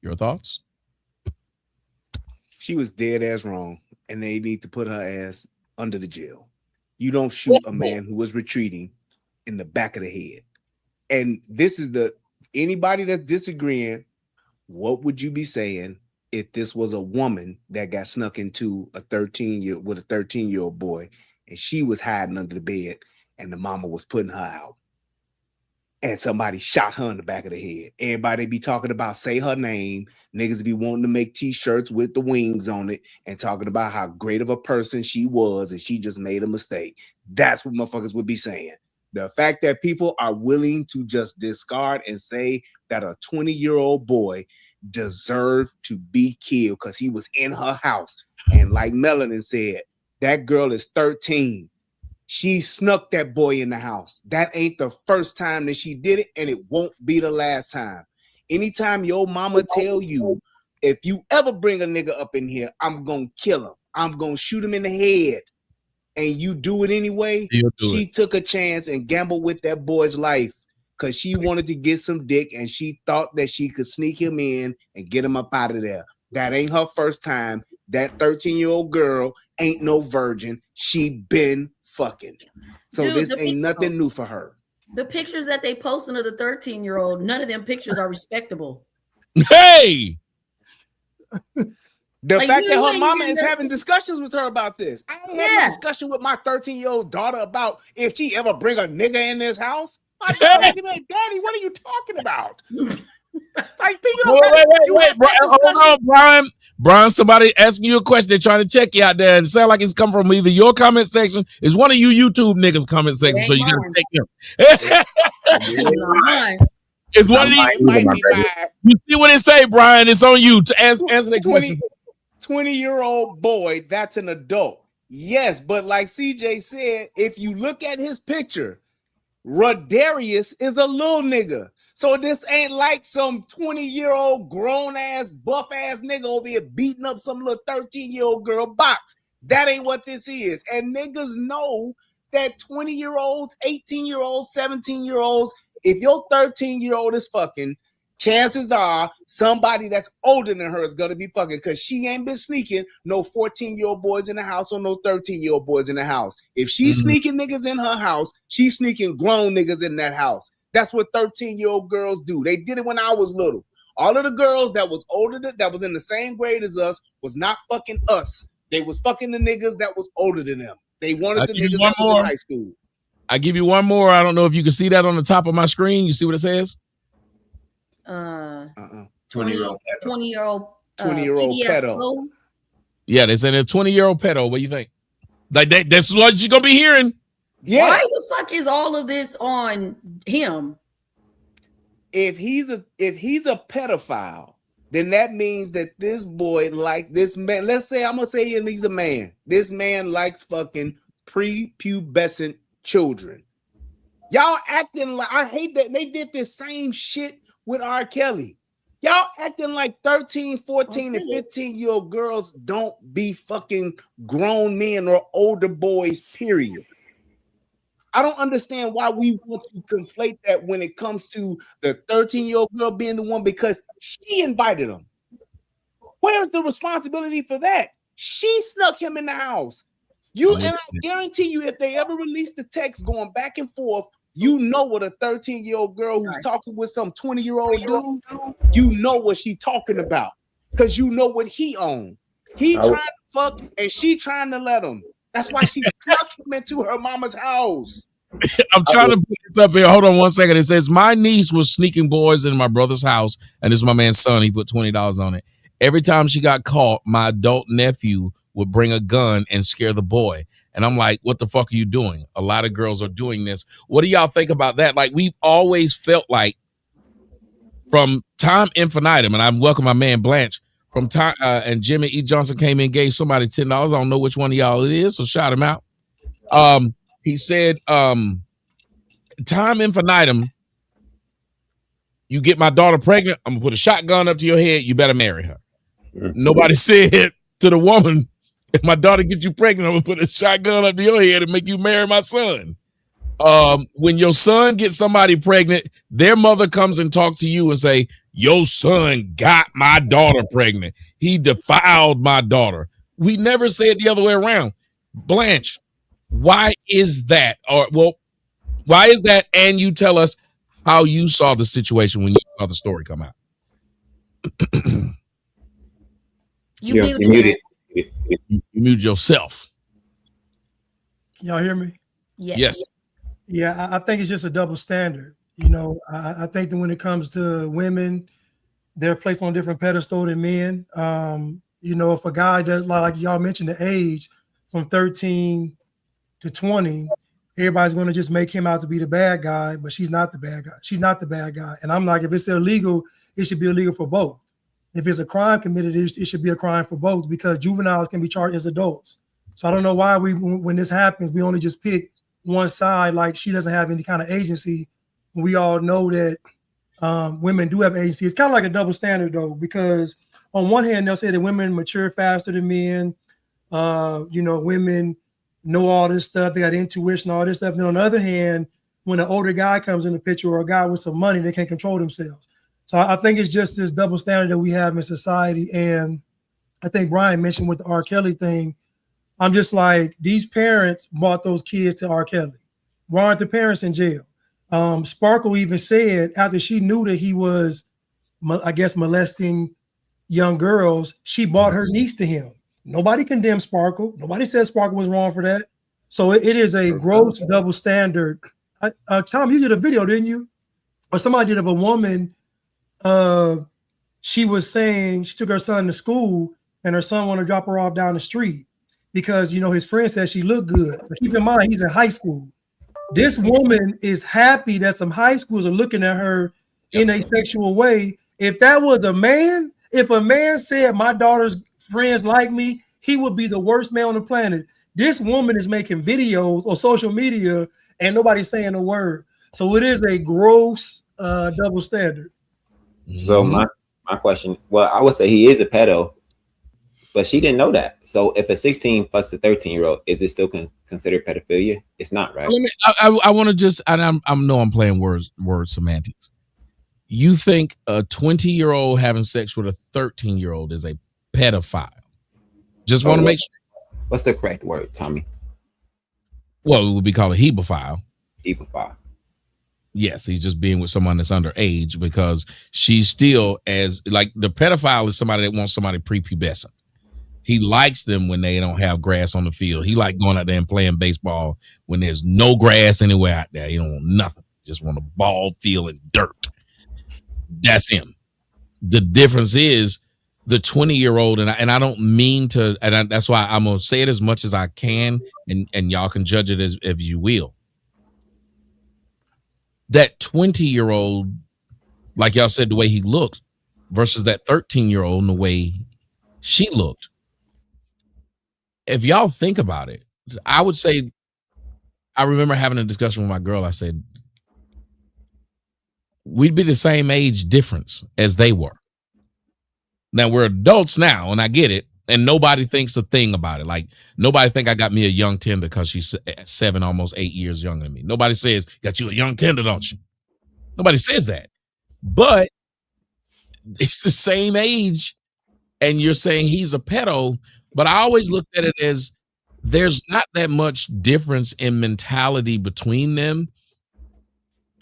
Your thoughts? She was dead ass wrong, and they need to put her ass under the jail. You don't shoot a man who was retreating in the back of the head. And this is anybody that's disagreeing, what would you be saying if this was a woman that got snuck into a 13-year-old boy, and she was hiding under the bed and the mama was putting her out? And somebody shot her in the back of the head. Everybody be talking about say her name. Niggas be wanting to make t-shirts with the wings on it and talking about how great of a person she was and she just made a mistake. That's what motherfuckers would be saying. The fact that people are willing to just discard and say that a 20-year-old boy deserved to be killed because he was in her house. And like Melanin said, that girl is 13. She snuck that boy in the house. That ain't the first time that she did it, and it won't be the last time. Anytime your mama tell you, if you ever bring a nigga up in here, I'm gonna kill him. I'm gonna shoot him in the head. And you do it anyway, she took a chance and gambled with that boy's life because she wanted to get some dick and she thought that she could sneak him in and get him up out of there. That ain't her first time. That 13-year-old girl ain't no virgin. She been fucking. So dude, this ain't nothing new for her. The pictures that they posted of the 13-year-old, none of them pictures are respectable. Hey! The fact that her mama is having discussions with her about this. I ain't having a discussion with my 13-year-old daughter about if she ever bring a nigga in this house. My daughter looking like, Daddy, what are you talking about? Like, wait, hold on, Brian. Brian, somebody asking you a question. They're trying to check you out there, and it sounds like it's come from either your comment section. It's one of you YouTube niggas comment section, so you gotta take him. It's one of these. You see what it say, Brian? It's on you to answer the question. 20-year-old boy, that's an adult. Yes, but like CJ said, if you look at his picture, Rodarius is a little nigga. So this ain't like some 20-year-old grown-ass, buff-ass nigga over here beating up some little 13-year-old girl box. That ain't what this is. And niggas know that 20-year-olds, 18-year-olds, 17-year-olds, if your 13-year-old is fucking, chances are somebody that's older than her is going to be fucking because she ain't been sneaking no 14-year-old boys in the house or no 13-year-old boys in the house. If she's sneaking niggas in her house, she's sneaking grown niggas in that house. That's what 13-year-old girls do. They did it when I was little. All of the girls that was older that was in the same grade as us was not fucking us. They was fucking the niggas that was older than them. They wanted the niggas that was in high school. I give you one more. I don't know if you can see that on the top of my screen. You see what it says? 20-year-old pedo. Yeah, they said a 20-year-old pedo. What do you think? Like that's what you're gonna be hearing. Yeah. Why the fuck is all of this on him? If he's a pedophile, then that means that this boy like this man. Let's say I'm gonna say he's a man. This man likes fucking prepubescent children. Y'all acting like, I hate that they did this same shit with R. Kelly. Y'all acting like 13, 14, and 15-year-old girls don't be fucking grown men or older boys, period. I don't understand why we want to conflate that when it comes to the 13-year-old girl being the one because she invited him. Where's the responsibility for that? She snuck him in the house. And I guarantee you, if they ever release the text going back and forth, you know what a 13-year-old girl who's talking with some 20-year-old dude, you know what she talking about because you know what he owned. He trying to fuck and she trying to let him. That's why she snuck him into her mama's house. I'm trying to put this up here. Hold on one second. It says, my niece was sneaking boys in my brother's house, and this is my man's son. He put $20 on it. Every time she got caught, my adult nephew would bring a gun and scare the boy. And I'm like, what the fuck are you doing? A lot of girls are doing this. What do y'all think about that? Like, we've always felt like from time infinitum, and I welcome my man Blanche, from time, and Jimmy E. Johnson came in, gave somebody $10. I don't know which one of y'all it is, so shout him out. He said, time infinitum, you get my daughter pregnant, I'm gonna put a shotgun up to your head, you better marry her. Nobody said to the woman, if my daughter gets you pregnant, I'm gonna put a shotgun up to your head and make you marry my son. When your son gets somebody pregnant, their mother comes and talks to you and say, your son got my daughter pregnant. He defiled my daughter. We never said the other way around. Blanche, why is that? Why is that? And you tell us how you saw the situation when you saw the story come out. You muted. You mute yourself. Can y'all hear me? Yes. Yeah, I think it's just a double standard. You know, I think that when it comes to women, they're placed on a different pedestal than men. You know, if a guy does, like y'all mentioned, the age from 13 to 20, everybody's going to just make him out to be the bad guy, but she's not the bad guy. She's not the bad guy. And I'm like, if it's illegal, it should be illegal for both. If it's a crime committed, it should be a crime for both, because juveniles can be charged as adults. So I don't know why when this happens, we only just pick one side, like she doesn't have any kind of agency. We all know that women do have agency. It's kind of like a double standard, though, because on one hand, they'll say that women mature faster than men. You know, women know all this stuff. They got intuition, all this stuff. And then on the other hand, when an older guy comes in the picture or a guy with some money, they can't control themselves. So I think it's just this double standard that we have in society. And I think Brian mentioned with the R. Kelly thing, I'm just like, these parents brought those kids to R. Kelly. Why aren't the parents in jail? Sparkle even said after she knew that he was, I guess, molesting young girls, she brought her niece to him. Nobody condemned Sparkle. Nobody said Sparkle was wrong for that. So it is a gross double standard. Tom, you did a video, didn't you? Or somebody did of a woman. She was saying she took her son to school and her son wanted to drop her off down the street because, you know, his friend said she looked good. But keep in mind, he's in high school. This woman is happy that some high schools are looking at her in a sexual way. If that was a man, if a man said my daughter's friends like me, he would be the worst man on the planet. This woman is making videos on social media and nobody's saying a word. So it is a gross double standard. So my question, well, I would say he is a pedo, but she didn't know that. So if a 16 fucks a 13-year-old, is it still considered pedophilia? It's not, right? I want to just, and I know I'm playing word semantics. You think a 20-year-old having sex with a 13-year-old is a pedophile? Just want to make sure. What's the correct word, Tommy? Well, it would be called a hebephile. Hebephile. Yes, he's just being with someone that's underage because she's still as like the pedophile is somebody that wants somebody prepubescent. He likes them when they don't have grass on the field. He like going out there and playing baseball when there's no grass anywhere out there. He don't want nothing. Just want a ball field and dirt. That's him. The difference is the 20-year-old, and I don't mean to, and that's why I'm gonna say it as much as I can, and y'all can judge it as you will. That 20-year-old, like y'all said, the way he looked versus that 13-year-old and the way she looked. If y'all think about it, I would say, I remember having a discussion with my girl. I said, we'd be the same age difference as they were. Now we're adults now, and I get it. And nobody thinks a thing about it. Like nobody think I got me a young tender because she's 7, almost 8 years younger than me. Nobody says, got you a young tender, don't you? Nobody says that. But it's the same age, and you're saying he's a pedo. But I always looked at it as there's not that much difference in mentality between them.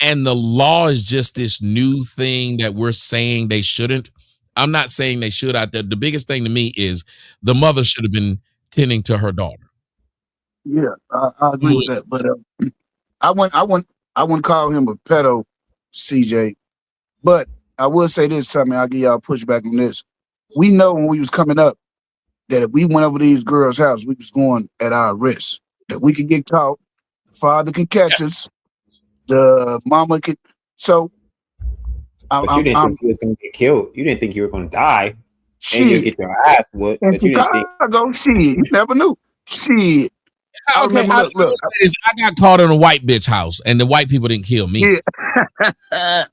And the law is just this new thing that we're saying they shouldn't. I'm not saying they should out there. The biggest thing to me is the mother should have been tending to her daughter. Yeah, I agree with that. But I wouldn't call him a pedo, CJ. But I will say this, Tommy, I'll give y'all pushback on this. We know when we was coming up that if we went over these girls' house, we was going at our risk. That we could get caught, the father could catch us, the mama could. So but you didn't think you was going to get killed. You didn't think you were going to die. Shit. And you get your ass whooped. But you didn't think. Shit, you never knew. Shit. Okay, I got caught in a white bitch house, and the white people didn't kill me. Yeah.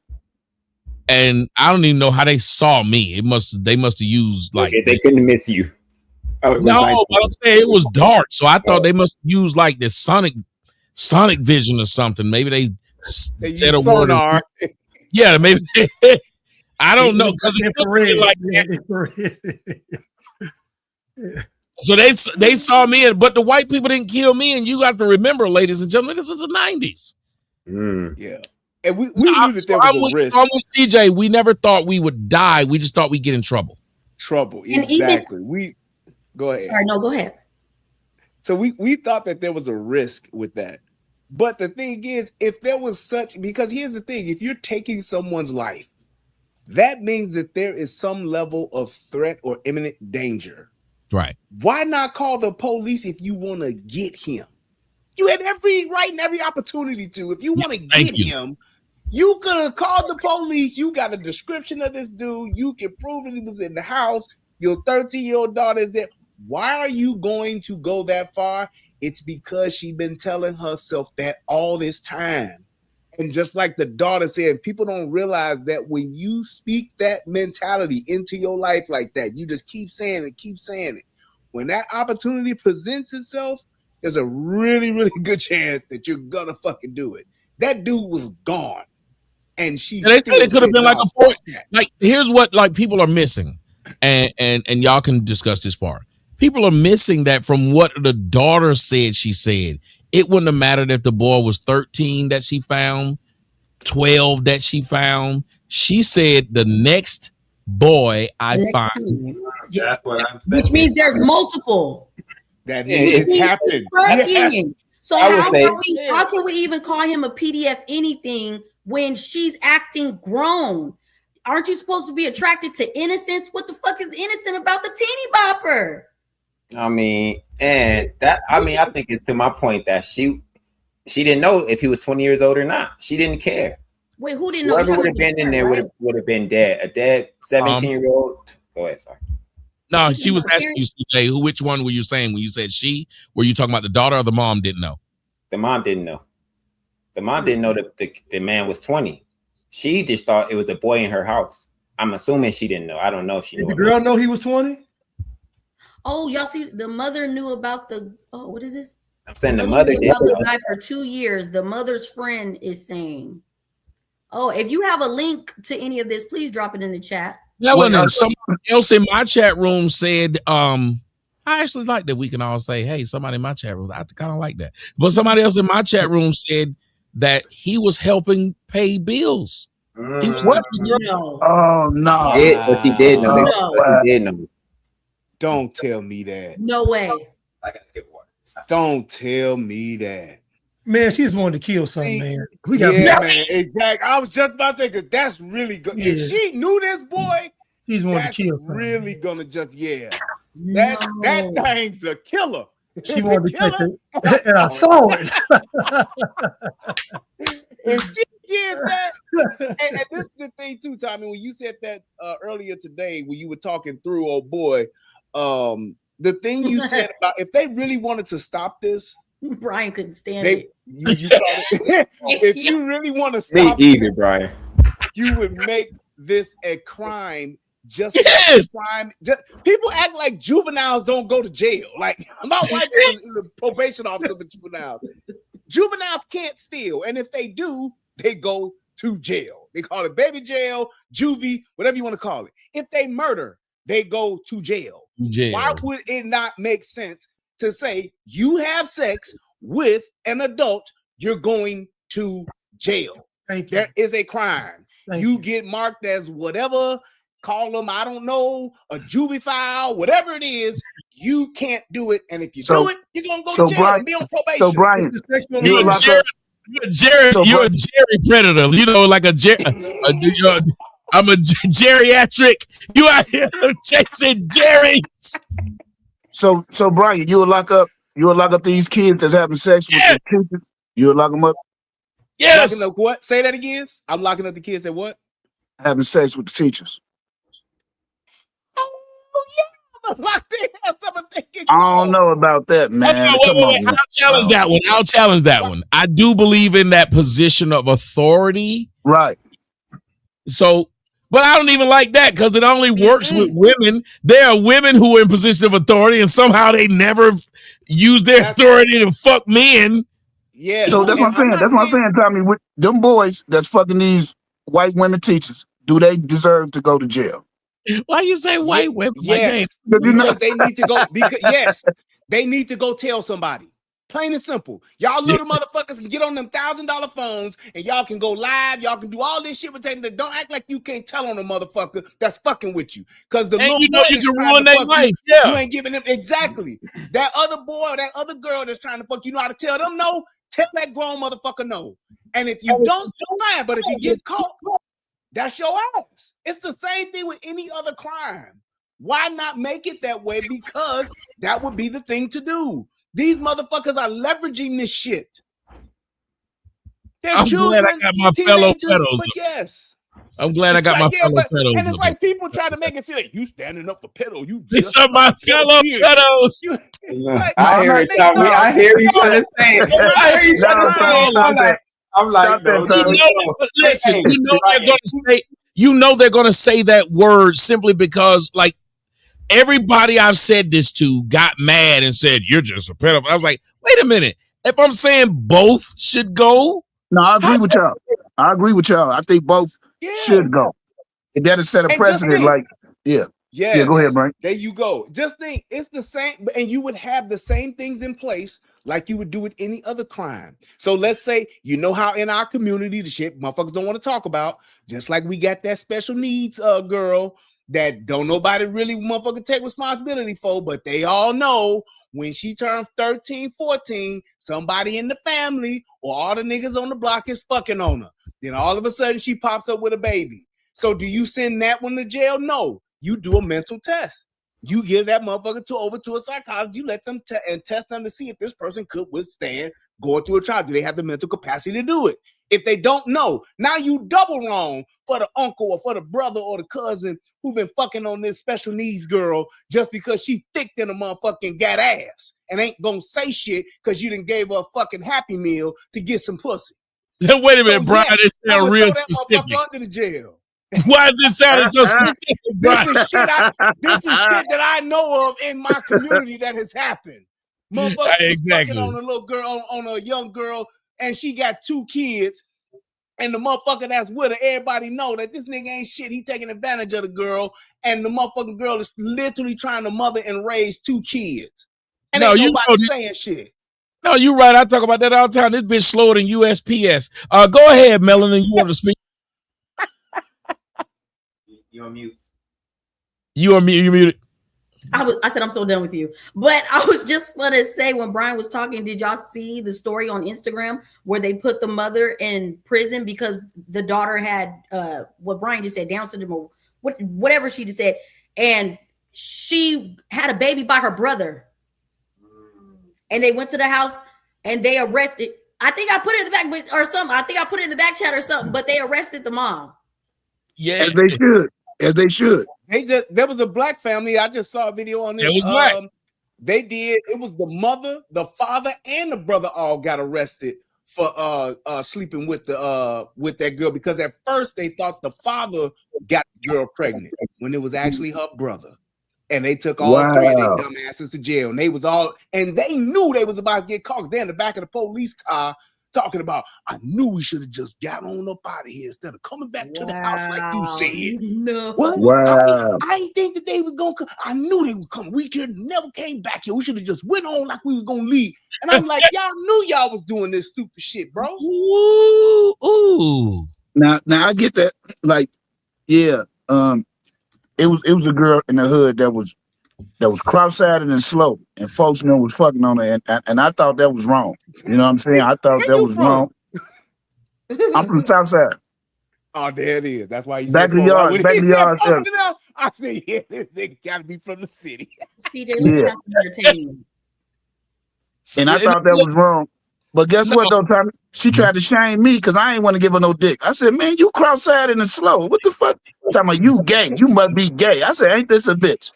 And I don't even know how they saw me. They must have used like they couldn't miss you. Oh, no, but I'm saying it was dark, so I thought they must have used like the sonic Sonic Vision or something. Maybe they They said a use word. sonar. Yeah, maybe. I don't know because it's infrared. like Yeah, that. So they saw me, but the white people didn't kill me. And you got to remember, ladies and gentlemen, this is the 90s. Yeah. And we knew that there was a risk. I'm with CJ. We never thought we would die. We just thought we'd get in trouble. Exactly. We go ahead. Sorry, no, go ahead. So we thought that there was a risk with that. But the thing is, if there was because here's the thing, if you're taking someone's life, that means that there is some level of threat or imminent danger. Right. Why not call the police if you want to get him? You had every right and every opportunity to. If you want to get him, you could have called the police. You got a description of this dude. You can prove that he was in the house. Your 13-year-old daughter is there. Why are you going to go that far? It's because she's been telling herself that all this time. And just like the daughter said, people don't realize that when you speak that mentality into your life like that, you just keep saying it. When that opportunity presents itself, there's a really, really good chance that you're gonna fucking do it. That dude was gone. And they said it could have been like a four. Like, here's what like people are missing. And y'all can discuss this part. People are missing that from what the daughter said she said. It wouldn't have mattered if the boy was 13 that she found, 12 that she found. She said the next boy I find. That's what I'm saying. Which means there's multiple. That means it's happened. Yeah. So how can we even call him a PDF anything when she's acting grown? Aren't you supposed to be attracted to innocence? What the fuck is innocent about the teeny bopper? I mean, I think it's to my point that she didn't know if he was 20 years old or not. She didn't care. Wait, who didn't know? Whoever would have been in there would have been dead. A dead 17-year-old. Go ahead, sorry. No, she was asking you, CJ, which one were you saying when you said she? Were you talking about the daughter or the mom didn't know? The mom didn't know. The mom didn't know that the man was 20. She just thought it was a boy in her house. I'm assuming she didn't know. I don't know if she knew. Did the girl know he was 20? Oh, y'all see, the mother knew about what is this? I'm saying the mother did. Died for 2 years. The mother's friend is saying, "Oh, if you have a link to any of this, please drop it in the chat." Yeah, well, someone else in my chat room said, I actually like that we can all say, hey, somebody in my chat room. I kind of like that. But somebody else in my chat room said that he was helping pay bills. He was No. Oh no! But he did know. He did know. Don't tell me that. No way. I gotta get water. Don't tell me that. Man, she just wanted to kill something, man. Man, exactly. I was just about to say, because that's really good. Yeah. If she knew this boy, she's wanted to kill something. Really gonna just that thing's a killer. She wanted to catch it, and I saw it. If she did that, and this is the thing too, Tommy. When you said that earlier today, when you were talking through, oh boy, the thing you said about if they really wanted to stop this, Brian couldn't stand it. If you really want to stop me either, Brian, you would make this a crime. Just crime. People act like juveniles don't go to jail. Like my wife is the probation officer for juveniles. Juveniles can't steal, and if they do, they go to jail. They call it baby jail, juvie, whatever you want to call it. If they murder, they go to jail. Why would it not make sense to say you have sex with an adult, you're going to jail? There is a crime. You get marked as whatever, call them, I don't know, a juvie file, whatever it is, you can't do it. And if you do it, you're going to go to jail and be on probation. So, Brian, you're a Jerry predator. You know, like a Jerry. I'm a geriatric. You out here chasing Jerry. So Brian, you'll lock up these kids that's having sex with the teachers. You'll lock them up. Yes. Locking up what? Say that again. I'm locking up the kids that what? Having sex with the teachers. Oh yeah, I'm locked in. I don't know about that, man. Wait. I'll challenge that one. I do believe in that position of authority. Right. So, but I don't even like that because it only works with women. There are women who are in position of authority and somehow they never use their authority to fuck men. Yeah. So that's what I'm saying. That's what I'm saying, Tommy. With them boys that's fucking these white women teachers, do they deserve to go to jail? Why you say white women? Yes, because they need to go. Yes, they need to go tell somebody. Plain and simple. Y'all little motherfuckers can get on them $1,000 phones and y'all can go live. Y'all can do all this shit with taking. Don't act like you can't tell on a motherfucker that's fucking with you. Because the little boy you can ruin their life. you ain't giving them exactly. That other boy or that other girl that's trying to fuck you know how to tell them no. Tell that grown motherfucker no. And if you don't, fine. But if you get caught, that's your ass. It's the same thing with any other crime. Why not make it that way? Because that would be the thing to do. These motherfuckers are leveraging this shit. They're children, glad I got my fellow pedos. But yes. I'm glad I got my fellow pedos. And it's like people try to make it seem like you standing up for pedo. You just are my fellow pedos. I hear it, Tommy. I hear you trying to say it. I hear you trying to say it. I'm like, no, listen, you know they're gonna say that word simply because, like, everybody I've said this to got mad and said, you're just a pedophile. I was like, wait a minute. If I'm saying both should go. No, I agree with y'all. I think both should go. And that'll set a precedent. Like, yeah. Yes. Yeah, go ahead, Brian. There you go. Just think it's the same, and you would have the same things in place like you would do with any other crime. So let's say, you know how in our community, the shit motherfuckers don't want to talk about, just like we got that special needs girl that don't nobody really motherfucker take responsibility for, but they all know when she turns 13, 14, somebody in the family or all the niggas on the block is fucking on her. Then all of a sudden she pops up with a baby. So do you send that one to jail? No. You do a mental test. You give that motherfucker over to a psychologist. You let them and test them to see if this person could withstand going through a trial. Do they have the mental capacity to do it? If they don't know, now you double wrong for the uncle or for the brother or the cousin who been fucking on this special needs girl just because she thick than a motherfucking gat ass and ain't gonna say shit because you done gave her a fucking Happy Meal to get some pussy. Wait a minute, Brian. This sounds real specific. Under the jail. Why is this sounding so specific? This is shit that I know of in my community that has happened. Motherfucker fucking on a little girl, on a young girl, and she got 2 kids, and the motherfucker that's with her, everybody know that this nigga ain't shit. He taking advantage of the girl, and the motherfucking girl is literally trying to mother and raise 2 kids. And ain't nobody saying shit. No, you're right. I talk about that all the time. This bitch slower than USPS. Go ahead, Melanie. You want to speak? You're on mute. You muted. I said I'm so done with you. But I was just going to say, when Brian was talking, did y'all see the story on Instagram where they put the mother in prison because the daughter had what Brian just said, Down syndrome or whatever she just said, and she had a baby by her brother, and they went to the house and they arrested. I think I put it in the back or something. I think I put it in the back chat or something. But they arrested the mom. Yeah, as they should. As they should. There was a black family. I just saw a video on it. It was black. They did. It was the mother, the father, and the brother all got arrested for sleeping with that girl because at first they thought the father got the girl pregnant when it was actually her brother. And they took all 3 of their dumbasses to jail. And they knew they was about to get caught. They're in the back of the police car talking about, I knew we should have just got on up out of here instead of coming back to the house like you said. No. What? Wow. I didn't think that they was going to come. I knew they would come. We could never came back here. We should have just went on like we was going to leave. And I'm like, y'all knew y'all was doing this stupid shit, bro. Ooh. Now I get that. Like, yeah, it was a girl in the hood that was cross-eyed and slow, and folks knew was fucking on her, and I thought that was wrong. You know what I'm saying? I thought that was wrong. I'm from the South Side. Oh, there it is. That's why he back said the yard. Back the yard. I said, yeah, this nigga gotta be from the city. CJ, let's have some entertainment. And I thought that was wrong. But guess what though, Tommy? She tried to shame me because I ain't want to give her no dick. I said, man, you cross-eyed and slow. What the fuck? Talking about you gay. You must be gay. I said, ain't this a bitch?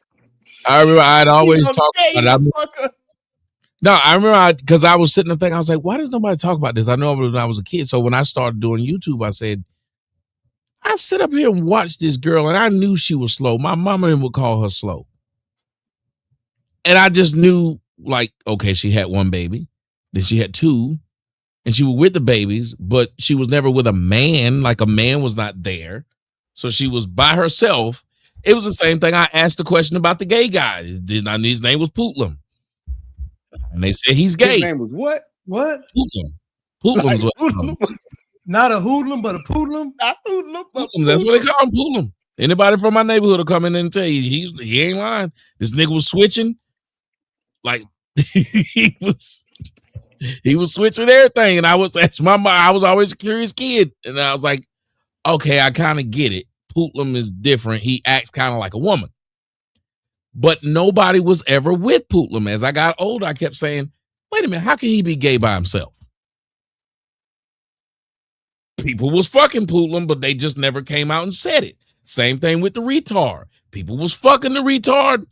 I remember I'd always talk about it. No, I remember because I was sitting there thinking, I was like, why does nobody talk about this? I know when I was a kid. So when I started doing YouTube, I said, I sit up here and watch this girl, and I knew she was slow. My mama would call her slow. And I just knew, like, okay, she had 1 baby. Then she had 2. and she was with the babies, but she was never with a man. Like a man was not there. So she was by herself. It was the same thing. I asked the question about the gay guy. His name was Pootlam. And they said he's gay. His name was what? What? Pootlam. Pootlam's what Not a hoodlum, but a poodlum. Pootlam, that's what they call him, Pootlam. Anybody from my neighborhood will come in and tell you he ain't lying. This nigga was switching. Like he was switching everything. And I was always a curious kid. And I was like, okay, I kind of get it. Pootlam is different. He acts kind of like a woman. But nobody was ever with Pootlam. As I got older, I kept saying, wait a minute, how can he be gay by himself? People was fucking Pootlam, but they just never came out and said it. Same thing with the retard. People was fucking the retard.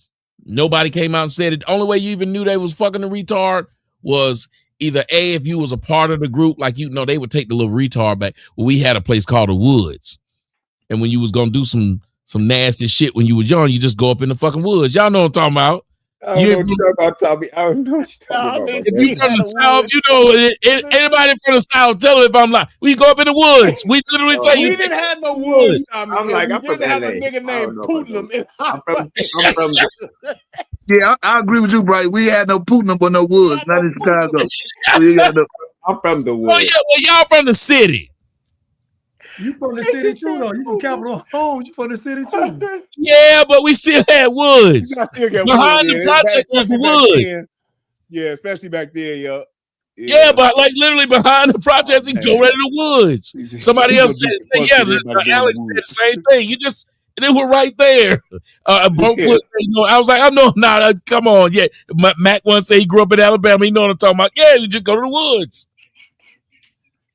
Nobody came out and said it. The only way you even knew they was fucking the retard was either A, if you was a part of the group, like, they would take the little retard back. Well, we had a place called the Woods. And when you was going to do some nasty shit when you was young, you just go up in the fucking woods. Y'all know what I'm talking about. I don't know what you're talking about, Tommy. I don't know what you're talking about. If you from the South, anybody from the South, tell them if I'm lying. We go up in the woods. We literally say we didn't have no woods, Tommy. I'm like, I'm from LA. Have a nigga named Pootlam. I'm from Yeah, I agree with you, Brian. We had no Putin, but no woods. Not in Chicago. I'm from the woods. Well, y'all from the city. You from the city too, though. You from Capitol Homes. You from the city too. Yeah, but we still had woods. Behind the project was woods. Yeah, especially back there, yo. Yeah, but like literally behind the project, we go right in the woods. Somebody else said, Alex said the same thing. They were right there. Brokefoot, I was like, I know not. Come on, yeah. Mac once said he grew up in Alabama. You know what I'm talking about? Yeah, you just go to the woods.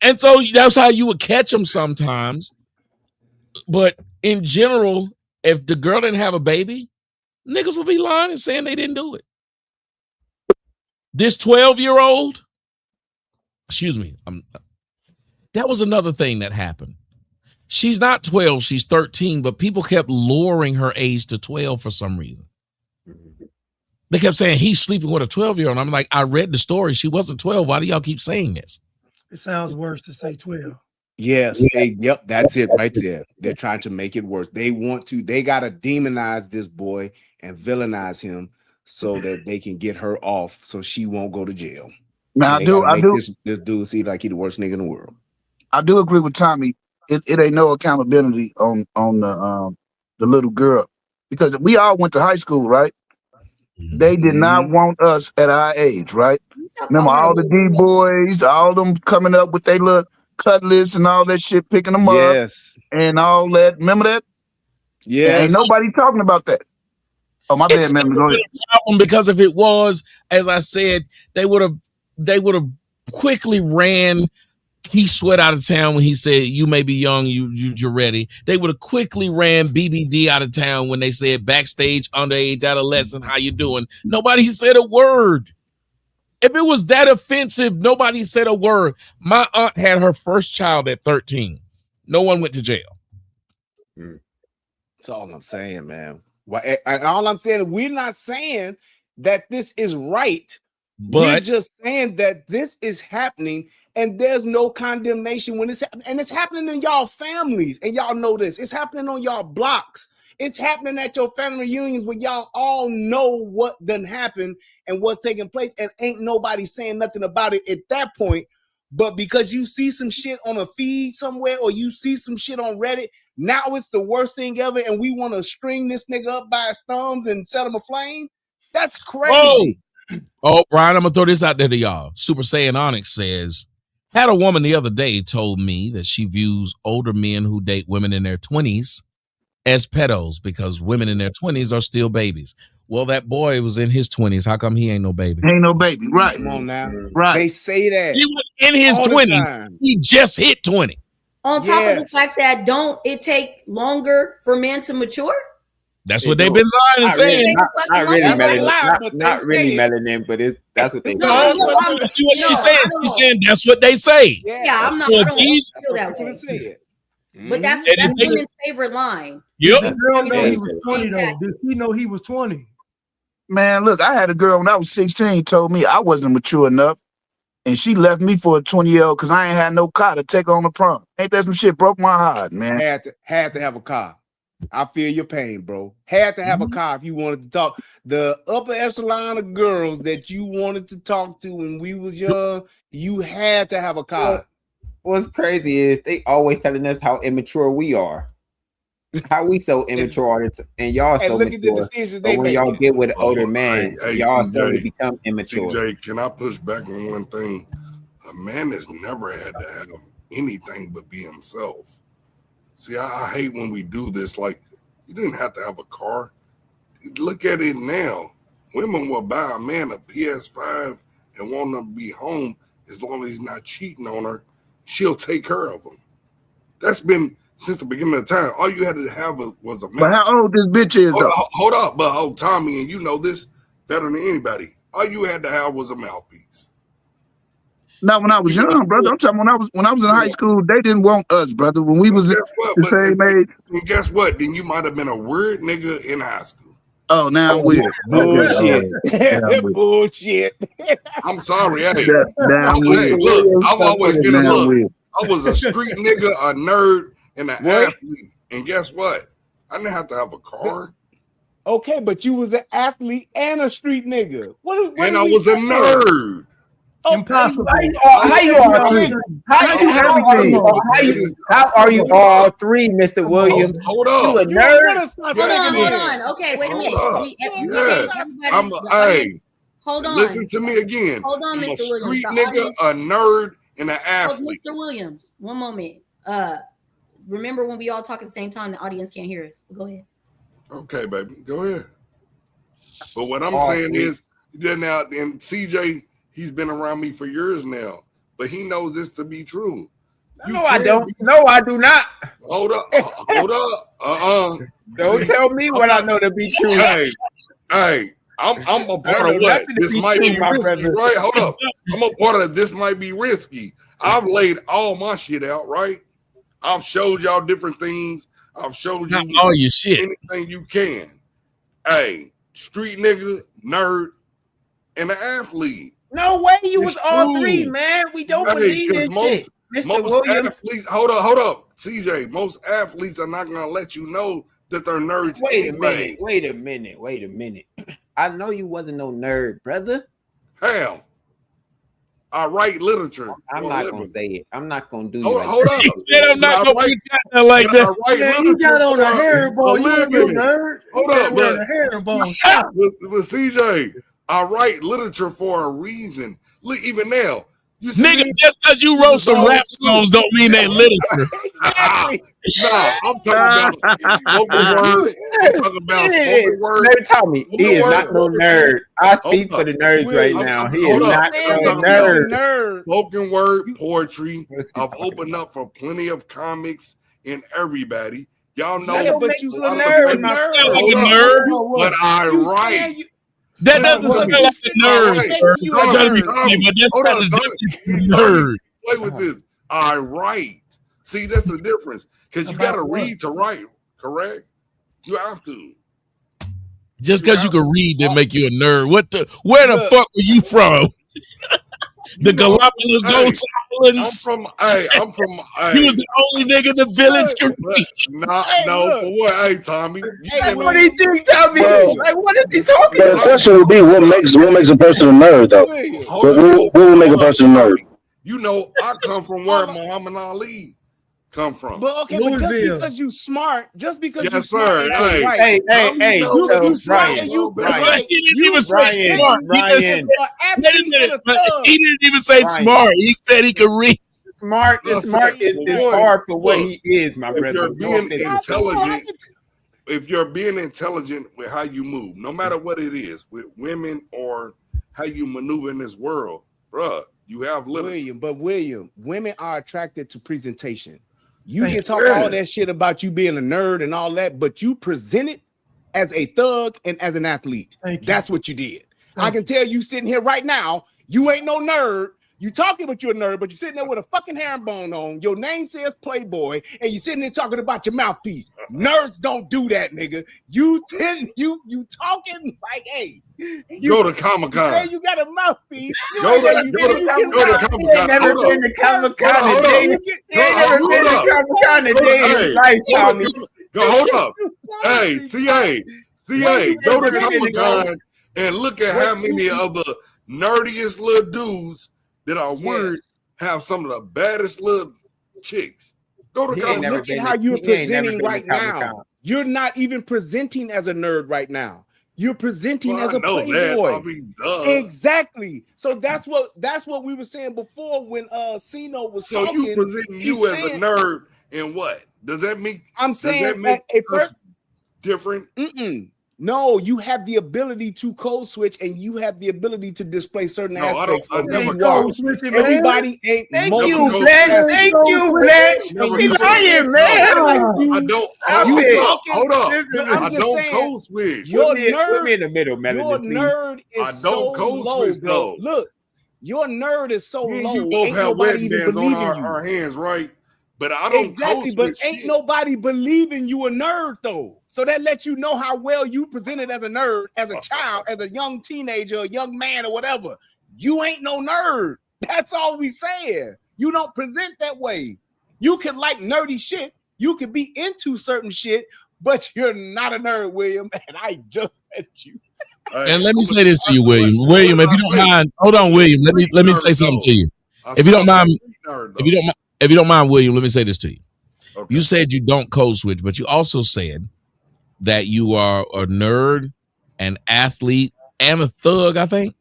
And so that's how you would catch them sometimes. But in general, if the girl didn't have a baby, niggas would be lying and saying they didn't do it. This 12-year-old, excuse me, that was another thing that happened. She's not 12, she's 13, but people kept lowering her age to 12 for some reason. They kept saying he's sleeping with a 12-year-old. I'm like, I read the story. She wasn't 12. Why do y'all keep saying this? It sounds worse to say 12. Yes, yep, that's it right there. They're trying to make it worse. They got to demonize this boy and villainize him so that they can get her off so she won't go to jail. Now, I do. This dude seems like he's the worst nigga in the world. I do agree with Tommy. It ain't no accountability on the little girl, because we all went to high school, right? They did not want us at our age, right? Remember all the D-boys, all them coming up with their little cutlass and all that shit, picking them up and all that. Remember that? Yeah. Ain't nobody talking about that. Oh, my bad, man. Go ahead. Because if it was, as I said, they would have quickly ran Keith Sweat out of town when he said, you may be young, you're ready. They would have quickly ran BBD out of town when they said backstage underage adolescent, how you doing? Nobody said a word. If it was that offensive, nobody said a word. My aunt had her first child at 13. No one went to jail. That's all I'm saying, man. And all I'm saying, we're not saying that this is right. But we're just saying that this is happening and there's no condemnation when it's happening. And it's happening in y'all families. And y'all know this. It's happening on y'all blocks. It's happening at your family reunions where y'all all know what done happened and what's taking place. And ain't nobody saying nothing about it at that point. But because you see some shit on a feed somewhere or you see some shit on Reddit, now it's the worst thing ever. And we want to string this nigga up by his thumbs and set him aflame. That's crazy. Oh, Brian, I'm going to throw this out there to y'all. Super Saiyan Onyx says, had a woman the other day told me that she views older men who date women in their 20s as pedos because women in their 20s are still babies. Well, that boy was in his 20s. How come he ain't no baby? Ain't no baby, right. Come on now. Right. They say that. He was in his 20s. He just hit 20. On top of the fact that don't it take longer for men to mature? That's what they've been lying and saying. Not really melanin, but that's what they see what she's saying. She's saying that's what they say. Yeah, I'm not. I don't feel that way. But that's women's favorite line. Yep. The girl know he was 20 though. Did he know he was 20? Man, look, I had a girl when I was 16 told me I wasn't mature enough. and she left me for a 20-year-old because I ain't had no car to take her on the prom. Ain't that some shit? Broke my heart, man. Had to have a car. I feel your pain, bro. Had to have a car if you wanted to talk. The upper echelon of girls that you wanted to talk to when we was young, you had to have a car. What's crazy is they always telling us how immature we are. How we so immature, and y'all so look mature. At the decisions but they when make. y'all get with an older man, y'all CJ, suddenly become immature. CJ, can I push back on one thing? A man has never had to have anything but be himself. See, I hate when we do this. Like, you didn't have to have a car. Look at it now. Women will buy a man a PS5 and want him to be home as long as he's not cheating on her. She'll take care of him. That's been since the beginning of time. All you had to have was a man. But how old this bitch is, though? Hold up, but Tommy, and you know this better than anybody. All you had to have was a mouthpiece. Not when I was young, brother. I'm talking when I was in high school, they didn't want us, brother. When we was the same age. And guess what? Then you might have been a weird nigga in high school. Oh, now I'm weird. Bullshit. Bullshit. I'm sorry. Hey, look, I've always been a look. I was a street nigga, a nerd, and an athlete. And guess what? I didn't have to have a car. Okay, but you was an athlete and a street nigga. And I was a nerd. Impossible. How are you all three, Mr. Williams? Hold up. You a nerd? Hold on. Okay, wait a minute. Hold on. Listen to me again. Hold on, Mr. Williams. Street nigga, a nerd, and an athlete. Mr. Williams, one moment. Remember when we all talk at the same time, the audience can't hear us. Go ahead. Okay, baby. Go ahead. But what I'm saying is that now, and CJ, he's been around me for years now, but he knows this to be true. No, I don't. No, I do not. Hold up. Don't tell me what I know to be true. Hey, I'm a part of what? This might be risky, right? Hold up. I'm a part of this might be risky. I've laid all my shit out, right? I've showed y'all different things. I've showed you all your shit. Anything you can. Hey, street nigga, nerd, and an athlete. No way you was all three, man. We don't believe this shit. Mr. Williams. Athletes, hold up. CJ, most athletes are not going to let you know that they're nerds. Wait a minute. I know you wasn't no nerd, brother. Hell, I write literature. I'm not going to say it. I'm not going to do it. Hold up. He said I'm not going to do that like that. Man, you got on a herringbone. You ain't no nerd. Hold up. But herringbone. With CJ, I write literature for a reason. Look, even now, you see nigga, just because you wrote some rap songs don't mean they literature. Nah, I'm talking about spoken word. I'm talking about spoken word. Nerd Tommy, he is not no nerd. I speak for the nerds right now. He is not no nerd. Spoken word poetry. I've opened up for plenty of comics and everybody. Y'all know. Yeah, but you're a nerd. But I write. That doesn't sound like a nerd, sir. I'm trying to be funny, but that's not a different nerd. Play with this. I write. See, that's the difference. Because you got to read to write, correct? You have to. Just because you can read didn't make you a nerd. Where the fuck were you from? The Galapagos Ghost Islands. I'm from. You was the only nigga the villains could read. No, for what? Hey, Tommy. What do you think, Tommy? Like, what is he talking about? The question would be, what makes a person a nerd, though? What will make a person a nerd? You know, I come from where Muhammad Ali come from. But okay, but just because you smart, just because you smart, hey, you smart and you right. He didn't even say smart. He didn't even say smart. He said he could read. Smart is hard for what he is, my brother. If you're being intelligent with how you move, no matter what it is, with women or how you maneuver in this world, bruh, you have literature. William, women are attracted to presentation. You can talk all that shit about you being a nerd and all that, but you present it as a thug and as an athlete. That's what you did. I can tell you sitting here right now, you ain't no nerd You talking about you're a nerd, but you're sitting there with a fucking herringbone on. Your name says Playboy, and you're sitting there talking about your mouthpiece. Nerds don't do that, nigga. You talking like, hey, go to Comic-Con. Say you got a mouthpiece. Go to Comic-Con. He ain't never been to Comic-Con today. He ain't never been to Comic-Con today in his life, Tommy. Hold up. Hey, CA, go to Comic-Con and look at how many of the nerdiest little dudes that are weird have some of the baddest little chicks. Go to Comic-Con. Look at how you're presenting right now. You're not even presenting as a nerd right now. You're presenting as a playboy. Exactly. So that's what we were saying before when Cino was talking. So you presenting you as a nerd and what? Does that mean? I'm saying different. No, you have the ability to code switch and you have the ability to display certain aspects of who you are. Everybody ain't. Thank you, Blanche. Thank you, Blanche. He's lying, man. I don't. Hold up. I don't code switch. Your put me in the middle, Melody. Your nerd is so low, bro. Look, your nerd is so low. You both have wedding bands on our hands, right? But I don't exactly. But ain't nobody believing you a nerd though. So that lets you know how well you presented as a nerd, as a child, as a young teenager, a young man, or whatever. You ain't no nerd. That's all we saying. You don't present that way. You can like nerdy shit. You can be into certain shit, but you're not a nerd, William. And I just met you. And let me say this to you, William. William, if you don't mind, hold on, William. Let me say something to you. If you don't mind, if you don't mind, William, let me say this to you. Okay. You said you don't code switch, but you also said that you are a nerd, an athlete, and a thug, I think.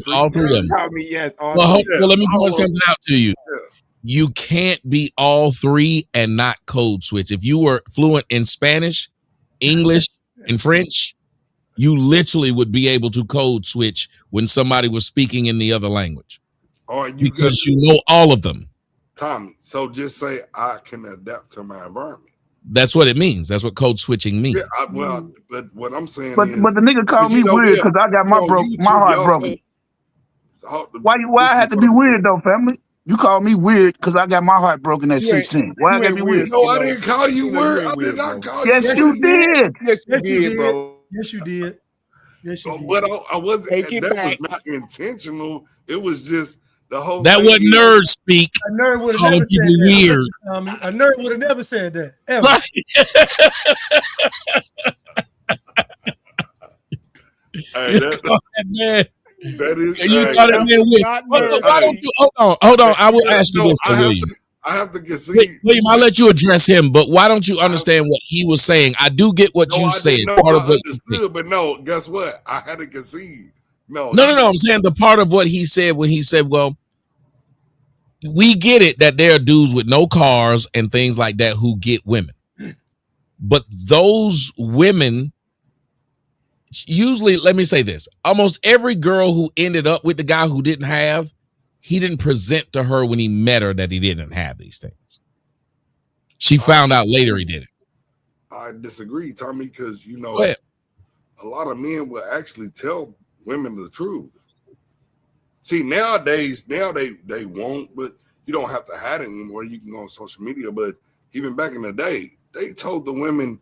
All three of them. Well, let me point something out to you. You can't be all three and not code switch. If you were fluent in Spanish, English, and French, you literally would be able to code switch when somebody was speaking in the other language. Because you know all of them. Tommy, so just say I can adapt to my environment. That's what it means. That's what code switching means. Yeah, but what I'm saying is, but the nigga called me weird because I got my heart broken. Why I have to be weird though, family? You called me weird because I got my heart broken at 16. Why I gotta be weird? No, I didn't call you weird. I did not call you. Yes, you did. Yes, you did, bro. Yes, you did. Yes, you did. But I wasn't. That was not intentional. It was just. That what nerds speak. A nerd would have never said weird. That. A nerd would have never said that. Ever. Right. Hey, that is. You got it, man. Hold on. I will ask you this, William. I have to concede. William, I'll let you address him, but why don't you understand what he was saying? I do get what you said. Part of what but no, guess what? I had to concede. No. I'm saying the part of what he said when he said, well, we get it that there are dudes with no cars and things like that who get women. But those women, usually, let me say this, almost every girl who ended up with the guy who didn't have, he didn't present to her when he met her that he didn't have these things. She found out later he did it. I disagree, Tommy, because, a lot of men will actually tell women the truth. See, nowadays, they won't, but you don't have to have it anymore. You can go on social media. But even back in the day, they told the women,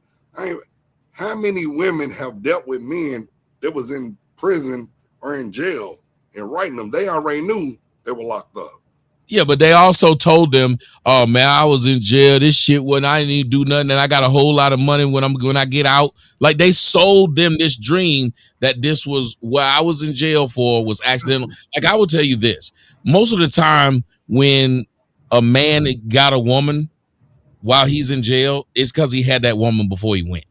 how many women have dealt with men that was in prison or in jail and writing them? They already knew they were locked up. Yeah, but they also told them, oh man, I was in jail. This shit wasn't, I didn't even do nothing, and I got a whole lot of money when I get out. Like they sold them this dream that this was what I was in jail for was accidental. Like I will tell you this. Most of the time when a man got a woman while he's in jail, it's because he had that woman before he went.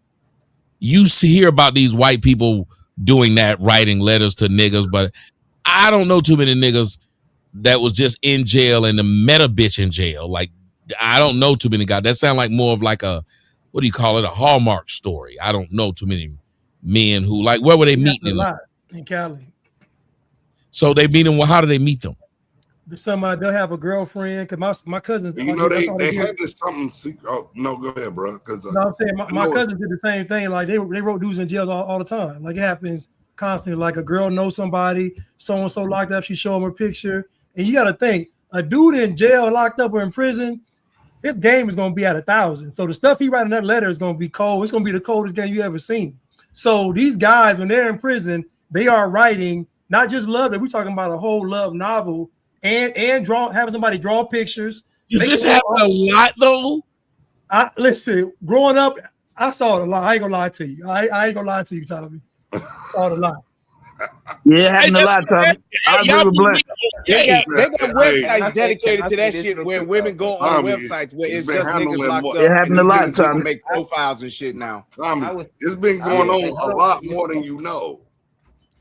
You hear about these white people doing that, writing letters to niggas, but I don't know too many niggas that was just in jail and met a bitch in jail. Like, I don't know too many guys. That sounds like more of like a, what do you call it? A Hallmark story. I don't know too many men who, like, where were they meeting? In Cali. So they meet them. Well, how do they meet them? Somebody, they'll have a girlfriend. Cause my cousins, they had this something secret. Oh, no, go ahead, bro. Because I'm saying my cousins did the same thing. Like they wrote dudes in jail all the time. Like it happens constantly. Like a girl knows somebody, so and so locked up. She show them her picture. And you got to think, a dude in jail, locked up, or in prison, his game is going to be at 1,000. So the stuff he writing in that letter is going to be cold. It's going to be the coldest game you ever seen. So these guys, when they're in prison, they are writing not just love. That we're talking about a whole love novel and having somebody draw pictures. Does this happen a lot though? Listen, growing up, I saw it a lot. I ain't gonna lie to you. I ain't gonna lie to you, Tommy. I saw it a lot. Yeah, it happened a lot, Tommy. I agree with Black. They got websites dedicated to that shit where women go on websites where it's just niggas locked up. It happened a lot, Tommy. Make profiles and shit now. Tommy, it's been going on a lot more than you know.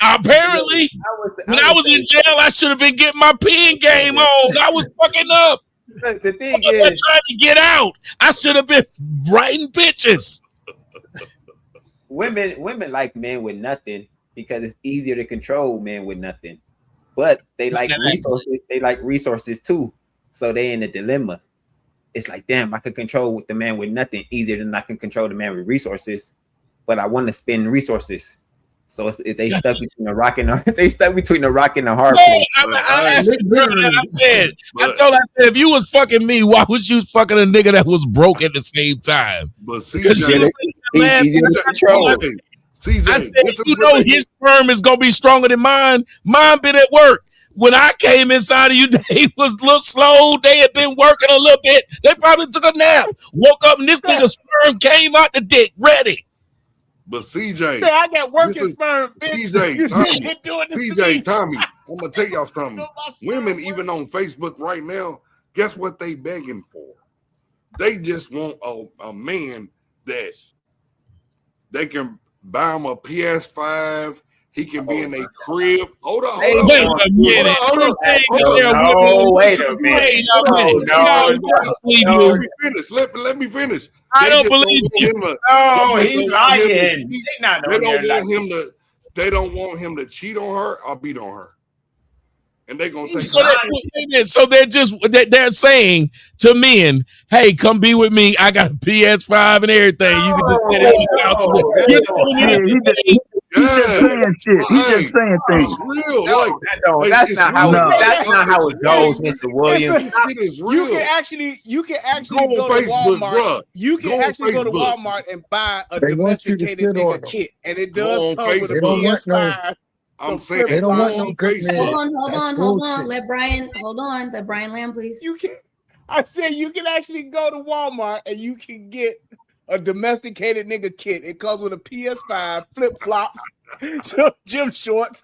Apparently, when I was in jail, I should have been getting my pen game on. I was fucking up. The thing is, trying to get out. I should have been writing bitches. Women like men with nothing because it's easier to control men with nothing. But they like resources. They like resources too. So they in a dilemma. It's like, damn, I could control with the man with nothing easier than I can control the man with resources. But I want to spend resaces. So they stuck between the rock and the hard place. I told her, if you was fucking me, why was you fucking a nigga that was broke at the same time? But see, I said, you know his sperm is gonna be stronger than mine. Mine been at work. When I came inside of you, they was a little slow. They had been working a little bit. They probably took a nap. Woke up and this nigga's sperm came out the dick ready. But CJ, I got working sperm. CJ, Tommy, I'm gonna tell y'all something. Women, even on Facebook right now, guess what they begging for? They just want a man that they can buy him a PS5. He can be in a crib. Hold on. Wait a minute. Let me finish. I don't believe you. No, he's lying. They don't want him to cheat on her or beat on her. And they're gonna take so they're saying to men, hey, come be with me. I got a PS5 and everything. You can just sit on the couch. He's just saying shit. He's just saying things. Real. That's not how it goes, Mr. Williams. It is real. You can actually go to Facebook, Walmart. You can actually go to Walmart and buy a domesticated nigga kit, and it does come with a PS5. I'm saying they don't want no good man. Hold on. Let Brian land, please. I said you can actually go to Walmart and you can get a domesticated nigga kit. It comes with a PS5, flip flops, some gym shorts.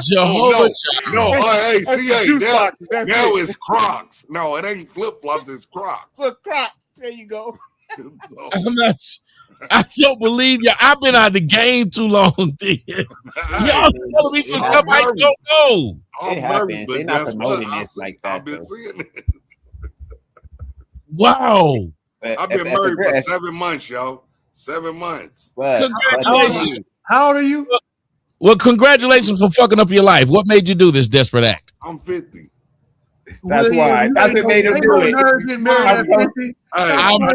Jehovah. Hey, CA, now it's Crocs. No, it ain't flip flops. It's Crocs. So Crocs. There you go. I don't believe you. I've been out of the game too long. Y'all telling me some stuff I don't know. It happens. They're not promoting this like that. I've been seeing it. Wow. I've been married for 7 months, y'all. 7 months. Congratulations. How old are you? Well, congratulations for fucking up your life. What made you do this desperate act? I'm 50. That's why. That's what made him do it. I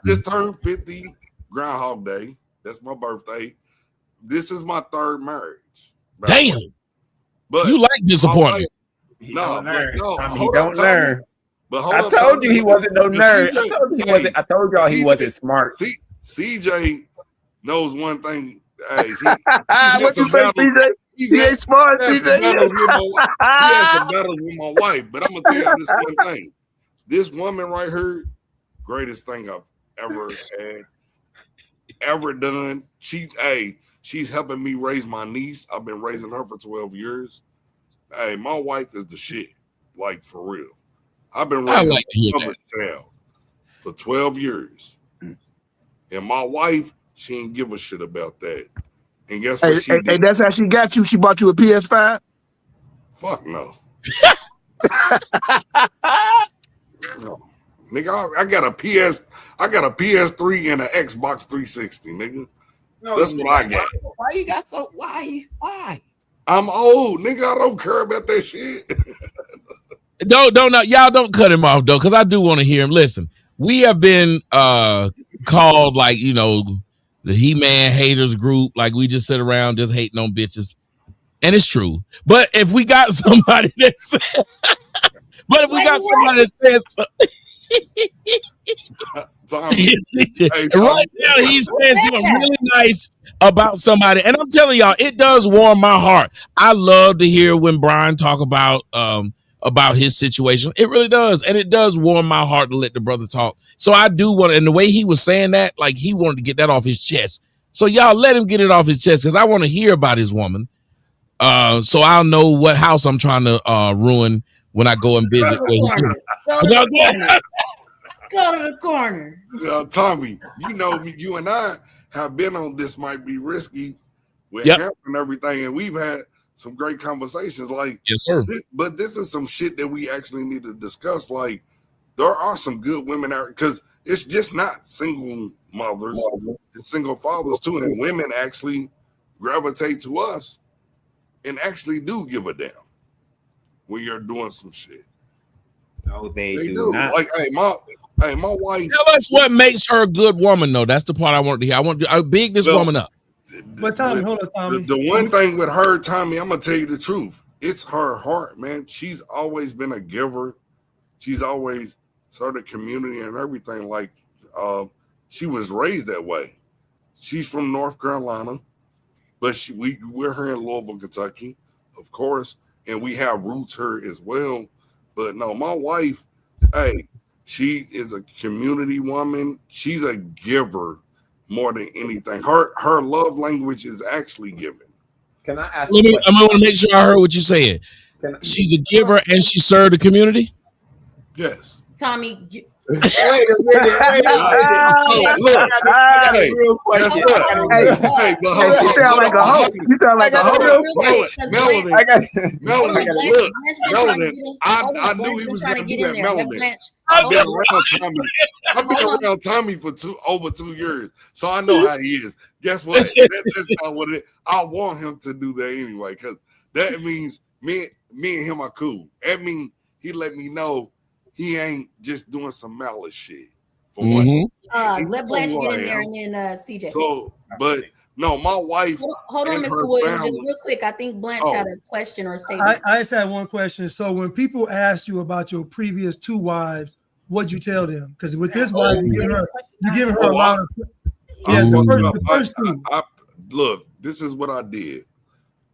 just turned 50. Groundhog Day. That's my birthday. This is my 3rd marriage. Damn. But you like disappointment. He don't learn. But I told you he wasn't no nerd. I told y'all he wasn't smart. CJ knows one thing. Hey, what you say, CJ? He ain't smart, CJ. He has some battles with my wife, but I'm gonna tell you this one thing. This woman right here, greatest thing I've ever had, ever done. She's helping me raise my niece. I've been raising her for 12 years. Hey, my wife is the shit, like for real. I've been raising my child for 12 years. And my wife, she ain't give a shit about that. And guess what she did? Hey, that's how she got you? She bought you a PS5? Fuck no. No. Nigga, I got a PS3 and an Xbox 360, nigga. No, that's what I got. Why you got so why? I'm old, nigga. I don't care about that shit. Don't y'all don't cut him off though, because I do want to hear him. Listen, we have been called like, the He-Man haters group, like we just sit around just hating on bitches. And it's true. But if we got somebody that said, Tommy. Right now he says you're really nice about somebody, and I'm telling y'all, it does warm my heart. I love to hear when Brian talk about his situation. It really does, and it does warm my heart to let the brother talk. So I do want, and the way he was saying that, like he wanted to get that off his chest. So y'all let him get it off his chest because I want to hear about his woman. So I'll know what house I'm trying to ruin when I go and visit. Go to the corner. Tommy, you know, you and I have been on This Might Be Risky with hemp and everything, and we've had some great conversations. Like, yes, sir. But this is some shit that we actually need to discuss. Like, there are some good women out because it's just not single mothers, it's single fathers too, and women actually gravitate to us and actually do give a damn when you're doing some shit. No, they do not. Like, hey, my wife. Tell us what makes her a good woman, though. That's the part I want to hear. I big this woman up. But Tommy, hold on, Tommy. The one thing with her, Tommy, I'm gonna tell you the truth. It's her heart, man. She's always been a giver. She's always started community and everything. Like, she was raised that way. She's from North Carolina, but we're here in Louisville, Kentucky, of course, and we have roots here as well. But no, my wife, hey. She is a community woman. She's a giver more than anything. Her love language is actually giving. Can I ask? I want to make sure I heard what you said. She's a giver and she served the community. Yes. Tommy. Wait a minute. I got a real question. She sound like a hoe. You sound like a hoe. Melvin, I knew he was going to do that. Melvin, I've been around Tommy for over 2 years, so I know how he is. Guess what? That's not what it is. I want him to do that anyway, because that means me and him are cool. That means he let me know he ain't just doing some malice shit. For let Blanche get in there and then CJ. So, but no, my wife. Hold on, Mr. Williams, just real quick. I think Blanche had a question or a statement. I just had one question. So when people ask you about your previous 2 wives, what'd you tell them? Because with this wife, you give her a lot of. Yeah, the first 2. Look, this is what I did.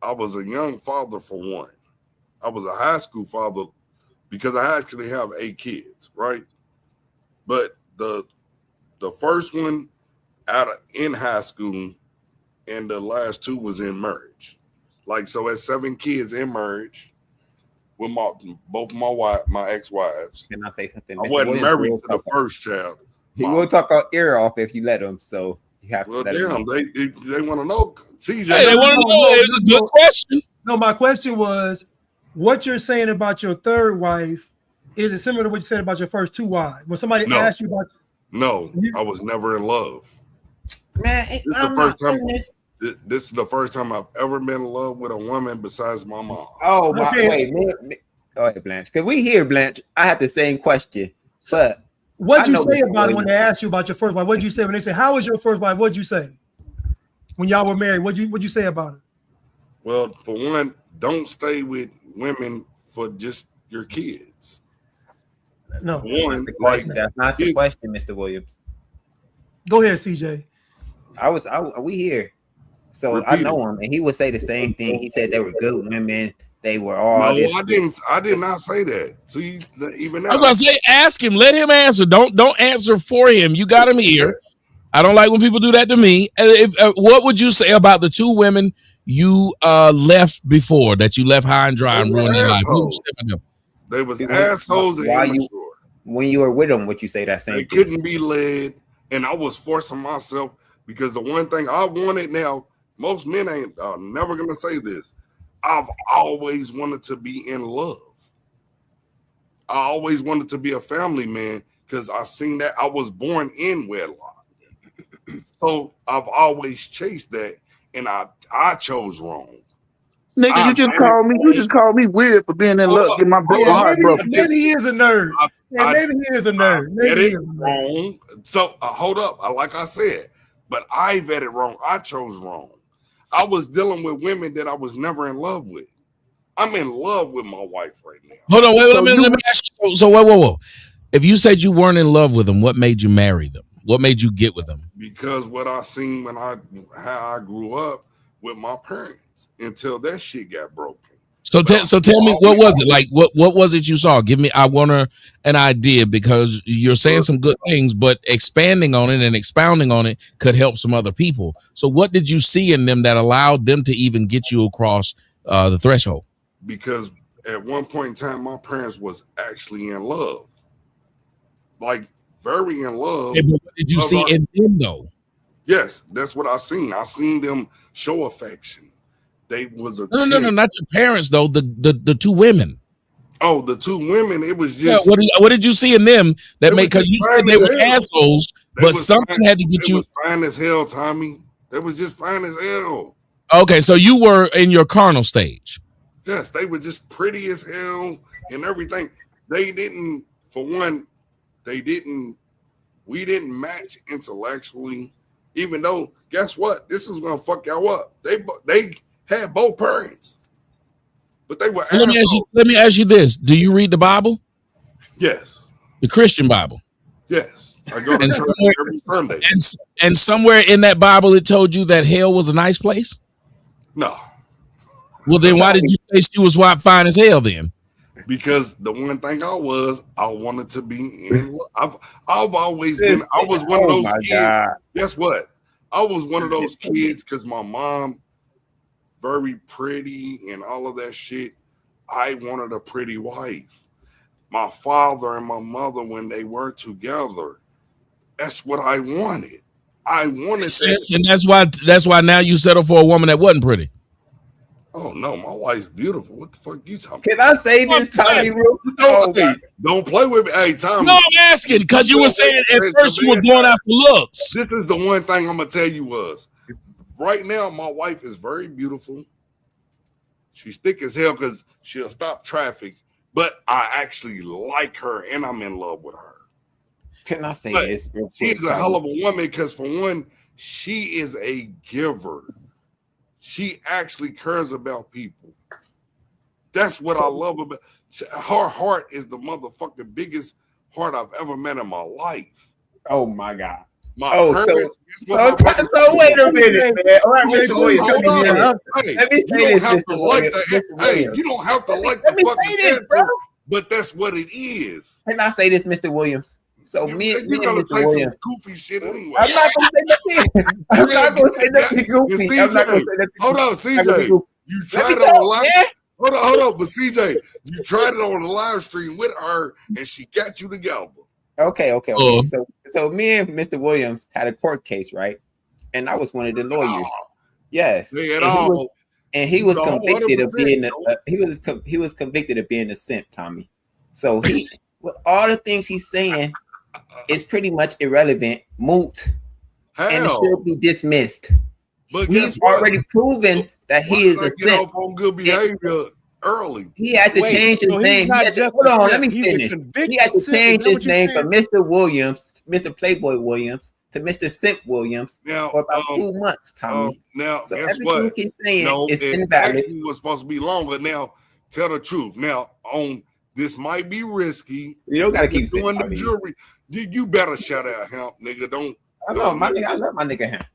I was a young father for one. I was a high school father. Because I actually have 8 kids, right? But the first one in high school, and the last 2 was in marriage. Like, so at 7 kids in marriage with both my ex-wives. Can I say something? I wasn't married to the first child. He will talk our ear off if you let him. So you have to let him. They want to know. CJ, they want to know. It was a good question. No, my question was, what you're saying about your third wife, is it similar to what you said about your first 2 wives? When somebody asked you about, I was never in love. Man, this is the first time I've ever been in love with a woman besides my mom. Oh, wait, go ahead, Blanche. Because we hear Blanche. I had the same question, but what'd you say about it when they asked you about your first wife? What'd you say when they said, "How was your first wife?" What'd you say when y'all were married? What'd you say about it? Well, for one, don't stay with women for just your kids. No, that's not the question, Mr. Williams. Go ahead, CJ. We here, so I know him, and he would say the same thing. He said they were good women. They were all. No, I did not say that. See, even now, I was gonna say, ask him. Let him answer. Don't answer for him. You got him here. I don't like when people do that to me. What would you say about the 2 women you left before, that you left high and dry and ruined their life? They was assholes. When you were with them, what you say that same thing? They couldn't be led, and I was forcing myself because the one thing I wanted now, most men ain't never gonna say this. I've always wanted to be in love. I always wanted to be a family man because I seen that. I was born in wedlock. So I've always chased that, and I chose wrong. Nigga, you just called me weird for being in love. Get my heart broken. Maybe he is a nerd. Maybe he is a nerd. Maybe he is wrong. So hold up. Like I said, but I vetted wrong. I chose wrong. I was dealing with women that I was never in love with. I'm in love with my wife right now. Hold on, wait, let me ask you. So whoa. If you said you weren't in love with them, what made you marry them? What made you get with them? Because what I seen how I grew up with my parents until that shit got broken. So tell me, what was it like? What was it you saw? Give me, I want an idea, because you're saying some good things, but expanding on it and expounding on it could help some other people. So what did you see in them that allowed them to even get you across the threshold? Because at one point in time, my parents was actually in love, like very in love. Yeah, but what did you see in them though? Yes, that's what I seen. I seen them show affection. They was a no, not your parents though. The two women. Oh, the two women. It was just. Yeah, what did you see in them that made? Because you said they were assholes, but something had to get you. Was fine as hell, Tommy. They was just fine as hell. Okay, so you were in your carnal stage. Yes, they were just pretty as hell and everything. They didn't, for one, we didn't match intellectually. Even though, guess what? This is gonna fuck y'all up. They had both parents, but they were. Let me ask you this: do you read the Bible? Yes. The Christian Bible. Yes, I go to church every Sunday. And somewhere in that Bible, it told you that hell was a nice place. No. Well, then why did you say she was fine as hell then? Because the one thing I wanted to be in love. I've always been. I was one of those kids. God. Guess what? I was one of those kids because my mom, very pretty and all of that shit. I wanted a pretty wife. My father and my mother, when they were together, that's what I wanted. I wanted that. And that's why now you settle for a woman that wasn't pretty. Oh no, my wife's beautiful. What the fuck you talking about? Can I say this, Tommy? Don't play with me. Hey, Tommy. No, I'm asking because you were saying at first you were going after looks. This is the one thing I'm gonna tell you was right now my wife is very beautiful. She's thick as hell because she'll stop traffic, but I actually like her and I'm in love with her. Can I say this? She's a hell of a woman because for one, she is a giver. She actually cares about people. That's what I love about her. Heart is the motherfucking biggest heart I've ever met in my life. Oh my God. So wait a minute, man. All right, Mr. Williams, let me say this, Mr. Williams. Hey, you don't have to like the fucking answer, bro. But that's what it is. Can I say this, Mr. Williams? So me and Mr. Williams, goofy shit anyway. I'm not gonna say nothing. I'm not gonna say nothing goofy. I'm not gonna say nothing. Hold on, CJ. You tried it on live. Hold on, but CJ, you tried it on the live stream with her, and she got you together. Okay. So me and Mr. Williams had a court case, right? And I was one of the lawyers. Yes. And he was convicted of being he was convicted of being a simp, Tommy. So he with all the things he's saying is pretty much irrelevant, moot, and it should be dismissed. But he's already proven that he is a simp. On good behavior early. He had to change his name. Hold on, let me finish. He had to change his name from Mr. Williams, Mr. Playboy Williams, to Mr. Simp Williams for about 2 months, Tommy. So everything he's saying is invalid. Actually was supposed to be longer. Now, tell the truth. Now, this might be risky. You don't gotta keep doing the jury. You better shout out Hemp, nigga. I love my nigga Hemp.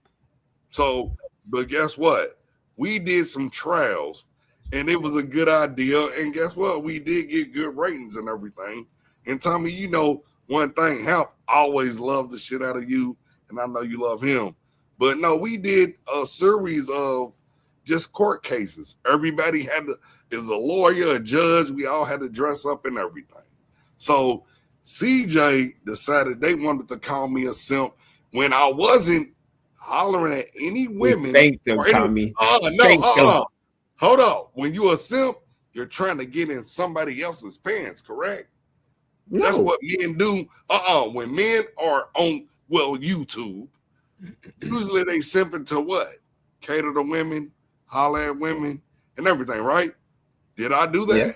So, but guess what? We did some trials, and it was a good idea. And guess what? We did get good ratings and everything. And Tommy, you know one thing, Hemp always loved the shit out of you, and I know you love him. But no, we did a series of just court cases. Everybody is a lawyer, a judge. We all had to dress up and everything. So CJ decided they wanted to call me a simp when I wasn't hollering at any women. Thank them, Tommy. Hold on. When you're a simp, you're trying to get in somebody else's pants, correct? No. That's what men do. When men are on YouTube, usually they simping to what? Cater to women, holler at women, and everything, right? Did I do that? Yeah.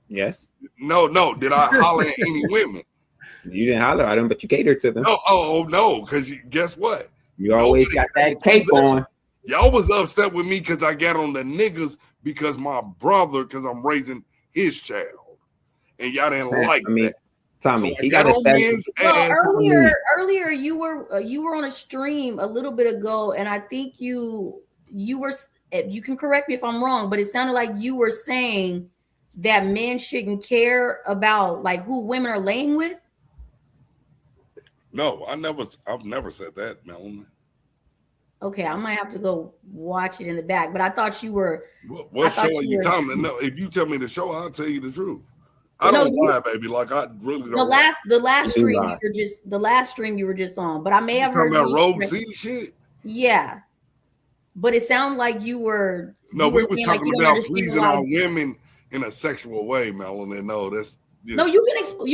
Yes. No. Did I holler at any women? You didn't holler at them, but you catered to them. No. Because guess what? You always got that cape on. Y'all was upset with me because I got on the niggas because my brother, because I'm raising his child. And y'all didn't like that. Tommy, so he got on men's ass. Earlier, you were on a stream a little bit ago, and I think you were. You can correct me if I'm wrong, but it sounded like you were saying that men shouldn't care about like who women are laying with. No, I've never said that, Melanie. Okay, I might have to go watch it in the back, but I thought you were. What show are you telling me? No, if you tell me the show, I'll tell you the truth. I don't lie, baby. Like I really don't. The last stream you were just on, but I may have heard talking about Rogue City shit. Yeah, but it sounded like you were. No, we were talking about pleasing our women in a sexual way, Melanie. No, that's no. You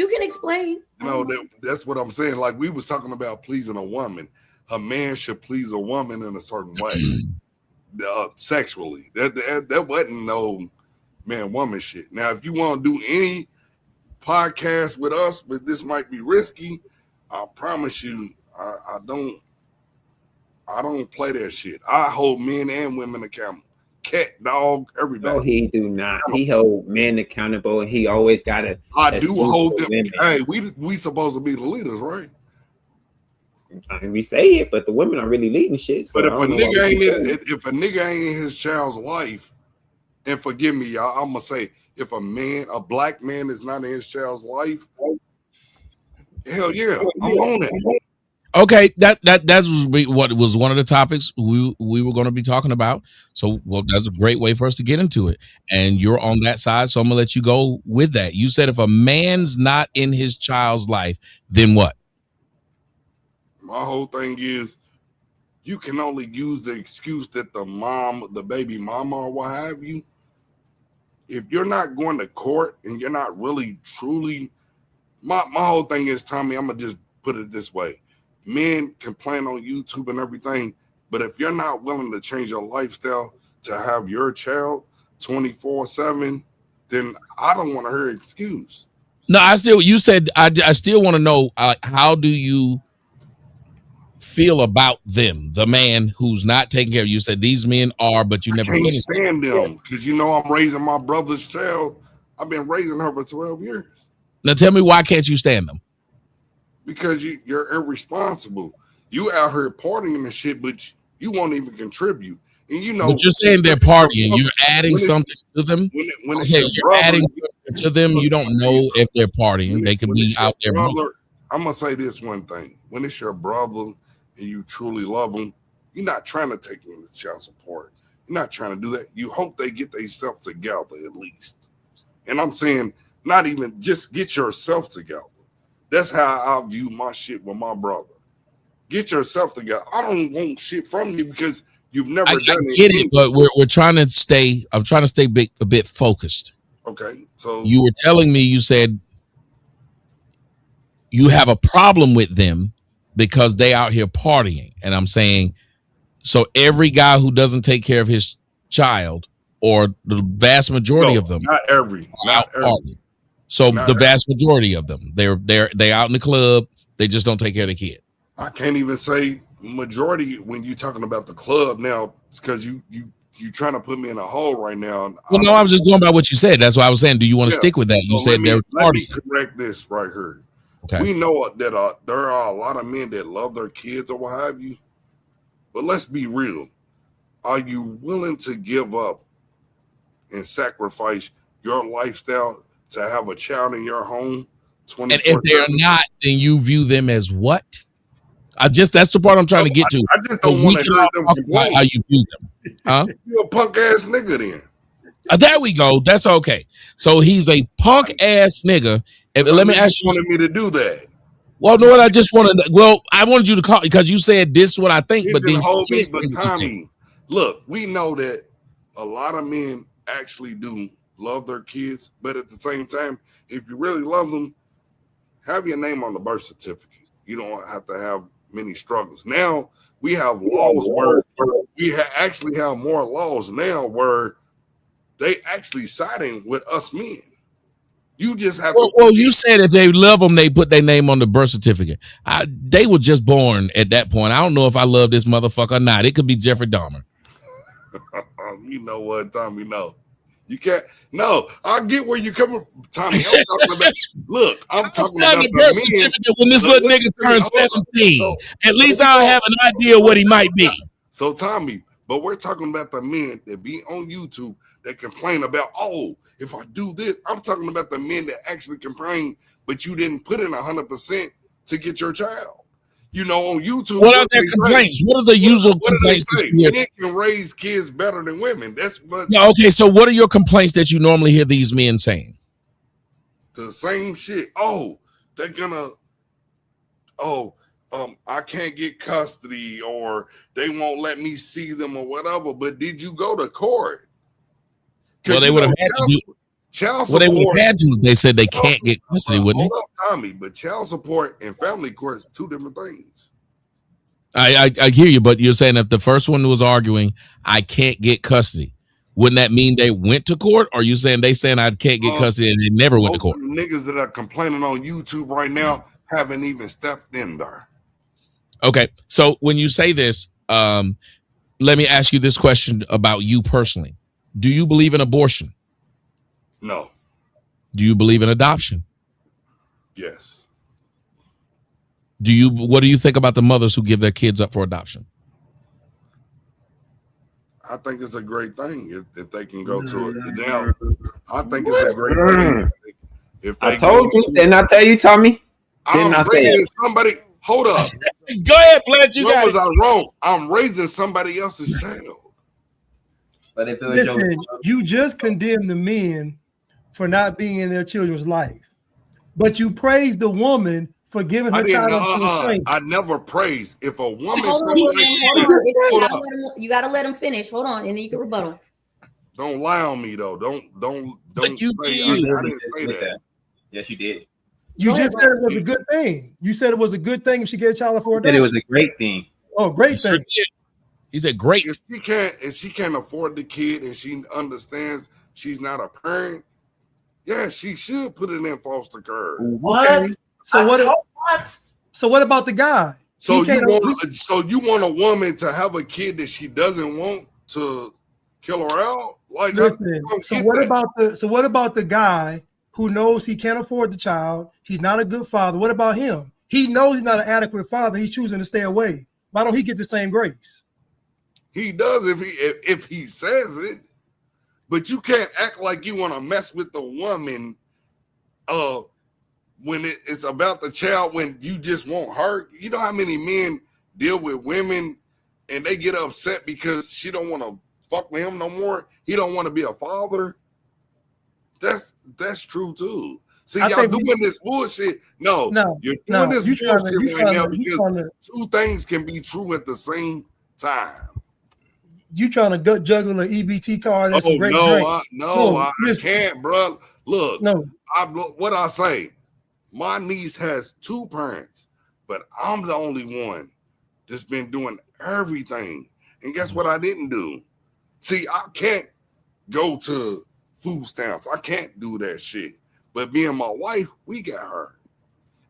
can explain. No, that's what I'm saying. Like we was talking about pleasing a woman. A man should please a woman in a certain way, sexually. That wasn't no man-woman shit. Now, if you want to do any podcast with us, but this might be risky, I promise you, I don't play that shit. I hold men and women accountable. Cat, dog, everybody. No, he do not. He hold men accountable, and he always got to. I do hold them. Women. Hey, we supposed to be the leaders, right? I mean, we say it, but the women are really leading shit. So but if a nigga ain't in his child's life, and forgive me, y'all, I'm gonna say, if a black man is not in his child's life, hell yeah, I'm on it. Okay, that what was one of the topics we were going to be talking about. So, well, that's a great way for us to get into it. And you're on that side, so I'm gonna let you go with that. You said if a man's not in his child's life, then what? My whole thing is you can only use the excuse that the baby mama or what have you. If you're not going to court and you're not really truly, my whole thing is, Tommy, I'm going to just put it this way. Men complain on YouTube and everything, but if you're not willing to change your lifestyle to have your child 24/7, then I don't want to hear an excuse. No, I still want to know, how do you feel about them, the man who's not taking care of you? You said these men are, but you never can't stand them because I'm raising my brother's child. I've been raising her for 12 years. Now tell me, why can't you stand them? Because you're irresponsible. You out here partying and shit, but you won't even contribute. And but you're saying they're partying. You're adding something to them. When you're adding something to them, you don't know if they're partying. They could be out there. Brother, I'm gonna say this one thing: when it's your brother and you truly love them, you're not trying to take them to child support. You're not trying to do that. You hope they get themselves together at least. And I'm saying, not even just get yourself together. That's how I view my shit with my brother. Get yourself together. I don't want shit from you because you've never done it. I get it, but we're trying to stay. I'm trying to stay a bit focused. Okay, so you were telling me, you said you have a problem with them because they out here partying, and I'm saying, so every guy who doesn't take care of his child, or the vast majority of them, not every. So the vast majority of them, they're out in the club. They just don't take care of the kid. I can't even say majority when you're talking about the club now, because you trying to put me in a hole right now. Well, no, I was just going by what you said. That's why I was saying, do you want to stick with that? You said they're partying. Let me correct this right here. Okay. We know that there are a lot of men that love their kids or what have you, but let's be real. Are you willing to give up and sacrifice your lifestyle to have a child in your home? And if they're not, then you view them as what? That's the part I'm trying to get to. I just don't want to hear them complain. How you view them? Huh? You're a punk ass nigga then. There we go. That's okay. So he's a punk ass nigga. Let me ask you. Wanted me to do that. Well, no, what I just wanted. Well, I wanted you to call because you said this is what I think, but then hold me. But Tommy, look, we know that a lot of men actually do love their kids, but at the same time, if you really love them, have your name on the birth certificate. You don't have to have many struggles. Now we have laws where we actually have more laws now where they actually siding with us men. You just have to. Well, you said if they love them, they put their name on the birth certificate. They were just born at that point. I don't know if I love this motherfucker or not. It could be Jeffrey Dahmer. You know what, Tommy? No, you can't. No, I get where you coming from, Tommy. I'm talking about. Look, I'm talking about the birth certificate when this little nigga turns 17. At least I'll have an idea what he might be. So, Tommy, but we're talking about the men that be on YouTube that complain about, oh, if I do this, I'm talking about the men that actually complain, but you didn't put in 100% to get your child. You know, on YouTube. What are their complaints? What are the usual complaints? Men can raise kids better than women. That's what. Yeah, okay, so what are your complaints that you normally hear these men saying? The same shit. Oh, they're gonna. I can't get custody, or they won't let me see them, or whatever. But did you go to court? Well, they would have had to do. Child support. Well, they would have had to. They said they child can't get custody, wouldn't they? Hold up, Tommy, but child support and family court is two different things. I hear you, but you're saying if the first one was arguing, I can't get custody, wouldn't that mean they went to court? Or are you saying I can't get custody and they never went to court? Niggas that are complaining on YouTube right now haven't even stepped in there. Okay, so when you say this, let me ask you this question about you personally. Do you believe in abortion? No. Do you believe in adoption? Yes. What do you think about the mothers who give their kids up for adoption? I think it's a great thing if they can go to it. Now, I think it's a great thing. If I told you, didn't I tell you, Tommy? I'm raising somebody. Hold up. Go ahead, Blanche. What was I wrong? I'm raising somebody else's child. But if it was Listen, you just condemned the men for not being in their children's life, but you praised the woman for giving her child up. I never praised. If a woman, you gotta let him finish. Hold on, and then you can rebuttal. Don't lie on me though. Don't you say I didn't say that. Yes, you did. You just said it was a good thing. You said it was a good thing if she get a child for adoption. It was a great thing. Oh, great thing. He said great. If she can't afford the kid and she understands she's not a parent, yeah, she should put it in foster care. What? Okay. So what? So what about the guy? So you want a woman to have a kid that she doesn't want to kill her out? Like, listen, so what about the guy who knows he can't afford the child? He's not a good father. What about him? He knows he's not an adequate father. He's choosing to stay away. Why don't he get the same grace? He does if he says it, but you can't act like you want to mess with the woman when it's about the child, when you just want her. You know how many men deal with women and they get upset because she don't want to fuck with him no more. He don't want to be a father. That's true too. See, y'all doing this bullshit. No, you're doing this bullshit right now because two things can be true at the same time. You trying to gut juggle an EBT card? That's a great drink. I can't, bro. Look, what I say. My niece has two parents, but I'm the only one that's been doing everything. And guess what I didn't do? See, I can't go to food stamps. I can't do that shit. But me and my wife, we got her.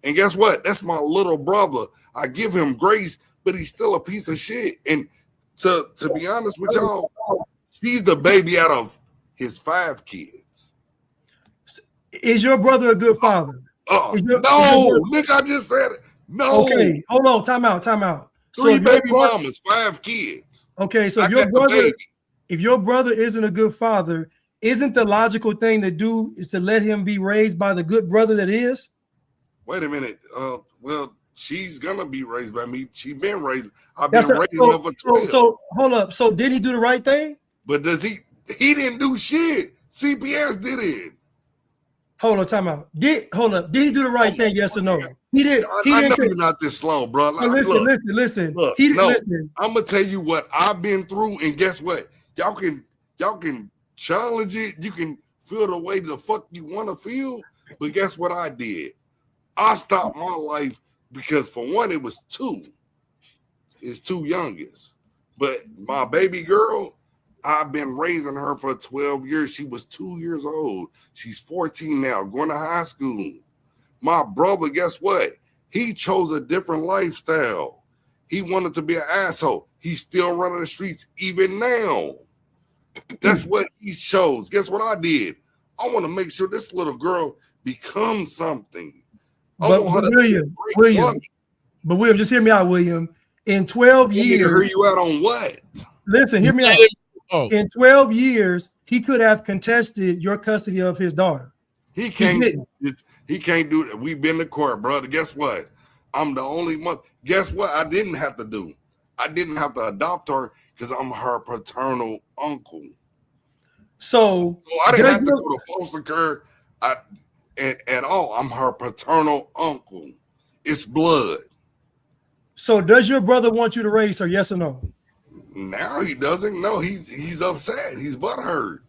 And guess what? That's my little brother. I give him grace, but he's still a piece of shit. And to be honest with y'all, she's the baby out of his 5 kids. Is your brother a good father? No, nigga, I just said it. No. Okay, hold on. Time out. 3 baby mamas, 5 kids. Okay, so if your brother isn't a good father, isn't the logical thing to do is to let him be raised by the good brother that is? Wait a minute. Well, she's gonna be raised by me. She's been raised. I've been raising her for 12. So hold up. So did he do the right thing? But does he didn't do shit. CPS did it. Hold on, time out. Did he do the right thing? Yes or no? He did. I know you're not this slow, bro. Like, listen. Look, listen. I'm gonna tell you what I've been through, and guess what? Y'all can challenge it. You can feel the way the fuck you want to feel, but guess what I did? I stopped my life because for one, it was 2. It's 2 youngest, but my baby girl, I've been raising her for 12 years. She was 2 years old. She's 14 now, going to high school. My brother, guess what? He chose a different lifestyle. He wanted to be an asshole. He's still running the streets even now. That's what he shows. Guess what I did? I want to make sure this little girl becomes something. But William, just hear me out, William. In 12 years, hear you out on what? Listen, hear me out. In 12 years, he could have contested your custody of his daughter. He can't do it. We've been to court, brother. Guess what? I'm the only one. Guess what? I didn't have to do. I didn't have to adopt her because I'm her paternal uncle. So I didn't have to go to foster care at all. I'm her paternal uncle. It's blood. So does your brother want you to raise her? Yes or no? Now he doesn't. No, he's upset. He's butthurt.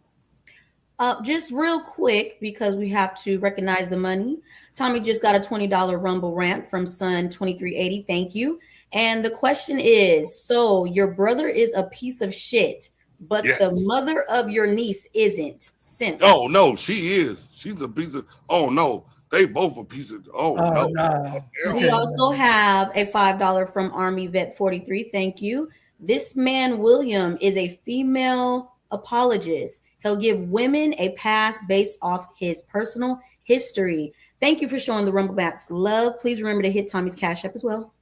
Just real quick, because we have to recognize the money. Tommy just got a $20 Rumble rant from Son 2380. Thank you. And the question is, so your brother is a piece of shit, but the mother of your niece isn't. Simp. Oh no, she is. She's a piece of. Oh no, they both a piece of. Oh no. Nah. We also have a $5 from Army Vet 43. Thank you. This man William is a female apologist. He'll give women a pass based off his personal history. Thank you for showing the Rumble Bats love. Please remember to hit Tommy's Cash App as well.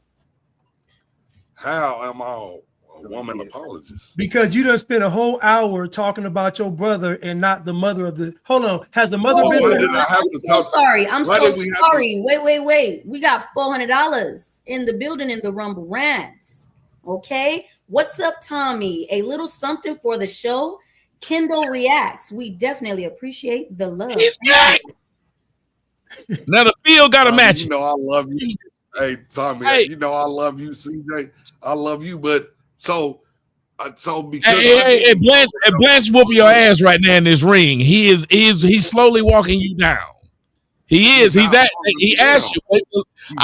How am I a woman apologist? Because you done spent a whole hour talking about your brother and not the mother of the. Hold on, has the mother been? I'm so sorry. I'm so sorry. Wait. We got $400 in the building in the Rumble Rants. Okay, what's up, Tommy? A little something for the show. Kendall reacts. We definitely appreciate the love. He's back. Now the field got a match. You know I love you. Hey, Tommy. Hey. You know I love you, CJ. I love you, but so because hey, Blanche whooping your ass right now in this ring. He's slowly walking you down. He is. He asked you.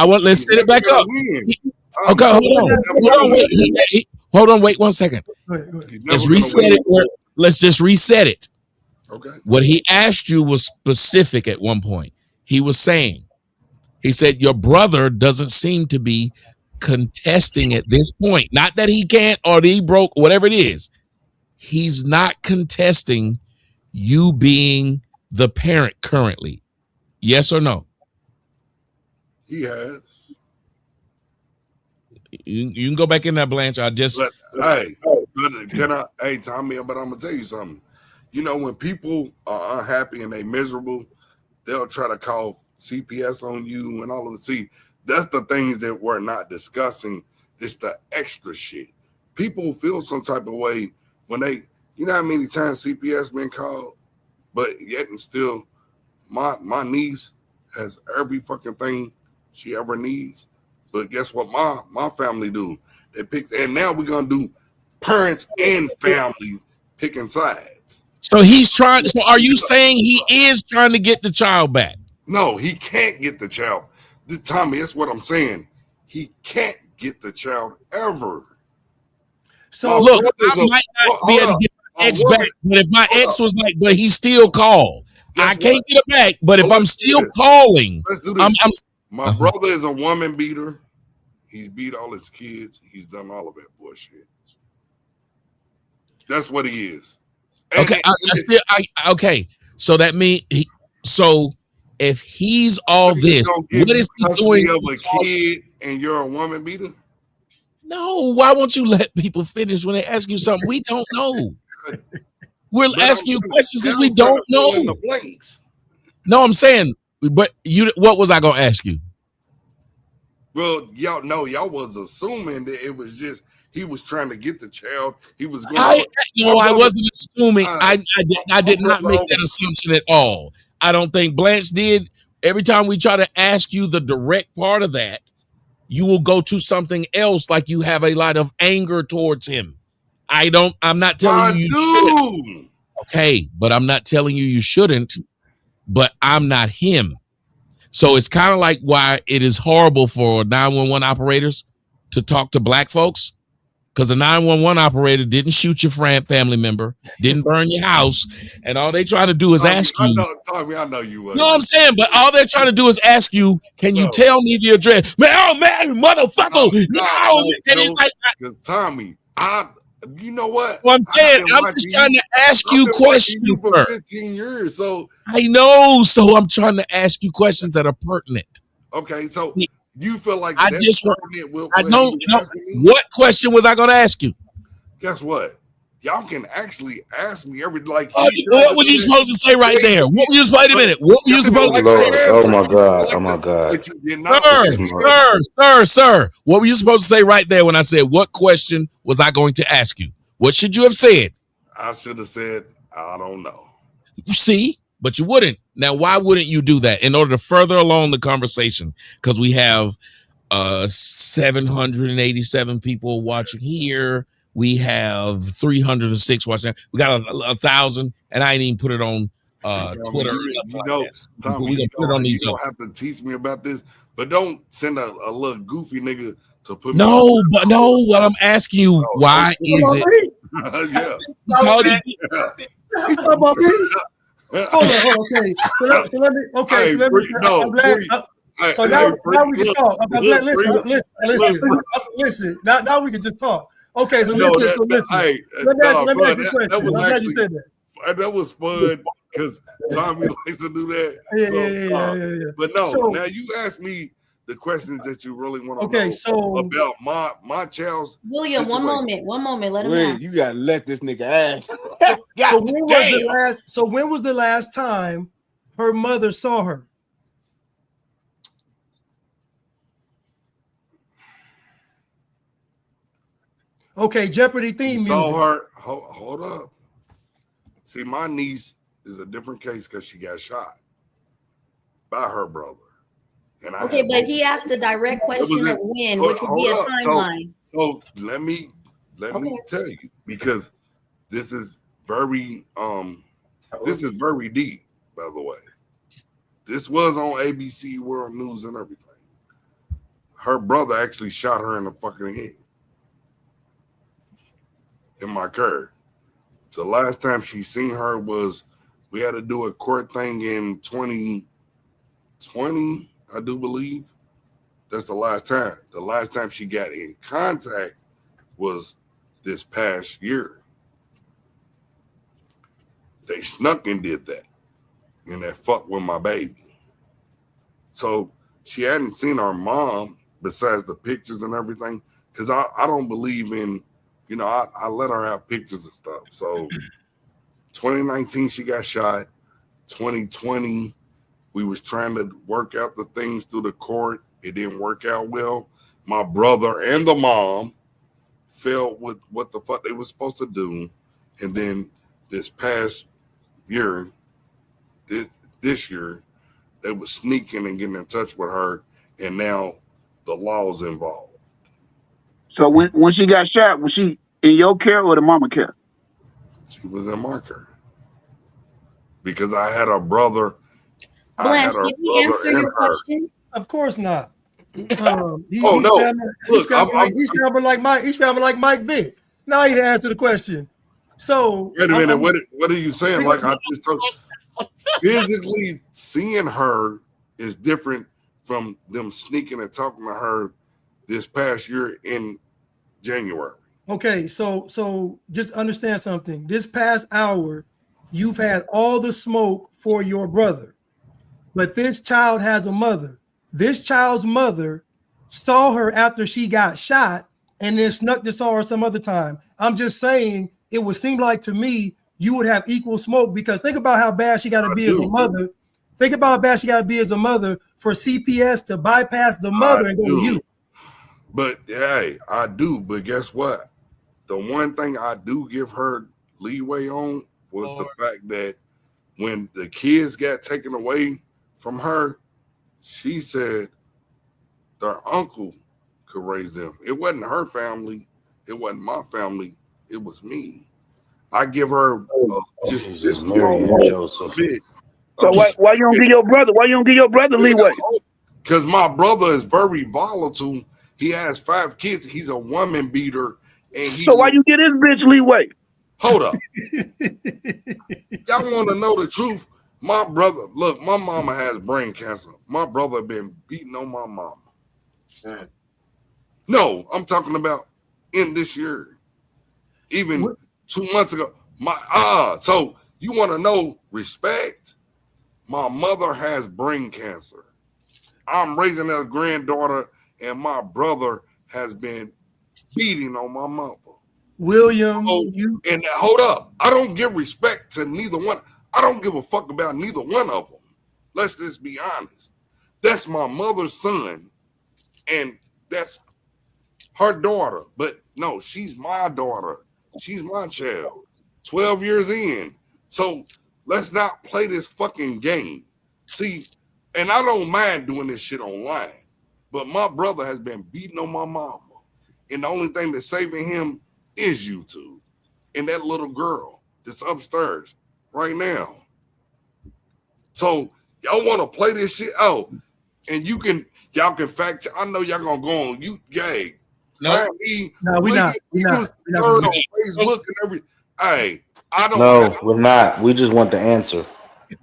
Let's set it back up. Okay, hold on. Wait 1 second. Let's reset it. Let's just reset it. Okay. What he asked you was specific at one point. He said, your brother doesn't seem to be contesting at this point. Not that he can't or that he broke, whatever it is. He's not contesting you being the parent currently. Yes or no? He has. You can go back in there, Blanche. Hey, Tommy, but I'm gonna tell you something. You know, when people are unhappy and they miserable, they'll try to call CPS on you and all of the. See, that's the things that we're not discussing. It's the extra shit. People feel some type of way when they, you know how many times CPS been called, but yet and still, my niece has every fucking thing she ever needs. But guess what my family do? They pick, and now we're gonna do parents and family picking sides. So he's trying. So are you saying he is trying to get the child back? No, he can't get the child. Tommy, that's what I'm saying. He can't get the child ever. So look, I might not be able to get my ex back, but if my ex was like, but he still called, I can't get it back. But if I'm still calling, let's do this. My brother is a woman beater. He's beat all his kids. He's done all of that bullshit. That's what he is. Okay, okay. So that means if he's all this, what is he doing? Of a kid and you're a woman beater? No, why won't you let people finish when they ask you something we don't know? We're asking you questions that we don't know. No, I'm saying, but what was I gonna ask you? Well, y'all was assuming that it was just he was trying to get the child. He was going. I wasn't assuming. I did not make that assumption at all. I don't think Blanche did. Every time we try to ask you the direct part of that, you will go to something else, like you have a lot of anger towards him. I'm not telling you shouldn't. Okay, but I'm not telling you shouldn't. But I'm not him. So it's kind of like why it is horrible for 911 operators to talk to black folks, because the 911 operator didn't shoot your family member, didn't burn your house, and all they trying to do is ask you. I know you would. No, I'm saying, but all they're trying to do is ask you, can you tell me the address? Man, motherfucker. No. Because Tommy, You know what? Well, I'm saying I'm just trying to ask you questions, for 15 years. So I know. So I'm trying to ask you questions that are pertinent. Okay, so you feel like I that's just pertinent? I don't know. What question was I going to ask you? Guess what? Y'all can actually ask me every like. What was you supposed to say right there? What were you? Wait a minute. What were you supposed to say? Oh my god! Oh my god! Sir. What were you supposed to say right there when I said, "What question was I going to ask you?" What should you have said? I should have said, "I don't know." See, but you wouldn't. Now, why wouldn't you do that? In order to further along the conversation, because we have 787 people watching here. We have 306 watching. We got 1,000, and I ain't even put it on Twitter. Tommy, you don't have to teach me about this, but don't send a little goofy nigga to put me. But what I'm asking you, why is it? Yeah. He's talking about me. Hold on. Okay. So let me. Okay. So let me. So now we can talk. Listen. Now we can just talk. Okay. So listen. Let me ask you a question. I'm glad you said that. That was fun because Tommy likes to do that. Yeah. But no, now you ask me the questions that you really want to know about my child's William, situation. one moment. Let him Wait, you gotta let this nigga ask. So when was the last time her mother saw her? Okay, Jeopardy theme music. Saw her. Hold up. See, my niece is a different case because she got shot by her brother. And but he asked a direct question of when, which would be a timeline. So let me tell you, because this is very deep, by the way. This was on ABC World News and everything. Her brother actually shot her in the fucking head in my car. The last time she seen her was we had to do a court thing in 2020, I do believe. That's the last time. The last time she got in contact was this past year. They snuck and did that. And that fucked with my baby. So she hadn't seen her mom besides the pictures and everything. Because I don't believe in, I let her have pictures and stuff. So 2019, she got shot. 2020, we was trying to work out the things through the court. It didn't work out well. My brother and the mom fell with what the fuck they were supposed to do. And then this past year, this year, they were sneaking and getting in touch with her. And now the law's involved. So when she got shot, was she in your care or the mama care? She was in my care. Because I had a brother. Blanche, did he answer your question? Of course not. He's scrambling like Mike Vick. Now he answer the question. So wait a minute. What are you saying? Like I just told physically seeing her is different from them sneaking and talking to her this past year in January. Okay, so just understand something. This past hour, you've had all the smoke for your brother, but this child has a mother. This child's mother saw her after she got shot and then snuck to saw her some other time. I'm just saying it would seem like to me you would have equal smoke, because think about how bad she got to be as a mother. Think about how bad she got to be as a mother for CPS to bypass the mother and go to you. But hey, I do. But guess what? The one thing I do give her leeway on was the fact that when the kids got taken away from her, she said their uncle could raise them. It wasn't her family. It wasn't my family. It was me. I give her just a bit. So why you don't give your brother? Why you don't give your brother leeway? Because my brother is very volatile. He has 5 kids. He's a woman beater. So why you get this bitch leeway? Hold up. Y'all want to know the truth? My brother, look, my mama has brain cancer. My brother been beating on my mama. No, I'm talking about in this year. even 2 months ago. So you want to know respect? My mother has brain cancer. I'm raising a granddaughter, and my brother has been beating on my mother. William, and hold up. I don't give respect to neither one. I don't give a fuck about neither one of them. Let's just be honest. That's my mother's son, and that's her daughter. But no, she's my daughter. She's my child. 12 years in. So let's not play this fucking game. See, and I don't mind doing this shit online, but my brother has been beating on my mama. And the only thing that's saving him is YouTube and that little girl that's upstairs right now. So y'all want to play this shit out, and y'all can fact check. I know y'all gonna go on you gay. No, we're not. We're not. On Facebook and everything. Hey, I don't. No, we're not. We just want the answer.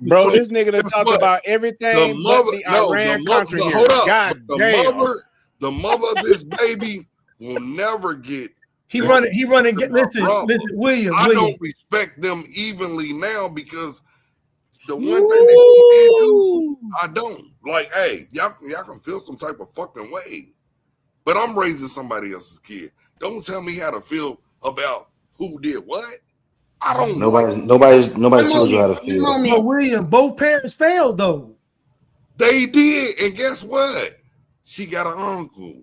Bro, this nigga done talked about everything but the Iran-Contra here. Hold up. God damn. The mother of this baby will never get. He running. Listen, William. I don't respect them evenly now because the one thing they do, I don't. Like, hey, y'all can feel some type of fucking way. But I'm raising somebody else's kid. Don't tell me how to feel about who did what. I don't. Nobody told you how to feel. But William, both parents failed though. They did, and guess what? She got an uncle.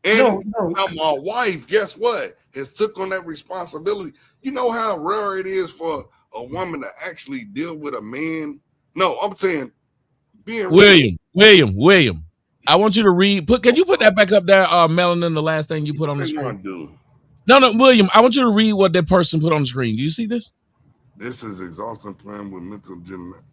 And now my wife, guess what? Has took on that responsibility. You know how rare it is for a woman to actually deal with a man? No, I'm saying being William. I want you to read. Can you put that back up there, Melanin, the last thing you put on the screen? No, William, I want you to read what that person put on the screen. Do you see this? This is exhausting playing with mental gymnastics.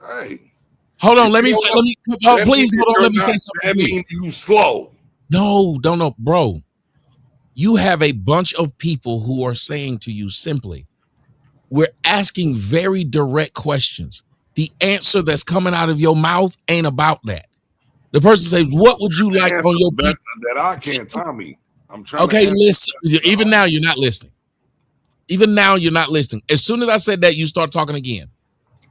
Hey. Hold on, please hold on, let me say something. That means you slow. No, bro. You have a bunch of people who are saying to you simply, we're asking very direct questions. The answer that's coming out of your mouth ain't about that. The person says, what would you like on your pizza? That I can't, Tommy. I'm trying Okay, listen. Even now, you're not listening. As soon as I said that, you start talking again.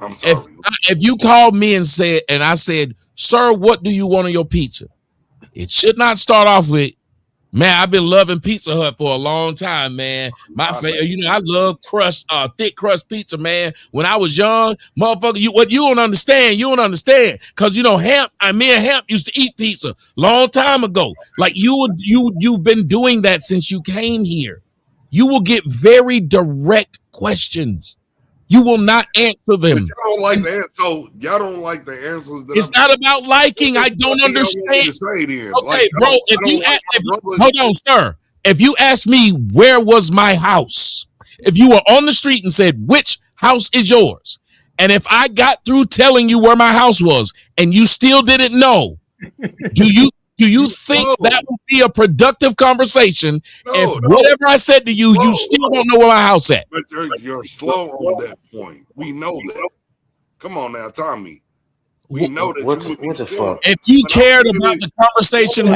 I'm sorry. If you called me and I said, sir, what do you want on your pizza? It should not start off with, man, I've been loving Pizza Hut for a long time, man. My favorite, I love thick crust pizza, man. When I was young, motherfucker, you don't understand. Because me and Hamp used to eat pizza long time ago. Like you've been doing that since you came here. You will get very direct questions. You will not answer them. Y'all don't like the answer. So y'all don't like the answers. It's not about liking. I don't understand. Okay, bro. Hold on, sir. If you ask me where was my house, if you were on the street and said which house is yours, and if I got through telling you where my house was and you still didn't know, do you think that would be a productive conversation if whatever I said to you, you still don't know where my house at? But you're slow on that point. We know that. Come on now, Tommy. We know that. What the fuck? If you cared about the conversation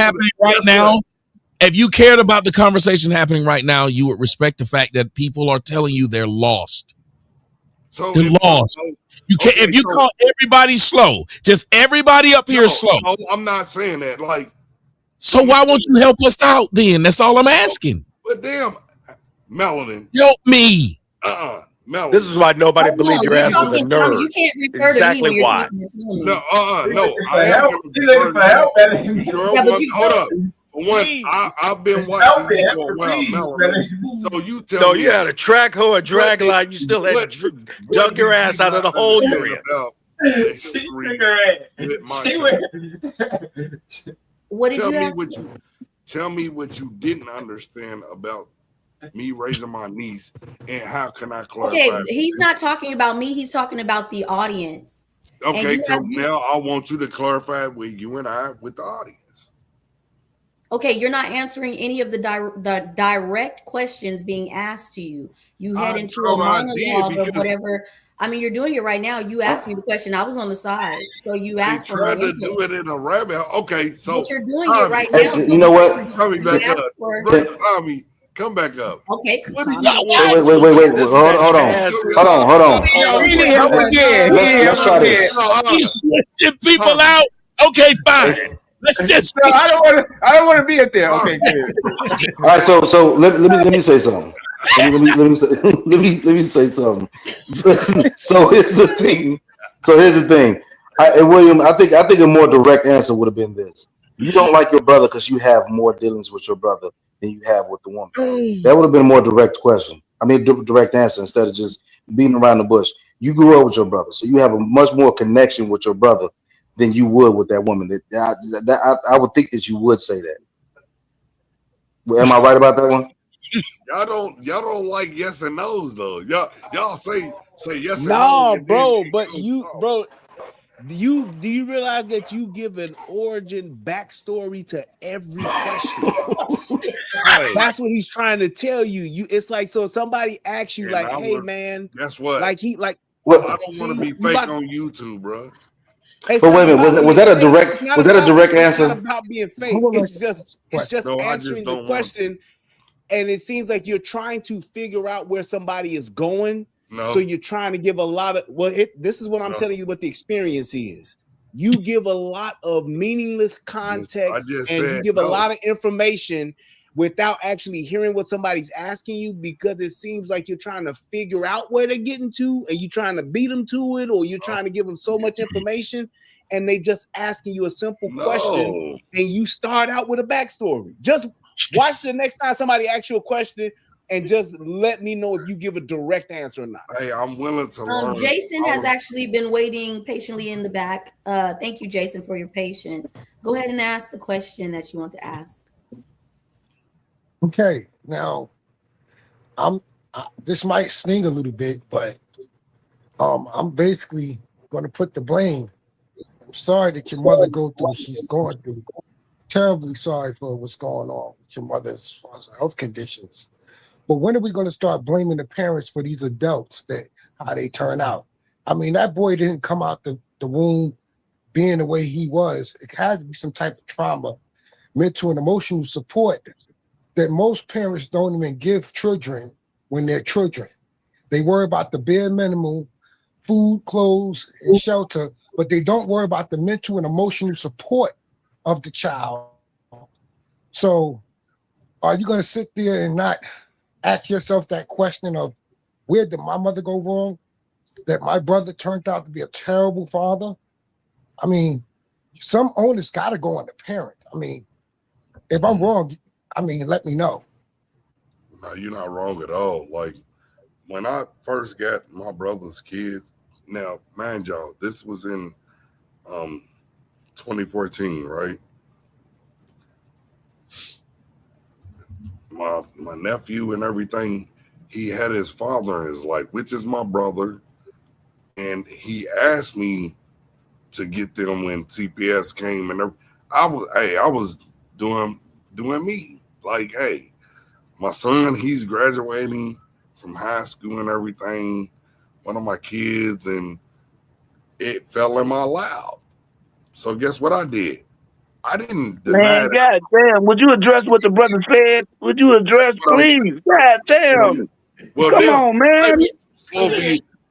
happening right now, you would respect the fact that people are telling you they're lost. They're lost. If you call everybody slow, just everybody up here is slow. No, I'm not saying that. So why won't you help us out then? That's all I'm asking. But damn, Melanin. Help me. Melanin. This is why nobody believes your ass is a nerd. You can't refer exactly to me why. No. Hold up. I've been watching you for a while, Melanin. So you tell me. You had a track hoe, a drag line. You still had dug your ass out of the hole you're in. What did you ask? Tell me what you didn't understand about me raising my niece, and how can I clarify? Okay, he's not talking about me. He's talking about the audience. Okay, so now I want you to clarify with you and I with the audience. Okay, you're not answering any of the direct questions being asked to you. You head into a monologue or whatever. I mean, you're doing it right now. You asked me the question. I was on the side, so you asked for trying to do it in a rabbit. Okay, so but you're doing it right now. You know what? Coming back up, Tommy. Come back up. Okay. Wait. Hold on. He need help again. Let's try this. He's switching people out. Okay, fine. Let's just. No, I don't want to be up there. Okay, good. All right, so let me say something. Let me say something. So here's the thing. William, I think a more direct answer would have been this: you don't like your brother because you have more dealings with your brother than you have with the woman. That would have been a more direct question. I mean, direct answer instead of just beating around the bush. You grew up with your brother, so you have a much more connection with your brother than you would with that woman. I would think that you would say that. Am I right about that one? Y'all don't like yes and no's though. Y'all say yes and no. No, bro. But do you realize that you give an origin backstory to every question? That's what he's trying to tell you. It's like, so somebody asks you, like, hey man, guess what? Like I don't want to be fake on YouTube, bro. But wait a minute, was that a direct answer? It's not about being fake. It's just answering the question. And it seems like you're trying to figure out where somebody is going. No. So you're trying to give a lot of this is what I'm telling you what the experience is. You give a lot of meaningless context and you give a lot of information without actually hearing what somebody's asking you, because it seems like you're trying to figure out where they're getting to and you're trying to beat them to it, or you're trying to give them so much information and they just asking you a simple question and you start out with a backstory. Just watch the next time somebody asks you a question and just let me know if you give a direct answer or not. Hey, I'm willing to learn. Jason has actually been waiting patiently in the back. Thank you, Jason, for your patience. Go ahead and ask the question that you want to ask. Okay, now this might sting a little bit, but I'm basically going to put the blame. I'm sorry that your mother go through what she's going through. Terribly sorry for what's going on with your mother as far as health conditions. But when are we going to start blaming the parents for these adults, that how they turn out? I mean, that boy didn't come out the womb being the way he was. It had to be some type of trauma, mental and emotional support that most parents don't even give children when they're children. They worry about the bare minimum, food, clothes, and shelter, but they don't worry about the mental and emotional support of the child. So are you going to sit there and not ask yourself that question of, where did my mother go wrong? That my brother turned out to be a terrible father? I mean, some onus got to go on the parent. I mean, if I'm wrong, let me know. No, you're not wrong at all. Like, when I first got my brother's kids, now, mind y'all, this was in 2014, right? My nephew and everything, he had his father in his life, which is my brother, and he asked me to get them when CPS came, and I was doing me. Like, hey, my son, he's graduating from high school and everything, one of my kids, and it fell in my lap. So guess what I did? I didn't deny Man, God damn, would you address what the brother said? Would you address, please? God damn. Well, come on, man.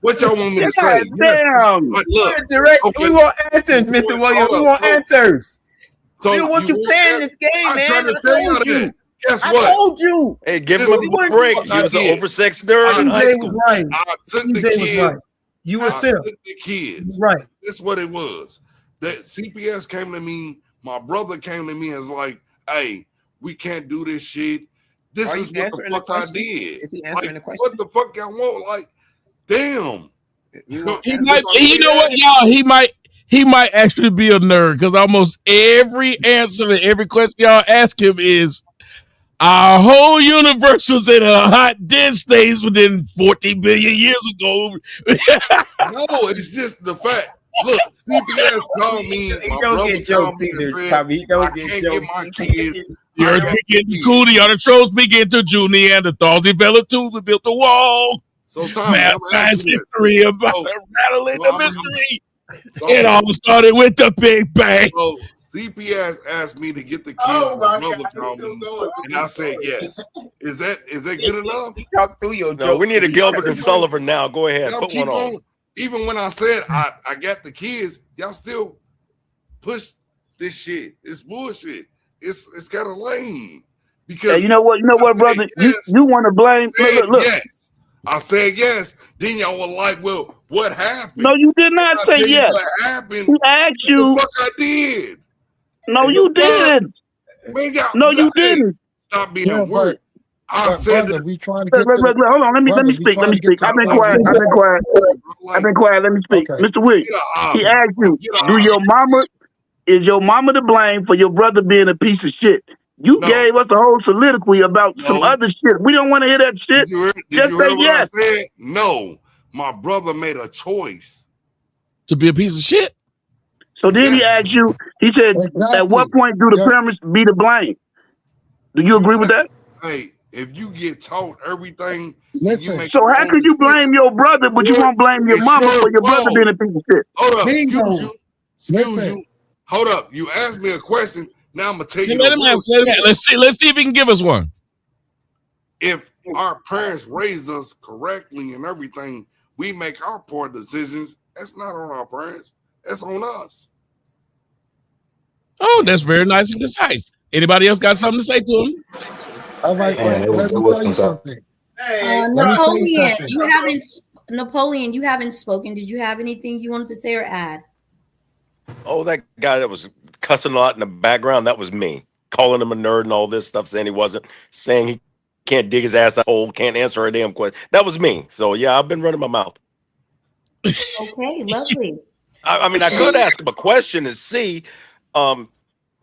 What y'all want me to God say? damn. Look, direct. We want answers, Mr. Williams. We want answers. So we don't want you playing this game, I'm man. trying to I tell told you you. that. Guess I what? told you. Hey, give him a break. He was an oversexed nerd in high school. Right. I took the TJ was kids. right. You were took the kids. Right. That's what it was. That CPS came to me. My brother came to me and was like, "Hey, we can't do this shit. This is what the fuck I did. Is he answering the question? What the fuck y'all want? Like, damn." He might, you know what, y'all? He might actually be a nerd, because almost every answer to every question y'all ask him is, our whole universe was in a hot dead stage within 14 billion years ago. No, it's just the fact. Look, CPS called me. He don't get jokes either, Tommy. He don't get jokes. My kids. The earth began to cool, the other trolls began to Jew, Neanderthals developed tools and built a wall. So, Tommy, math, science, history about rattling the mystery. It all started with the Big Bang. CPS asked me to get the kids. My brother called me, and I said yes. Is that good enough? Talk through your No, we need a Gilbert and Sullivan now. Go ahead, y'all put one on. Even when I said I got the kids, y'all still push this shit. It's bullshit. It's kind of lame. Because hey, you know what, brother? Yes. You want to blame? Look. Yes. I said yes. Then y'all were like, well, what happened? No, you did not say yes. What happened? He asked you. The fuck I did. No, you didn't. Man, no, you didn't. Stop being weird. I said brother, we trying to get hold on. Let me speak. I've been quiet. Let me speak. Okay. Mr. Williams, he asked you, is your mama to blame for your brother being a piece of shit? You gave us a whole soliloquy about some other shit. We don't want to hear that shit. Just say yes. I said? No. My brother made a choice to be a piece of shit. So then he asked you, he said, at what point do the parents be to blame? Do you agree with that? Hey, if you get taught everything, so how could you blame your brother, but you won't blame your mama for your brother being a piece of shit? Hold up, excuse you. Hold up. You asked me a question. Now I'm gonna tell you. Let's see if he can give us one. If our parents raised us correctly and everything, we make our poor decisions. That's not on our parents. That's on us. Oh, that's very nice and concise. Anybody else got something to say to him? All right, let me tell you something. Napoleon, you haven't spoken. Did you have anything you wanted to say or add? Oh, that guy that was cussing a lot in the background, that was me. Calling him a nerd and all this stuff, saying he wasn't, saying he can't dig his ass a hole, can't answer a damn question. That was me. So, yeah, I've been running my mouth. Okay, lovely. I mean, I could ask him a question and see,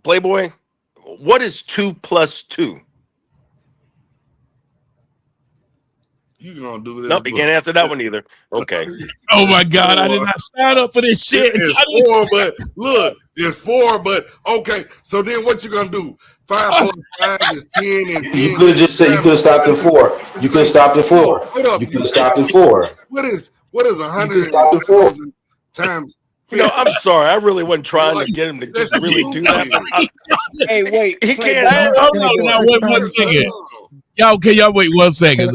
Playboy, what is 2 plus 2? You gonna do this? Nope, you can't answer that one either. Okay. Oh my God, I did not sign up for this shit. It's 4, but look, it's 4, but okay. So then, what you gonna do? 5 plus 5 is 10, and 10. You could have just said you could have stopped at 4. You could have stopped at 4. Hold up, you could have stopped at 4. What is 100,000 times? You know, I'm sorry. I really wasn't trying to get him to just really do that. Hey, wait. He can't. Hold on. Now, wait 1 second. Y'all wait 1 second.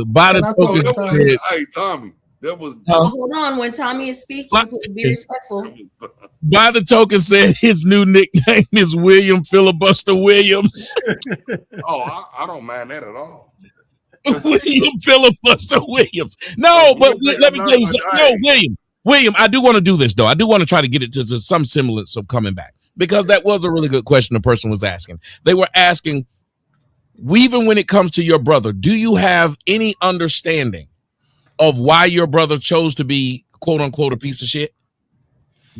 Hey, Tommy, that was. Hold on. When Tommy is speaking, be respectful. By the token said his new nickname is William Filibuster Williams. Oh, I don't mind that at all. William Filibuster Williams. No, but let me tell you something. No, William, I do want to do this, though. I do want to try to get it to some semblance of coming back, because that was a really good question the person was asking. They were asking, even when it comes to your brother, do you have any understanding of why your brother chose to be, quote unquote, a piece of shit?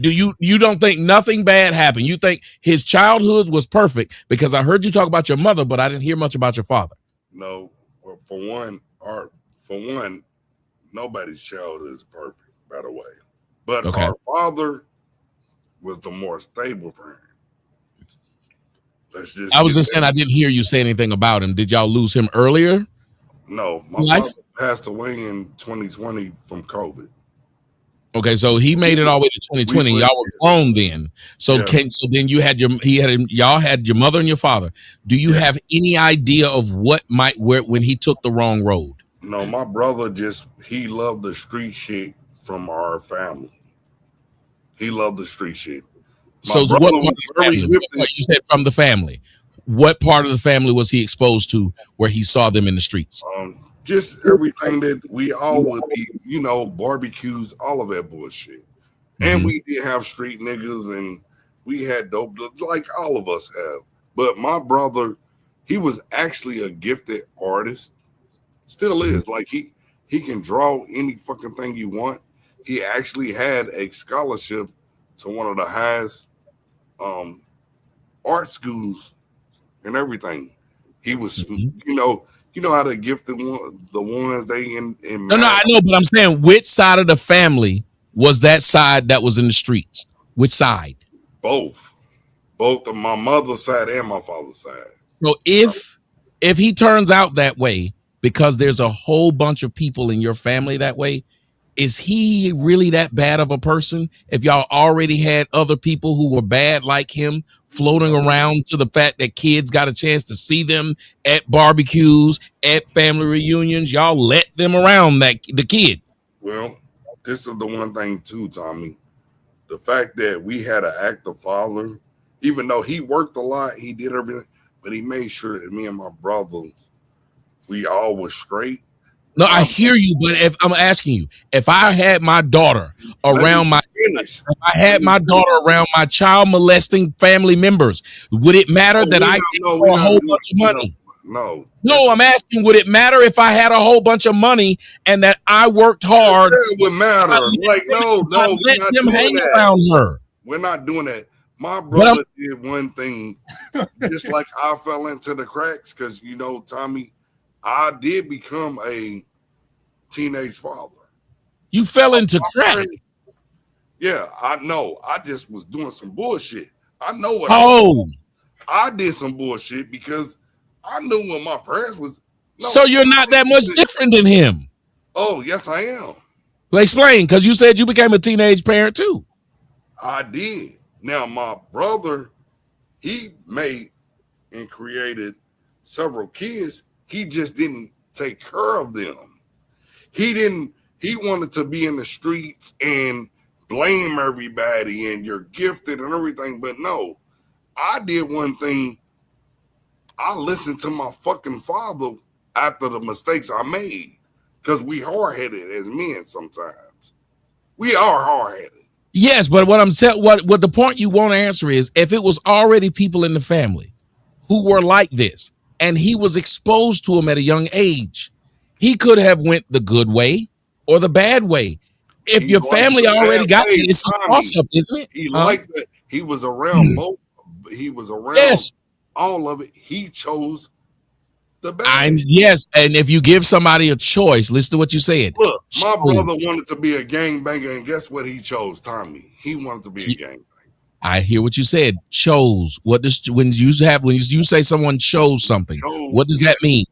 Do you don't think nothing bad happened? You think his childhood was perfect? Because I heard you talk about your mother, but I didn't hear much about your father. No, well, for one, nobody's childhood is perfect, by the way. But our father was the more stable parent. I was just saying I didn't hear you say anything about him. Did y'all lose him earlier? No, my father passed away in 2020 from COVID. Okay, so he made it all the way to 2020. Y'all were grown then. So then you had y'all had your mother and your father. Do you have any idea of when he took the wrong road? No, my brother he loved the street shit from our family. He loved the street shit. So what part of the family? You said from the family. What part of the family was he exposed to where he saw them in the streets? Just everything that we all would be, barbecues, all of that bullshit. And we did have street niggas, and we had dope, like all of us have. But my brother, he was actually a gifted artist. Still is. Like he can draw any fucking thing you want. He actually had a scholarship to one of the highest art schools and everything. He was, you know how to gift the ones they in No, I know, but I'm saying which side of the family was that side that was in the streets? Which side? Both of my mother's side and my father's side. So if he turns out that way, because there's a whole bunch of people in your family that way, is he really that bad of a person? If y'all already had other people who were bad like him floating around, to the fact that kids got a chance to see them at barbecues, at family reunions, y'all let them around the kid. Well, this is the one thing too, Tommy. The fact that we had an active father, even though he worked a lot, he did everything, but he made sure that me and my brothers, we all was straight. No, I hear you, but if I'm asking you, if I had my daughter around my child molesting family members, would it matter that I get a whole bunch of money? No, I'm asking, would it matter if I had a whole bunch of money and that I worked hard? It would matter. Like, no, let them hang around her. We're not doing that. My brother did one thing, just like I fell into the cracks, because Tommy, I did become a teenage father. You fell into crack. Yeah, I know. I just was doing some bullshit. I know what I did some bullshit because I knew when my parents was. So you're not that much different than him. Oh, yes, I am. Well, explain, because you said you became a teenage parent too. I did. Now, my brother, he made and created several kids. He just didn't take care of them. He wanted to be in the streets and blame everybody and you're gifted and everything. But no, I did one thing. I listened to my fucking father after the mistakes I made, because we hard-headed as men sometimes. We are hard-headed. Yes, but what I'm saying, what the point you won't answer is, if it was already people in the family who were like this and he was exposed to them at a young age, he could have went the good way or the bad way. If your family already got it, it's a toss-up, isn't it? He liked that. He was around both. He was around all of it. He chose the bad. Yes, and if you give somebody a choice, listen to what you said. Look, my brother wanted to be a gangbanger, and guess what he chose, Tommy? He wanted to be a gangbanger. I hear what you said. Chose. What does when you say someone chose something? What does that mean?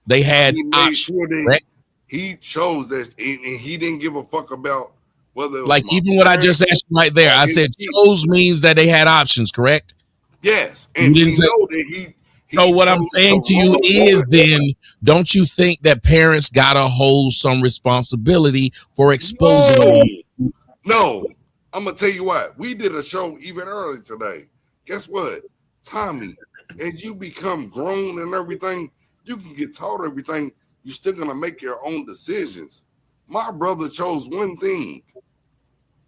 They had options. He chose this, and he didn't give a fuck about whether it was like even what I just asked you right there. I said chose means that they had options, correct? Yes, and we know that he. So what I'm saying to you is, then, don't you think that parents gotta hold some responsibility for exposing them? No, I'm gonna tell you what. We did a show even earlier today. Guess what, Tommy? As you become grown and everything, you can get taught everything. You're still gonna make your own decisions. My brother chose one thing.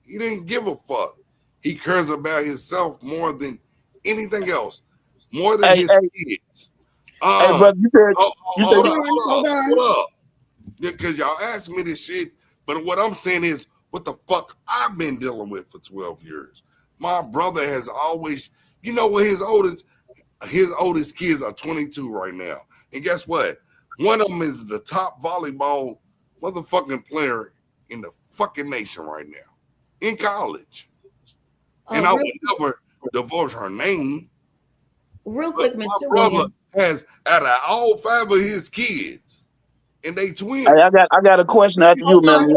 He didn't give a fuck. He cares about himself more than anything else. More than his kids. Hey, brother, you said, hold up. Because y'all asked me this shit, but what I'm saying is what the fuck I've been dealing with for 12 years. My brother has always, what his oldest kids are 22 right now. And guess what? One of them is the top volleyball motherfucking player in the fucking nation right now, in college. And I would never divulge her name. Real quick, Mr. My brother has out of all 5 of his kids, and they twins. Hey, I got a question after you, man.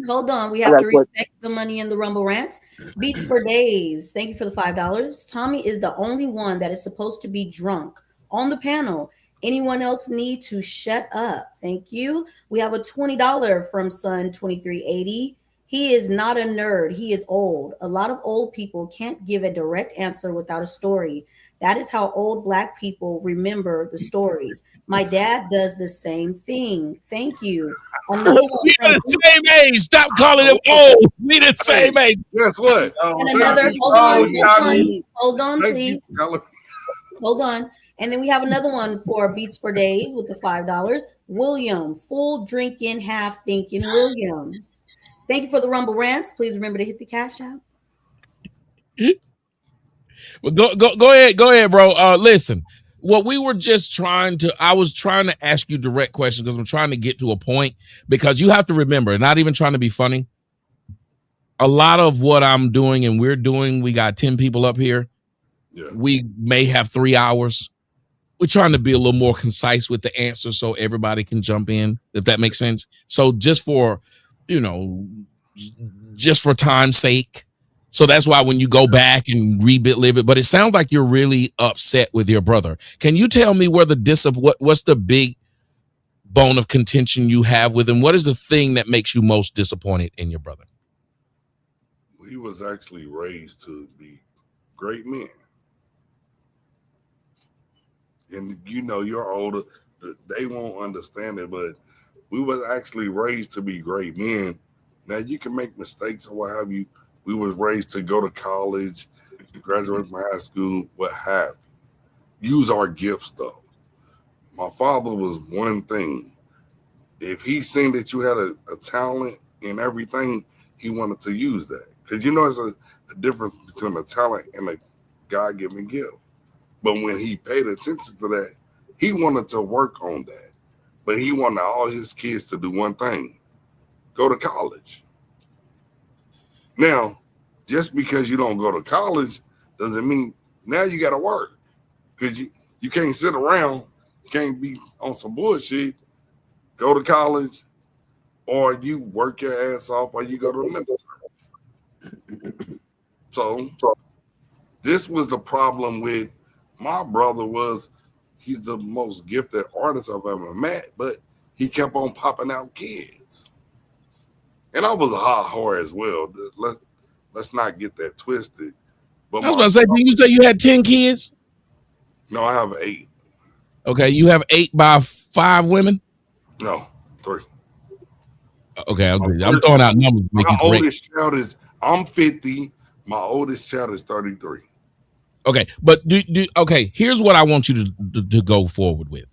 Hold on. We have to respect the money in the Rumble Rants. Beats for Days. Thank you for the $5. Tommy is the only one that is supposed to be drunk on the panel. Anyone else need to shut up? Thank you. We have a $20 from Sun 2380. He is not a nerd. He is old. A lot of old people can't give a direct answer without a story. That is how old Black people remember the stories. My dad does the same thing. Thank you. We are the same age. Stop calling him old. We the same age. Guess what? And another, hold on, please. Hold on. And then we have another one for Beats for Days with the $5. William, full drinking, half thinking Williams. Thank you for the Rumble Rants. Please remember to hit the cash out. Well, go ahead, bro. Listen, what we were just I was trying to ask you direct questions because I'm trying to get to a point, because you have to remember, not even trying to be funny. A lot of what I'm doing and we're doing, we got 10 people up here. Yeah. We may have 3 hours. We're trying to be a little more concise with the answer so everybody can jump in, if that makes sense. So just for just for time's sake. So that's why when you go back and relive it, but it sounds like you're really upset with your brother. Can you tell me where what's the big bone of contention you have with him? What is the thing that makes you most disappointed in your brother? He was actually raised to be great men. And you're older, they won't understand it, but we was actually raised to be great men. Now you can make mistakes or what have you. We was raised to go to college, graduate from high school, what have you. Use our gifts though. My father was one thing. If he seen that you had a talent in everything, he wanted to use that. Because it's a difference between a talent and a God-given gift. But when he paid attention to that, he wanted to work on that. But he wanted all his kids to do one thing: go to college. Now, just because you don't go to college doesn't mean now you got to work. Because you can't sit around, you can't be on some bullshit. Go to college, or you work your ass off, or you go to the military. So this was the problem with my brother. Was he's the most gifted artist I've ever met, but he kept on popping out kids. And I was a hot whore as well. Let's not get that twisted. But I was about to say, did you say you had 10 kids? No, I have 8. Okay, you have 8 by 5 women? No, 3. Okay, I'm throwing out numbers. My oldest child I'm 50. My oldest child is 33. Okay, but okay, here's what I want you to go forward with.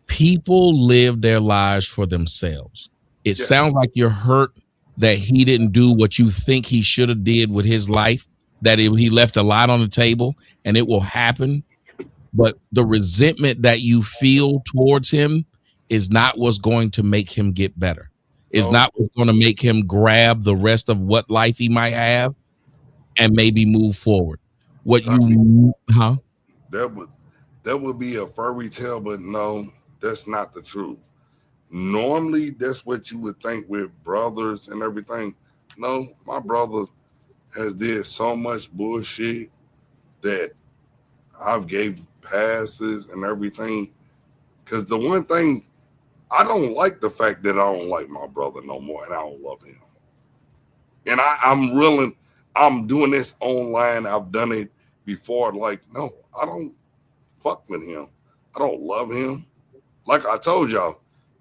People live their lives for themselves. It sounds like you're hurt that he didn't do what you think he should have did with his life, that he left a lot on the table, and it will happen. But the resentment that you feel towards him is not what's going to make him get better. It's not what's going to make him grab the rest of what life he might have and maybe move forward. That would be a fairy tale, but no, that's not the truth. Normally, that's what you would think with brothers and everything. No, my brother has did so much bullshit that I've gave passes and everything. Because the one thing, I don't like the fact that I don't like my brother no more and I don't love him. And I'm doing this online. I've done it before. Like, no, I don't fuck with him. I don't love him. Like I told y'all,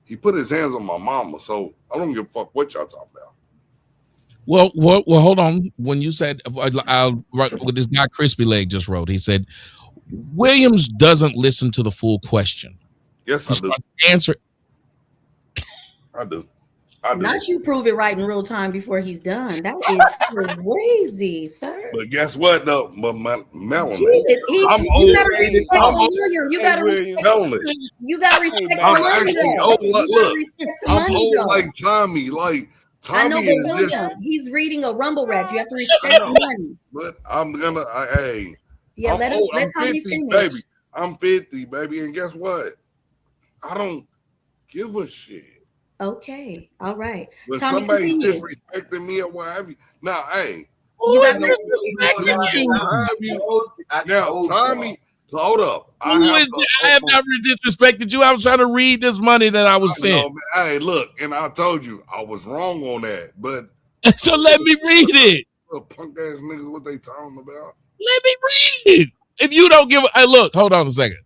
he put his hands on my mama, so I don't give a fuck what y'all talking about. Well, hold on. When you said, what this guy Crispy Leg just wrote, he said, Williams doesn't listen to the full question. Yes, I do. Answer. I do. Not you prove it right in real time before he's done. That is crazy, sir. But guess what, though? But Melanie, Jesus, I'm you old. gotta respect William. You gotta respect. You gotta respect. I'm actually old. Look, I'm old like Tommy. Like Tommy. I know, but William, he's reading a rumble rap. You have to respect the money. But I'm gonna. Hey. Yeah, let Tommy 50, finish. baby. I'm 50, baby, and guess what? I don't give a shit. Okay, all right. But somebody's disrespecting me or what have you. Now, hey, who is disrespecting you? Now, Tommy, hold up. I have not disrespected you. I was trying to read this money that I was sent. Hey, look, and I told you I was wrong on that, but so let me read it. Punk ass niggas, what they talking about? Let me read it. If you don't give a look, hold on a second.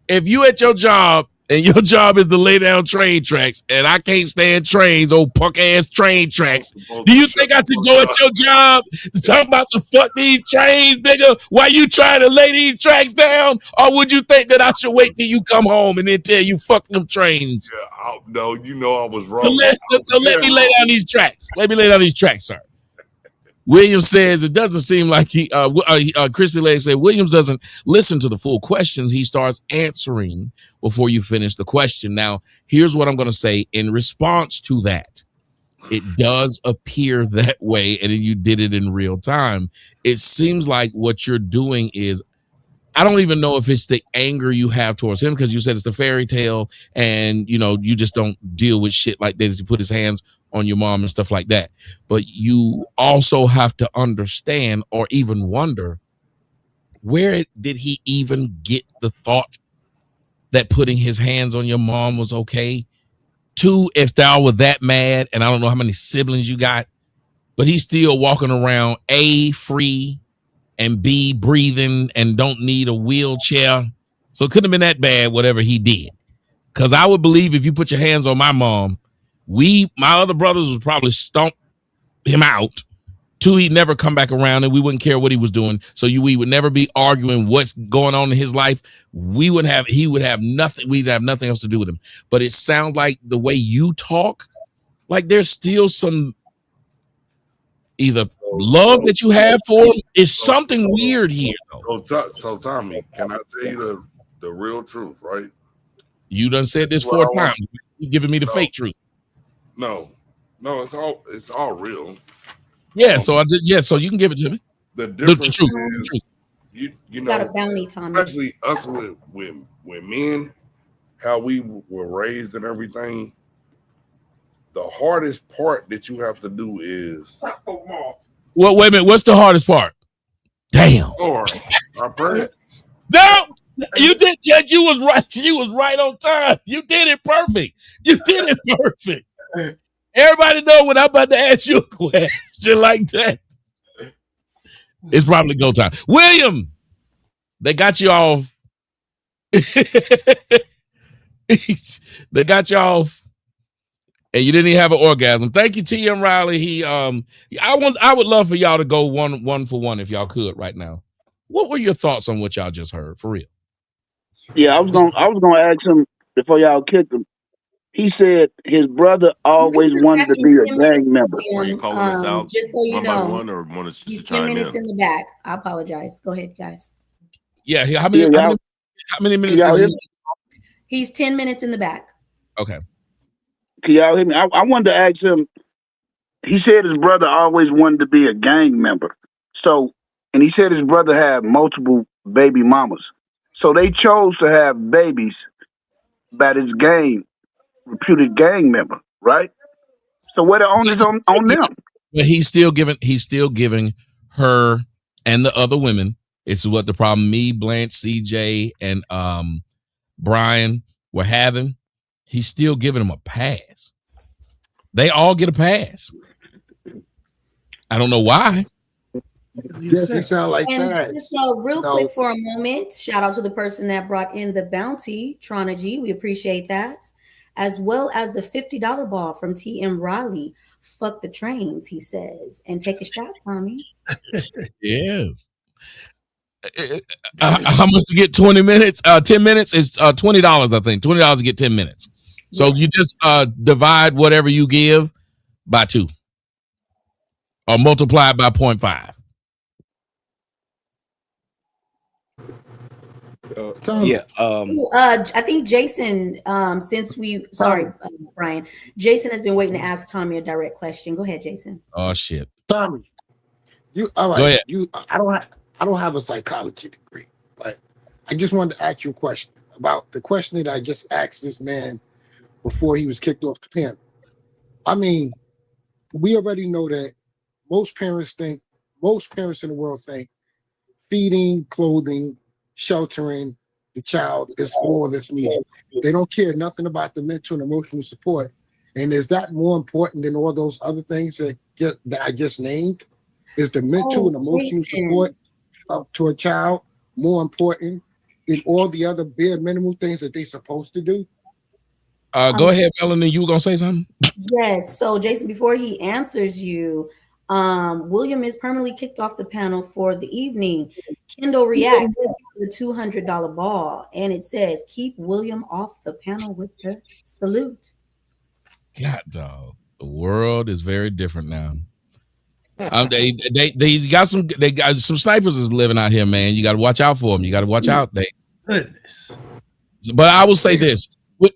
If you at your job and your job is to lay down train tracks, and I can't stand trains, old punk ass train tracks, do you think I should go at your job to talk about some fuck these trains, nigga, while you trying to lay these tracks down? Or would you think that I should wait till you come home and then tell you fuck them trains? Yeah, no, I was wrong. So let me lay down these tracks. Let me lay down these tracks, sir. Williams says it doesn't seem like Crispy Leg said Williams doesn't listen to the full questions. He starts answering before you finish the question. Now, here's what I'm going to say in response to that. It does appear that way, and you did it in real time. It seems like what you're doing is I don't even know if it's the anger you have towards him, because you said it's the fairy tale and, you just don't deal with shit like this. You put his hands on your mom and stuff like that. But you also have to understand or even wonder, where did he even get the thought that putting his hands on your mom was okay? Two, if thou were that mad, and I don't know how many siblings you got, but he's still walking around, A, free, and B, breathing and don't need a wheelchair. So it couldn't have been that bad, whatever he did. Because I would believe if you put your hands on my mom, my other brothers would probably stomp him out. Two, he'd never come back around and we wouldn't care what he was doing. So we would never be arguing what's going on in his life. He would have nothing. We'd have nothing else to do with him. But it sounds like the way you talk, like there's still some either love that you have for him. Is something weird here, though. So Tommy, can I tell you the real truth, right? You done said this 4 times. You giving me the fake truth. No, it's all real. Yeah, so so you can give it to me. The difference truth. is you know, got a bounty, Tommy. Especially us with men, how we were raised and everything. The hardest part that you have to do is well, wait a minute. What's the hardest part? Damn. Lord, our parents. No, you did. You was right. You was right on time. You did it perfect. You did it perfect. Everybody know when I'm about to ask you a question like that, it's probably go time. William, they got you off. They got you off. And you didn't even have an orgasm. Thank you, T.M. Riley. I would love for y'all to go one for one if y'all could right now. What were your thoughts on what y'all just heard, for real? Yeah, I was gonna ask him before y'all kicked him. He said his brother always wanted to be a gang member. Are you calling us out just so you one know, by one, or want us he's to 10 chime minutes in the back. I apologize. Go ahead, guys. Yeah, how many minutes is he? He's 10 minutes in the back. Okay. Can y'all hear me? I wanted to ask him. He said his brother always wanted to be a gang member. So, and he said his brother had multiple baby mamas. So they chose to have babies by this reputed gang member, right? So what the onus on them? But he's still giving her and the other women. It's what the problem me, Blanche, CJ, and Brian were having. He's still giving them a pass. They all get a pass. I don't know why. Yes, you sound like that. So real quick for a moment, shout out to the person that brought in the bounty, Tronagy. We appreciate that. As well as the $50 ball from T.M. Riley. Fuck the trains, he says. And take a shot, Tommy. Yes. How much to get 20 minutes? 10 minutes is $20, I think. $20 to get 10 minutes. So you just divide whatever you give by 2 or multiply it by 0.5. I think Jason, Brian, Jason has been waiting to ask Tommy a direct question. Go ahead, Jason. Oh shit. Tommy, all right. Go ahead. I don't have a psychology degree, but I just wanted to ask you a question about the question that I just asked this man before he was kicked off the panel. I mean, we already know that most parents in the world think feeding, clothing, sheltering the child is all that's needed. They don't care nothing about the mental and emotional support. And is that more important than all those other things that I just named? Is the mental and emotional support to a child more important than all the other bare minimum things that they're supposed to do? Go ahead, Melanie. You were gonna say something? Yes. So, Jason, before he answers you, William is permanently kicked off the panel for the evening. Kendall reacts to the $200 ball, and it says, "Keep William off the panel with the salute." God, dog. The world is very different now. They got some snipers is living out here, man. You got to watch out for them. You got to watch out. Goodness. But I will say this: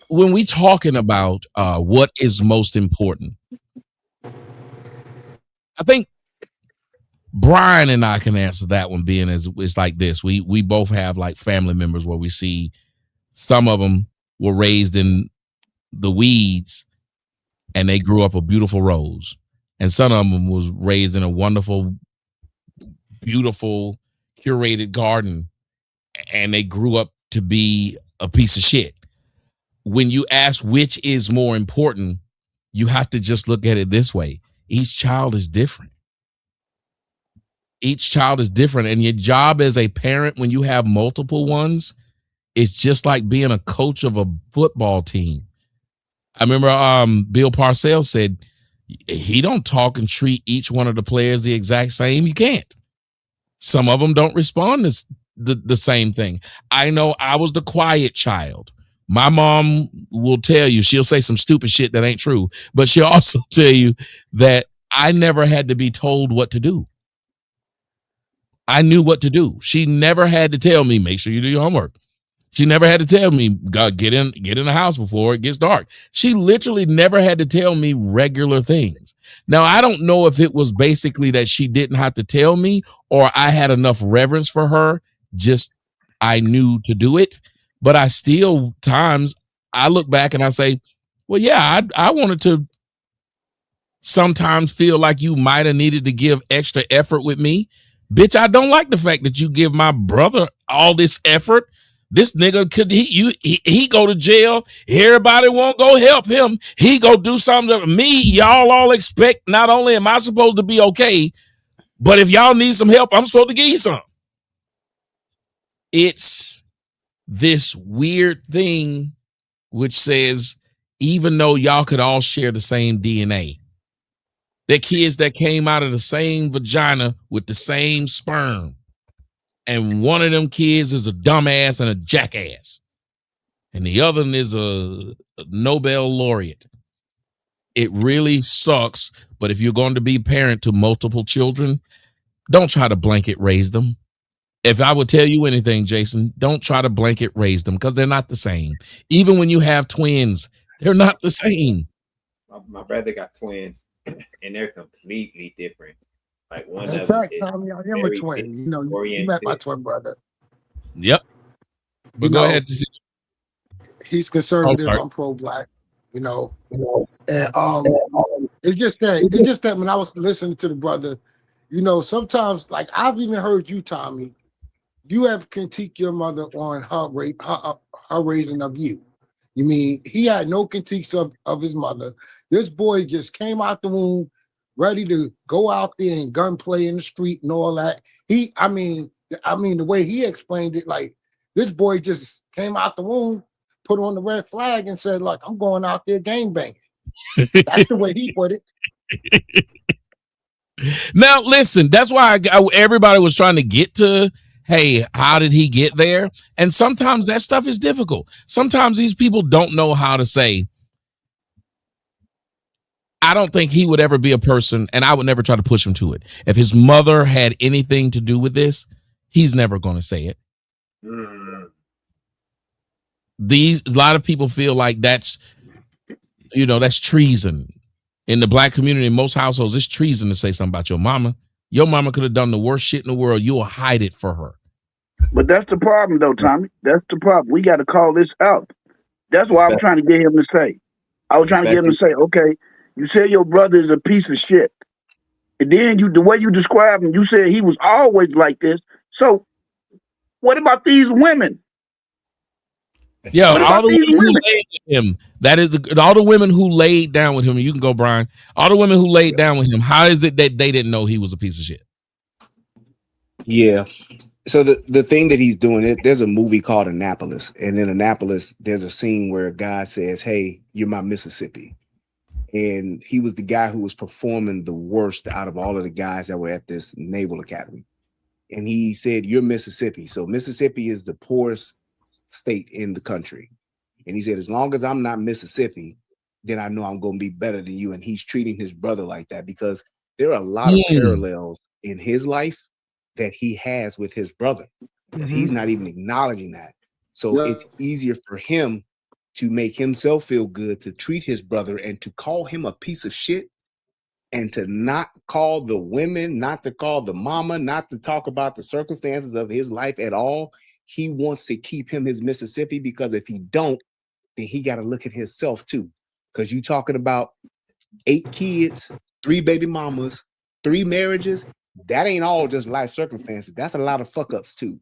when we talking about what is most important, I think Brian and I can answer that one, being as it's like this. We both have like family members where we see some of them were raised in the weeds and they grew up a beautiful rose, and some of them was raised in a wonderful, beautiful, curated garden, and they grew up to be a piece of shit. When you ask which is more important, you have to just look at it this way. Each child is different. Each child is different. And your job as a parent, when you have multiple ones, is just like being a coach of a football team. I remember Bill Parcells said he don't talk and treat each one of the players the exact same. You can't. Some of them don't respond to the same thing. I know I was the quiet child. My mom will tell you, she'll say some stupid shit that ain't true, but she'll also tell you that I never had to be told what to do. I knew what to do. She never had to tell me, make sure you do your homework. She never had to tell me, God, get in the house before it gets dark. She literally never had to tell me regular things. Now, I don't know if it was basically that she didn't have to tell me or I had enough reverence for her, just I knew to do it. But I still, times, I look back and I say, well, yeah, I wanted to sometimes feel like you might have needed to give extra effort with me. Bitch, I don't like the fact that you give my brother all this effort. This nigga he go to jail. Everybody won't go help him. He go do something to me. Y'all all expect not only am I supposed to be okay, but if y'all need some help, I'm supposed to give you some. It's this weird thing which says, even though y'all could all share the same DNA, they're kids that came out of the same vagina with the same sperm. And one of them kids is a dumbass and a jackass. And the other one is a Nobel laureate. It really sucks. But if you're going to be a parent to multiple children, don't try to blanket raise them. If I would tell you anything, Jason, don't try to blanket raise them because they're not the same. Even when you have twins, they're not the same. My brother got twins and they're completely different. Like one in of fact, them Tommy, I am a twin. You know, you met my twin brother. Yep. But go ahead. He's conservative. I'm pro-black. You know, and it's just that when I was listening to the brother, you know, sometimes like I've even heard you, Tommy, you have critiqued your mother on her raising of you. You mean he had no critiques of his mother. This boy just came out the womb ready to go out there and gunplay in the street and all that. I mean, the way he explained it, like this boy just came out the womb, put on the red flag and said, like, I'm going out there gang banging. That's the way he put it. Now, listen, that's why everybody was trying to get to, hey, how did he get there? And sometimes that stuff is difficult. Sometimes these people don't know how to say, I don't think he would ever be a person, and I would never try to push him to it. If his mother had anything to do with this, he's never going to say it. A lot of people feel like that's treason. In the black community, in most households, it's treason to say something about your mama. Your mama could have done the worst shit in the world. You'll hide it for her. But that's the problem, though, Tommy. That's the problem. We got to call this out. That's what I'm trying to get him to say. I was trying to get him to say, okay, you said your brother is a piece of shit. And then the way you described him, you said he was always like this. So what about these women? Yeah, all the women who laid with him. That is all the women who laid down with him. You can go, Brian. All the women who laid down with him. How is it that they didn't know he was a piece of shit? Yeah. So the thing that he's doing, there's a movie called Annapolis, and in Annapolis, there's a scene where a guy says, "Hey, you're my Mississippi," and he was the guy who was performing the worst out of all of the guys that were at this Naval Academy, and he said, "You're Mississippi." So Mississippi is the poorest state in the country, and he said, "As long as I'm not Mississippi, then I know I'm going to be better than you." And he's treating his brother like that because there are a lot of parallels in his life that he has with his brother. He's not even acknowledging that. So it's easier for him to make himself feel good, to treat his brother and to call him a piece of shit. and to not call the women, not to call the mama, not to talk about the circumstances of his life at all. He wants to keep him his Mississippi, because if he don't, then he got to look at himself too. Because you talking about 8 kids, 3 baby mamas, 3 marriages. That ain't all just life circumstances. That's a lot of fuck ups too.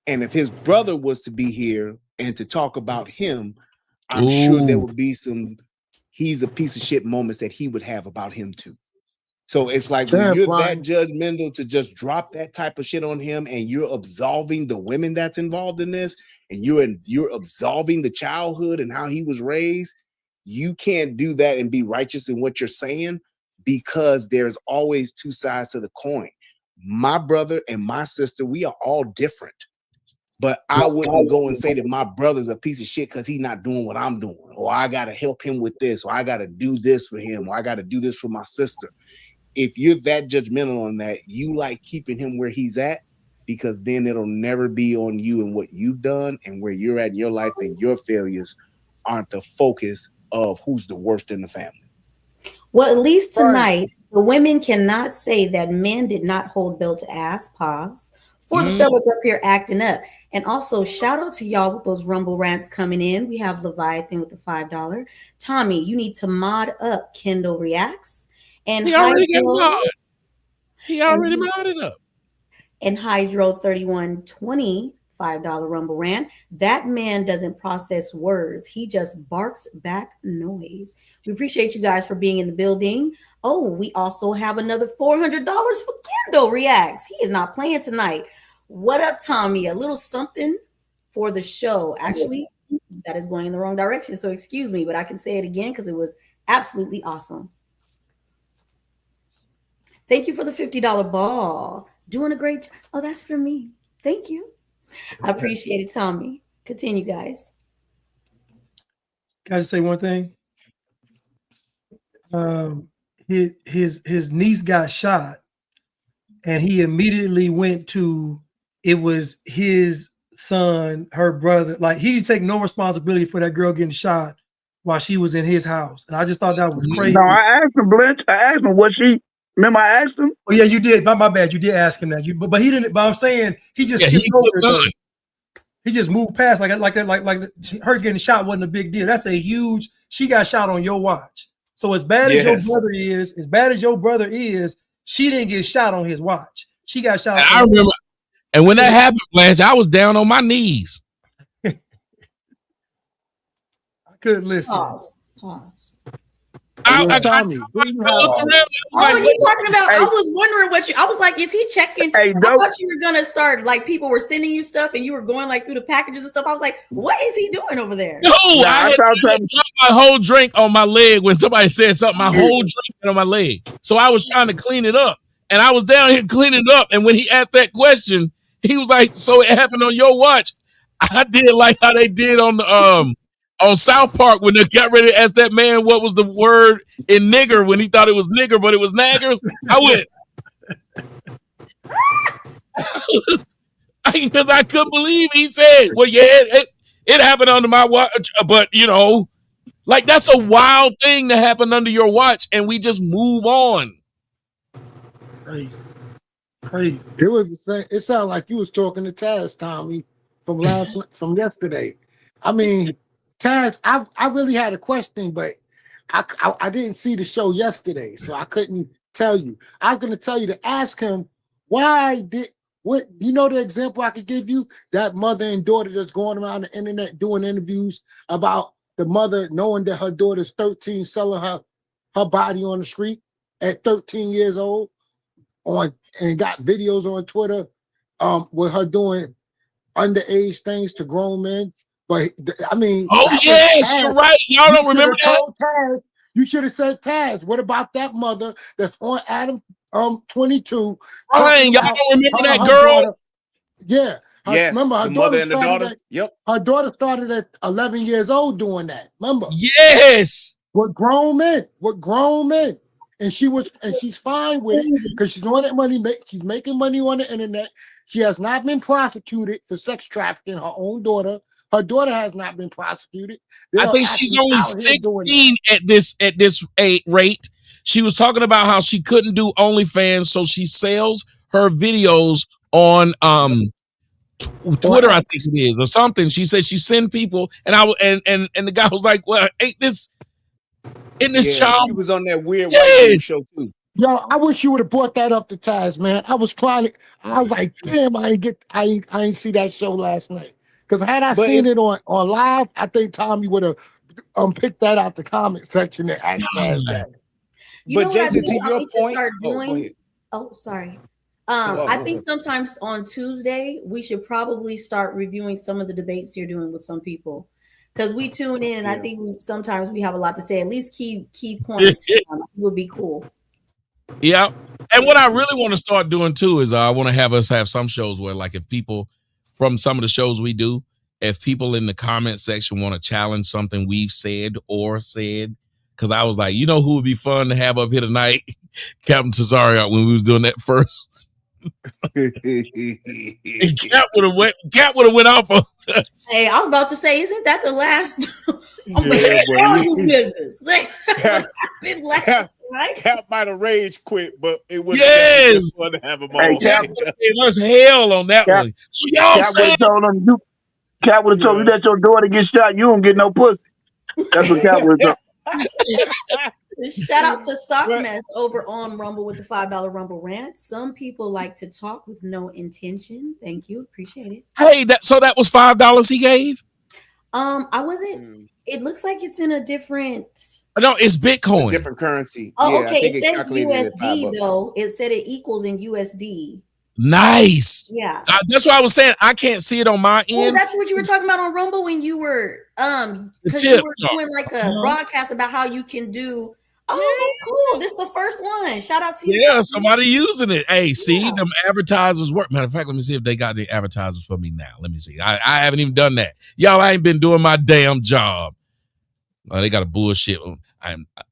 And if his brother was to be here and to talk about him, I'm sure there would be some he's a piece of shit moments that he would have about him too. So it's like when you're that judgmental to just drop that type of shit on him, and you're absolving the women that's involved in this, and you're absolving the childhood and how he was raised. You can't do that and be righteous in what you're saying, because there's always 2 sides to the coin. My brother and my sister, we are all different. But I wouldn't go and say that my brother's a piece of shit because he's not doing what I'm doing, or I got to help him with this, or I got to do this for him, or I got to do this for my sister. If you're that judgmental on that, you like keeping him where he's at, because then it'll never be on you and what you've done and where you're at in your life, and your failures aren't the focus of who's the worst in the family. Well, at least tonight, the women cannot say that men did not hold Bill to ass. Pause. For the fellas up here acting up. And also, shout out to y'all with those Rumble rants coming in. We have Leviathan with the $5. Tommy, you need to mod up Kendall Reacts. And he already modded up. And Hydro 3120, $5 Rumble rant. That man doesn't process words. He just barks back noise. We appreciate you guys for being in the building. Oh, we also have another $400 for Kendall Reacts. He is not playing tonight. What up, Tommy? A little something for the show. Actually, that is going in the wrong direction, so excuse me, but I can say it again because it was absolutely awesome. Thank you for the $50 ball. Doing a great job. Oh, that's for me. Thank you. I appreciate it, Tommy. Continue, guys. Can I just say one thing? His niece got shot, and he immediately went to, it was his son, her brother. Like, he didn't take no responsibility for that girl getting shot while she was in his house. And I just thought that was crazy. No, I asked him, Blanche. I asked him what she. Remember, I asked him. Oh yeah, you did. My bad. You did ask him that. But he didn't. But I'm saying he just skipped over it. He just moved past like her getting shot wasn't a big deal. That's a huge. She got shot on your watch. So as bad as your brother is, she didn't get shot on his watch. She got shot. I remember. And when that happened, Blanche, I was down on my knees. I couldn't listen. Pause. Tommy, you talking about? I was wondering what I was like, is he checking? I thought you were gonna start, like, people were sending you stuff and you were going like through the packages and stuff. I was like, what is he doing over there? No, I dropped my whole drink on my leg when somebody said something. My whole drink on my leg. So I was trying to clean it up. And I was down here cleaning it up. And when he asked that question, he was like, so it happened on your watch. I did like how they did on South Park when they got ready to ask that man what was the word in nigger when he thought it was nigger, but it was naggers. I went. Because I couldn't believe he said, well, yeah, it happened under my watch, but, you know, like, that's a wild thing to happen under your watch, and we just move on. Crazy. It was the same. It sounded like you was talking to Taz, Tommy, from yesterday. I mean, Taz, I really had a question, but I didn't see the show yesterday, so I couldn't tell you. I was going to tell you to ask him what you know, the example I could give you, that mother and daughter that's going around the internet doing interviews about the mother knowing that her daughter's 13, selling her body on the street at 13 years old, and got videos on Twitter with her doing underage things to grown men. But I mean, yes, you're right. Y'all don't remember that? You should have said, Taz, what about that mother that's on Adam 22? Ryan, y'all don't remember that girl? Daughter. Yeah. Yes, remember her the mother and the daughter. Yep. Her daughter started at 11 years old doing that. Remember? Yes. With grown men. And she's fine with it because she's on that money. She's making money on the internet. She has not been prosecuted for sex trafficking her own daughter. Her daughter has not been prosecuted. I think she's only 16 at this rate. She was talking about how she couldn't do OnlyFans, so she sells her videos on Twitter, I think it is, or something. She said she send people, and the guy was like, "Well, ain't this child?" She was on that weird white dude show too. Yo, I wish you would have brought that up to Taz, man. I was like, damn, I ain't see that show last night. Because had I seen it on live, I think Tommy would have picked that out the comment section and asked Taz that. But Jason, to your point, sorry. I think sometimes on Tuesday we should probably start reviewing some of the debates you're doing with some people, because we tune in and I think sometimes we have a lot to say. At least key points would be cool. Yeah, and what I really want to start doing too is I want to have us have some shows where, like, if people from some of the shows we do, if people in the comment section want to challenge something we've said, because I was like, you know who would be fun to have up here tonight? Captain Cesario, when we was doing that first. And Cap would have went off on us. Hey, I was about to say, isn't that the last? Cap might have rage quit, but it was fun to have him on. Cap was hell on that one. So y'all said Cap would have told you that your daughter get shot, you don't get no pussy. That's what Cap would have told. Shout out to Sockmess over on Rumble with the $5 Rumble rant. Some people like to talk with no intention. Thank you, appreciate it. Hey, that was $5 he gave. I wasn't. It looks like it's in a different. No, it's Bitcoin, different currency. Oh, okay. It says USD though. It said it equals in USD. Nice. Yeah. That's what I was saying. I can't see it on my end. Oh, that's what you were talking about on Rumble when you were because you were doing like a broadcast about how you can do. Oh, that's cool. This is the first one. Shout out to you. Yeah, somebody using it. Hey, see, them advertisers work. Matter of fact, let me see if they got the advertisers for me now. Let me see. I haven't even done that. Y'all, I ain't been doing my damn job. They got a bullshit.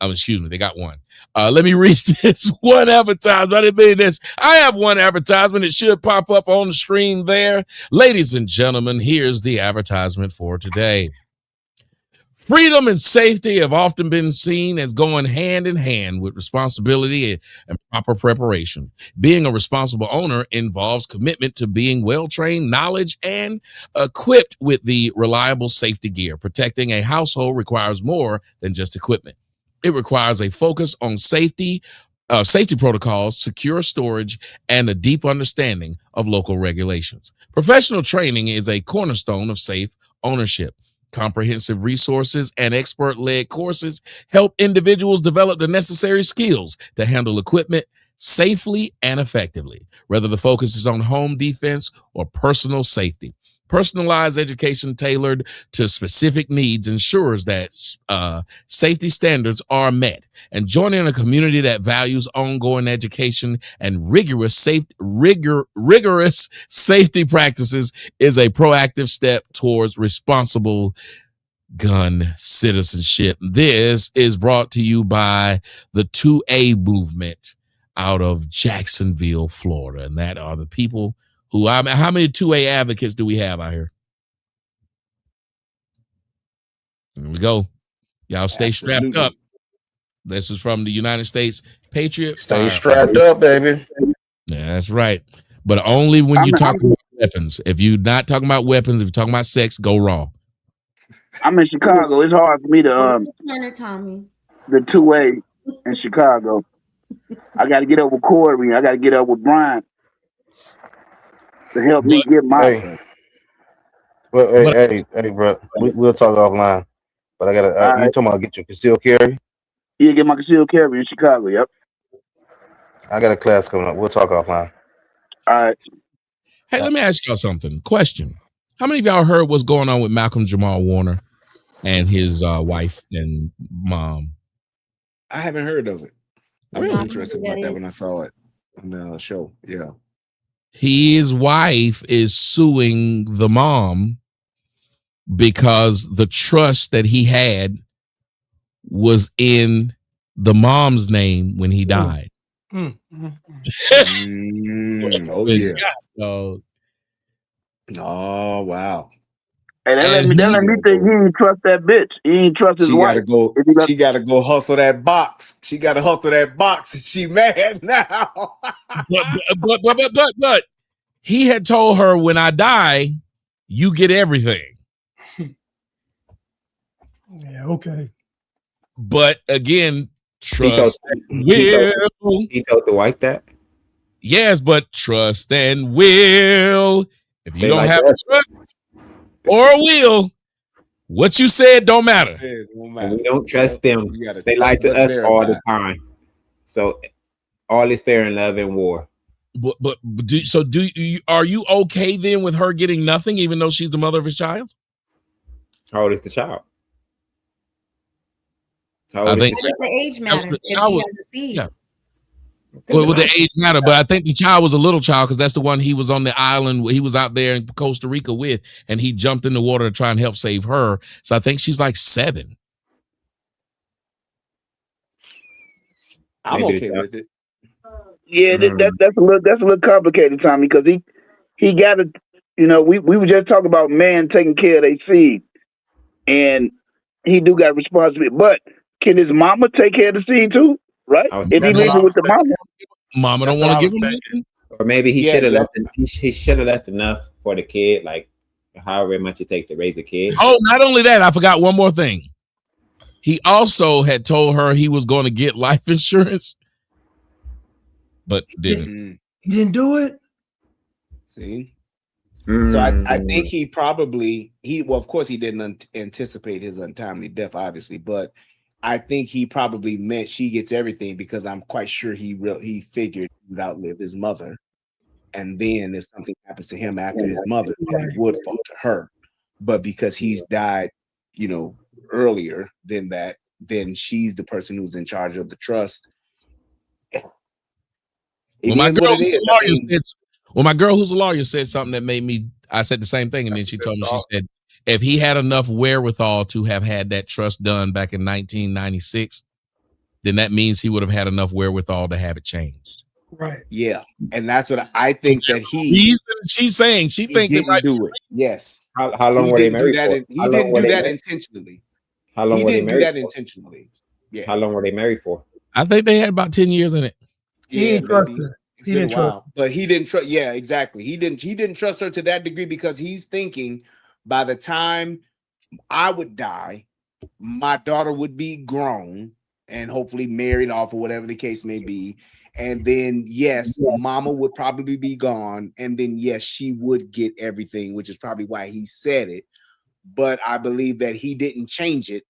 Excuse me. They got one. Let me read this one advertisement. I didn't mean this. I have one advertisement. It should pop up on the screen there. Ladies and gentlemen, here's the advertisement for today. Freedom and safety have often been seen as going hand in hand with responsibility and proper preparation. Being a responsible owner involves commitment to being well-trained, knowledge, and equipped with the reliable safety gear. Protecting a household requires more than just equipment. It requires a focus on safety protocols, secure storage, and a deep understanding of local regulations. Professional training is a cornerstone of safe ownership. Comprehensive resources and expert-led courses help individuals develop the necessary skills to handle equipment safely and effectively, whether the focus is on home defense or personal safety. Personalized education tailored to specific needs ensures that safety standards are met. And joining a community that values ongoing education and rigorous safety practices is a proactive step towards responsible gun citizenship. This is brought to you by the 2A movement out of Jacksonville, Florida. And that are the people who, how many 2A advocates do we have out here? Here we go. Y'all stay strapped up. This is from the United States Patriot. Stay strapped up, baby. Yeah, that's right. But only when you're talking about weapons. If you're not talking about weapons, if you're talking about sex, go raw. I'm in Chicago. It's hard for me to Tommy. The 2A in Chicago. I got to get up with Corey. I got to get up with Brian to help me get my. Hey, bro. We'll talk offline. But I gotta. You talking about get your concealed carry? Yeah, get my concealed carry in Chicago. Yep. I got a class coming up. We'll talk offline. All right. Hey, let me ask y'all something. Question: how many of y'all heard what's going on with Malcolm Jamal Warner and his wife and mom? I haven't heard of it. I was Really? interested about that when I saw it on the show. Yeah. His wife is suing the mom because the trust that he had was in the mom's name when he died. Oh yeah. Oh wow. And that let me think he ain't trust that bitch. He ain't trust his wife. She gotta go hustle that box. She gotta hustle that box. She mad now. but he had told her, when I die, you get everything. Yeah, okay. But again, trust he told the wife that. Yes, but trust and will. If you don't have trust or will, what you said don't matter. And we don't trust them. They lie to us all the time. So all is fair in love and war. Are you okay then with her getting nothing, even though she's the mother of his child? How old is the child? I think the age matters. If he has a seed. Yeah. Well, the age matter, but I think the child was a little child because that's the one he was on the island. He was out there in Costa Rica with, and he jumped in the water to try and help save her. So I think she's like 7. I'm okay with it. Yeah, that's a little complicated, Tommy, because he got to, we were just talking about man taking care of their seed, and he do got responsibility. But can his mama take care of the seed too? Right? If he living with the mama don't want to give him anything. Or maybe he should have left. He should have left enough for the kid, like however much it takes to raise a kid. Oh, not only that, I forgot one more thing. He also had told her he was going to get life insurance, but didn't. He didn't do it. See. So I think he probably of course he didn't anticipate his untimely death, obviously, but I think he probably meant she gets everything because I'm quite sure he figured he would outlive his mother, and then if something happens to him after his mother, it would fall to her. But because he's died, earlier than that, then she's the person who's in charge of the trust. My girl who's a lawyer said something that made me. I said the same thing, and then she told me, she said, if he had enough wherewithal to have had that trust done back in 1996, then that means he would have had enough wherewithal to have it changed. Right. Yeah, and that's what I think that she's saying she thinks it might do it. Yes. How long were they married for? He didn't do that intentionally. How long were they married? He didn't do that intentionally. Yeah. How long were they married for? I think they had about 10 years in it. Yeah, he trust her. He didn't trust, but he didn't trust. Yeah, exactly. He didn't trust her to that degree because he's thinking by the time I would die, my daughter would be grown and hopefully married off or whatever the case may be. And then, yes, mama would probably be gone. And then, yes, she would get everything, which is probably why he said it. But I believe that he didn't change it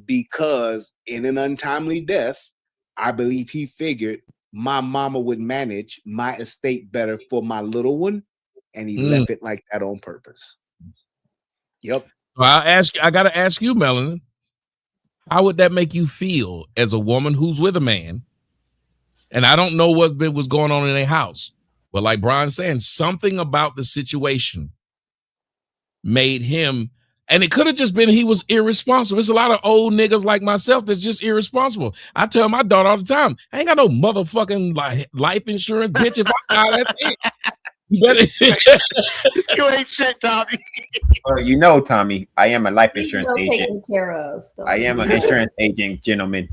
because in an untimely death, I believe he figured my mama would manage my estate better for my little one. And he left it like that on purpose. Yep. Well, I got to ask you, Melanin, how would that make you feel as a woman who's with a man? And I don't know what was going on in their house, but like Brian's saying, something about the situation made him, and it could have just been he was irresponsible. There's a lot of old niggas like myself that's just irresponsible. I tell my daughter all the time, I ain't got no motherfucking life insurance, bitch. If I die, that's it. You better. You ain't shit, Tommy. Well, Tommy, I am a life insurance agent. Taken care of. So. I am an insurance agent, gentlemen.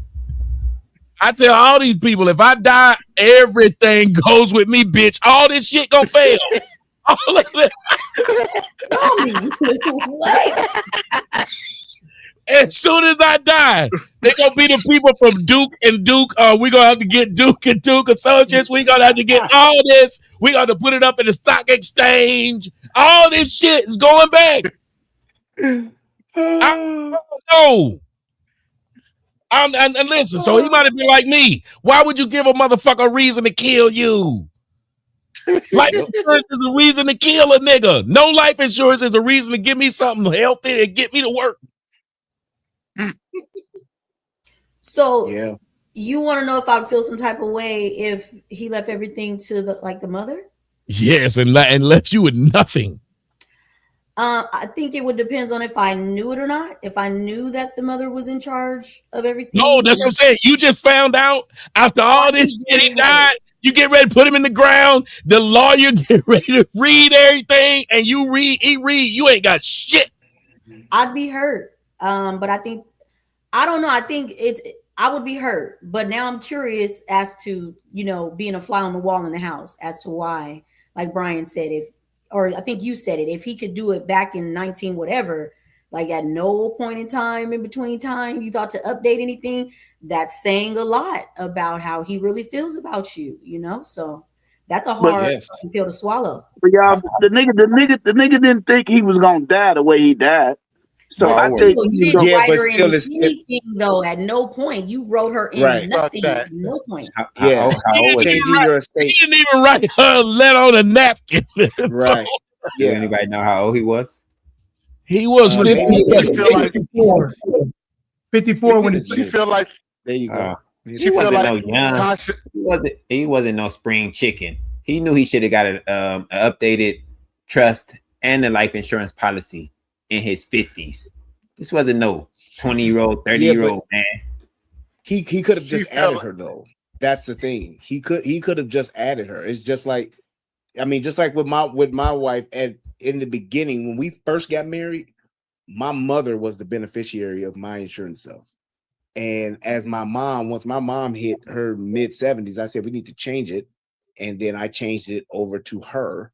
I tell all these people, if I die, everything goes with me, bitch. All this shit gonna fail. All of it. As soon as I die, they gonna be the people from Duke and Duke. We gonna have to get Duke and Duke Associates. We gonna have to get all this. We got to put it up in the stock exchange. All this shit is going back. I know. And listen, so he might have been like me. Why would you give a motherfucker a reason to kill you? Life insurance is a reason to kill a nigga. No life insurance is a reason to give me something healthy and get me to work. So you want to know if I would feel some type of way if he left everything to the mother? Yes, and left you with nothing. I think it would depend on if I knew it or not. If I knew that the mother was in charge of everything. No, that's what I'm saying. You just found out after all this shit he died. You get ready to put him in the ground. The lawyer get ready to read everything, and he read. You ain't got shit. I'd be hurt. But I don't know. I think I would be hurt. But now I'm curious as to, being a fly on the wall in the house as to why, like Brian said, or I think you said it, if he could do it back in 19 whatever, like at no point in time in between time you thought to update anything, that's saying a lot about how he really feels about you, So that's a hard pill to swallow. But y'all, the nigga didn't think he was gonna die the way he died. So I think you didn't write her in anything though. At no point you wrote her in nothing. At no point. How old changing your estate? He didn't even write her a letter on a napkin. Right. Yeah. Does anybody know how old he was? He was 54. 54 when she feel like there you go. He wasn't no young. He wasn't no spring chicken. He knew he should have got an updated trust and a life insurance policy in his 50s. This wasn't no 20-year-old, 30-year-old man. He could have just added her though. That's the thing. He could have just added her. It's just like, just like with my wife, and in the beginning when we first got married, my mother was the beneficiary of my insurance stuff. And as once my mom hit her mid-70s, I said we need to change it. And then I changed it over to her,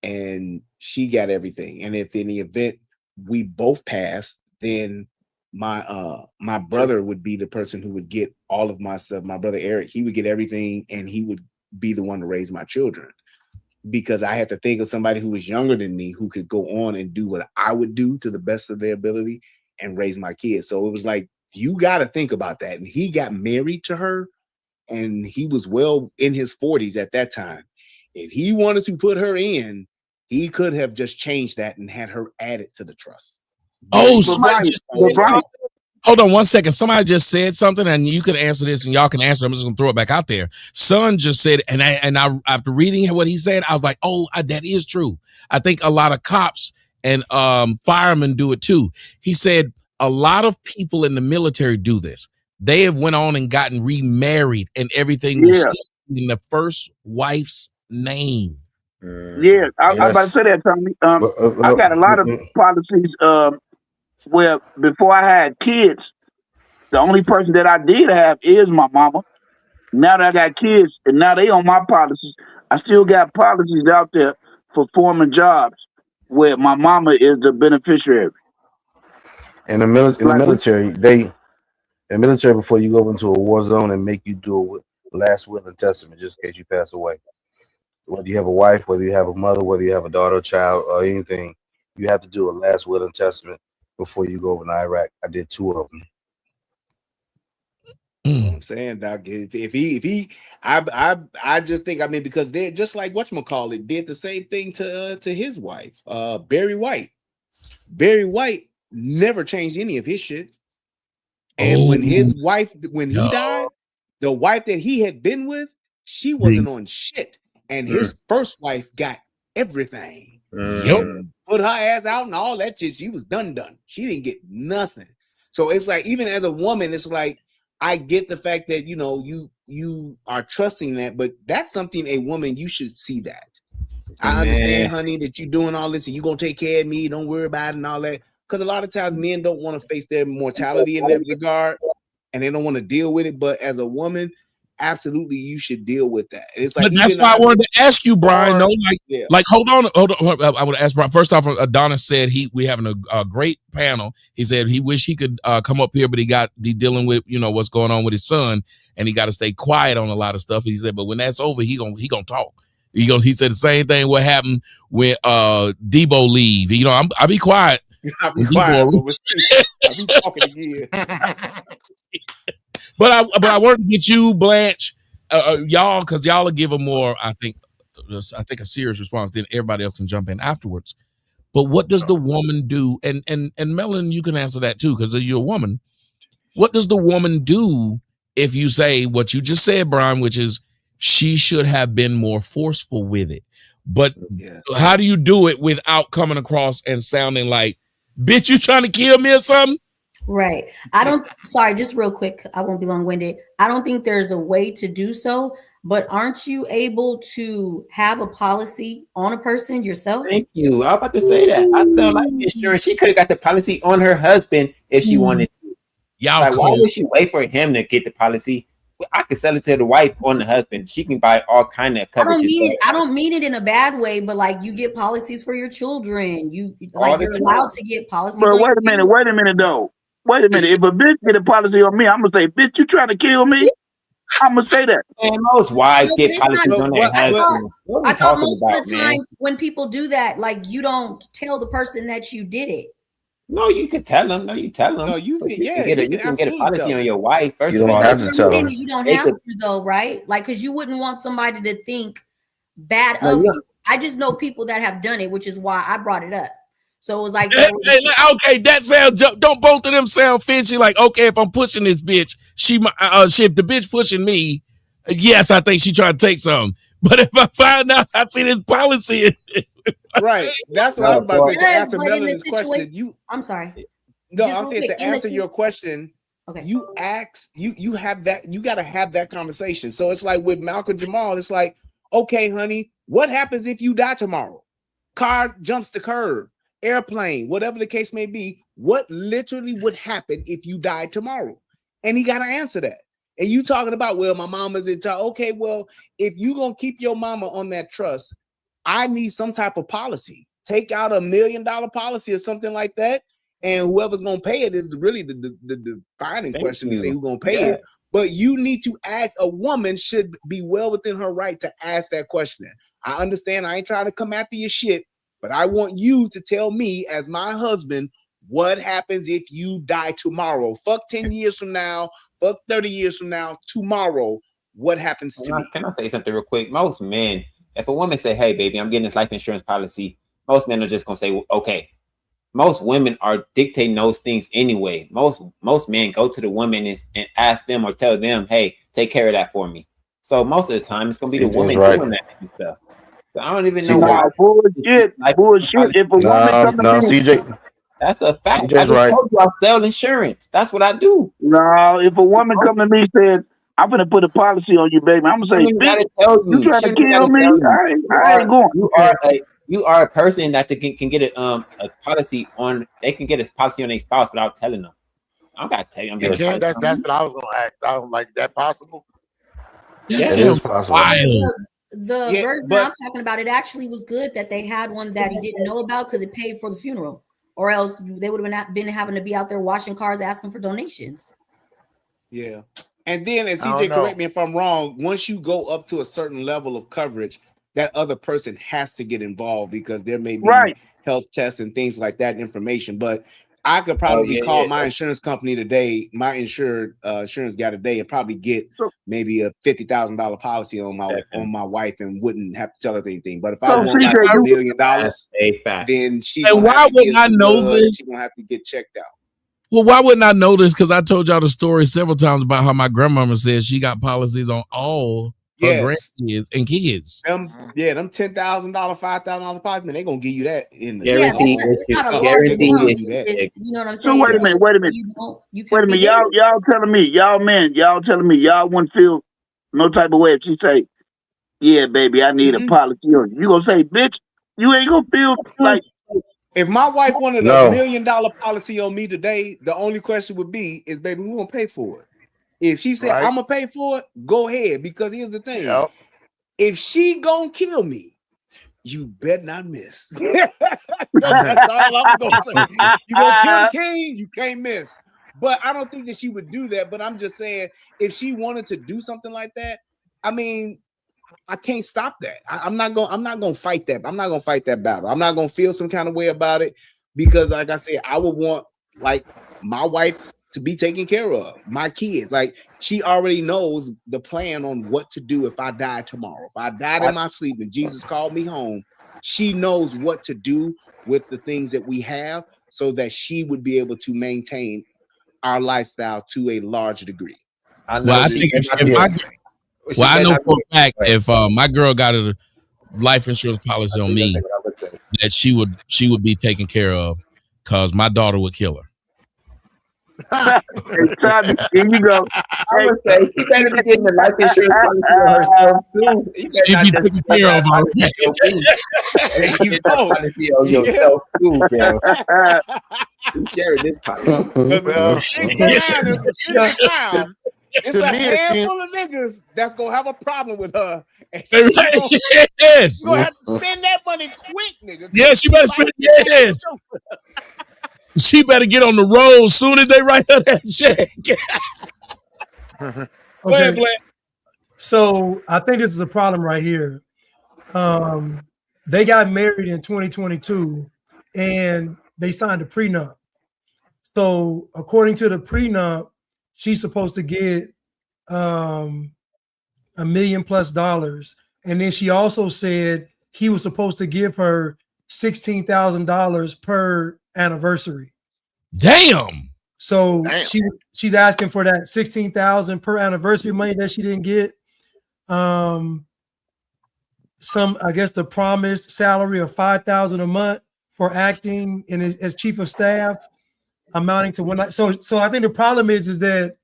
and she got everything. And if in the event we both passed, then my brother would be the person who would get all of my stuff. My brother Eric, he would get everything, and he would be the one to raise my children, because I had to think of somebody who was younger than me who could go on and do what I would do to the best of their ability and raise my kids. So it was like, you got to think about that. And he got married to her, and he was well in his 40s at that time. If he wanted to put her in, he could have just changed that and had her added to the trust. Oh, hold on 1 second. Somebody just said something, and you can answer this, and y'all can answer. I'm just gonna throw it back out there. Son just said, and I after reading what he said, I was like, oh, that is true. I think a lot of cops and firemen do it too. He said a lot of people in the military do this. They have went on and gotten remarried, and everything was still in the first wife's name. Yeah, I was about to say that, Tommy. I got a lot of policies where before I had kids, the only person that I did have is my mama. Now that I got kids, and now they on my policies, I still got policies out there for forming jobs where my mama is the beneficiary. In the military, before you go into a war zone, and make you do a last will and testament just in case you pass away. Whether you have a wife, whether you have a mother, whether you have a daughter, a child, or anything, you have to do a last will and testament before you go over to Iraq. I did 2 of them. I'm saying, Doc, if he, I just think, because they're just like whatchamacallit did the same thing to his wife, Barry White. Barry White never changed any of his shit. And when he died, the wife that he had been with, she wasn't on shit. And his first wife got everything. Put her ass out and all that shit. She was done. She didn't get nothing. So it's like, even as a woman, it's like, I get the fact that, you are trusting that, but that's something a woman, you should see that. I understand, honey, that you're doing all this and you're going to take care of me. Don't worry about it and all that. Because a lot of times men don't want to face their mortality in that regard, and they don't want to deal with it. But as a woman, absolutely, you should deal with that. It's like, but that's why I wanted to ask you, Brian. Like, hold on. I would ask Brian. First off, Adonis said we having a great panel. He said he wish he could come up here, but he dealing with what's going on with his son, and he got to stay quiet on a lot of stuff. He said, but when that's over, he gonna talk. He said the same thing. What happened when Debo leave? I'll be quiet. I'll be quiet. I'll be talking again. But I wanted to get you, Blanche, y'all, because y'all will give a more, I think a serious response. Then everybody else can jump in afterwards. But what does the woman do? And Melon, you can answer that too, because you're a woman. What does the woman do if you say what you just said, Brian, which is she should have been more forceful with it? But how do you do it without coming across and sounding like, bitch, you trying to kill me or something? Right. I don't, sorry, just real quick. I won't be long winded. I don't think there's a way to do so, but aren't you able to have a policy on a person yourself? Thank you. I was about to say that. I sell life insurance. She could have got the policy on her husband if she wanted to. Y'all like, why would she wait for him to get the policy? I could sell it to the wife on the husband. She can buy all kind of coverages. I don't mean it in a bad way, but like you get policies for your children. You like you're allowed to get policies. Bro, wait a minute though. Wait a minute. If a bitch get a policy on me, I'm gonna say, bitch, you trying to kill me? I'm gonna say that. And most wives get policies on their husband. I thought most of the time when people do that, like you don't tell the person that you did it. No, you could tell them. No, you tell them. No, you can. You can get a policy on your wife. First of all, you don't have to though, right? Like, because you wouldn't want somebody to think bad of you. I just know people that have done it, which is why I brought it up. So it was like, okay, that sounds. Don't both of them sound fishy? Like, okay, if I'm pushing this bitch, if the bitch pushing me, yes, I think she trying to take something. But if I find out I see this policy, right? That's what I was about to say. To answer Melanie's question, I'm sorry. No, I'm saying to answer your question. Okay. You have that. You got to have that conversation. So it's like with Malcolm Jamal. It's like, okay, honey, what happens if you die tomorrow? Car jumps the curb. Airplane, whatever the case may be, what literally would happen if you died tomorrow? And he got to answer that. And you talking about, well, my mama's in charge. Okay, well, if you gonna keep your mama on that trust, I need some type of policy. Take out $1 million policy or something like that, and whoever's gonna pay it is really the defining question to say who's gonna pay it. But you need to ask. A woman should be well within her right to ask that question. I understand. I ain't trying to come after your shit. But I want you to tell me, as my husband, what happens if you die tomorrow? Fuck 10 years from now, fuck 30 years from now, tomorrow, what happens to me? Can I say something real quick? Most men, if a woman say, hey, baby, I'm getting this life insurance policy, most men are just going to say, okay. Most women are dictating those things anyway. Most men go to the women and ask them or tell them, hey, take care of that for me. So most of the time, it's going to be the woman doing that and stuff. So I don't even know why. Bullshit. If a woman comes to me, CJ, that's a fact. CJ's right. I sell insurance. That's what I do. No, if a woman come to me and says, I'm gonna put a policy on you, baby, I'm gonna say, bitch, you trying to kill me? I ain't going. You are a person that can get a policy on. They can get a policy on their spouse without telling them. I don't gotta tell you. That's what I was gonna ask. I was like, that possible? Yes, it is possible. The version I'm talking about, it actually was good that they had one that he didn't know about because it paid for the funeral, or else they would have been having to be out there washing cars asking for donations. Yeah. And then, as CJ, correct me if I'm wrong, once you go up to a certain level of coverage, that other person has to get involved because there may be health tests and things like that information. But I could probably call my insurance company today, my insurance guy today, and probably get maybe a $50,000 policy on my wife and wouldn't have to tell her anything. But if I want like $1 million, then she's why wouldn't I know this? She's gonna have to get checked out. Well, why wouldn't I know this? Because I told y'all the story several times about how my grandmama says she got policies on all her grandkids and kids. Them $10,000, $5,000 policies, man, they gonna give you that in the guarantee. You know what I'm saying? So wait a minute. Wait a minute. Y'all telling me, y'all wouldn't feel no type of way if she say, yeah, baby, I need a policy on you. You gonna say, bitch, you ain't gonna feel like. If my wife wanted $1 million policy on me today, the only question would be, is baby, who gonna pay for it? If she said, I'm gonna pay for it, go ahead. Because here's the thing. If she gonna kill me, you better not miss. That's all I'm gonna say. You gonna kill the king, you can't miss. But I don't think that she would do that. But I'm just saying, if she wanted to do something like that, I mean, I can't stop that. I'm not gonna fight that. I'm not gonna fight that battle. I'm not gonna feel some kind of way about it because, like I said, I would want like my wife to be taken care of, my kids. Like she already knows the plan on what to do if I die tomorrow. If I died in my sleep and Jesus called me home, she knows what to do with the things that we have so that she would be able to maintain our lifestyle to a large degree. I know for a fact if my girl got a life insurance policy on me, that she would be taken care of because my daughter would kill her. Hey, Tommy, here you go. I would say she better be getting the life insurance policy on herself too. You better She not be just taken put care that of already. policy on me. There Better you get that go. policy on yourself too, bro. You sharing this policy. Because sticking around and sitting around, it's To a me, it seems handful of niggas that's gonna have a problem with her, and she gonna, Yes. you gonna have to spend that money quick, nigga. Yes, you better spend. Yes. She better get on the road as soon as they write her that check. Go ahead, Okay. Black. So I think this is a problem right here. They got married in 2022 and they signed a prenup. So according to the prenup, she's supposed to get $1 million plus. And then she also said he was supposed to give her $16,000 per anniversary. Damn. So she's asking for that $16,000 per anniversary money that she didn't get. Some, I guess, the promised salary of $5,000 a month for acting and as chief of staff, amounting to one. So I think the problem is that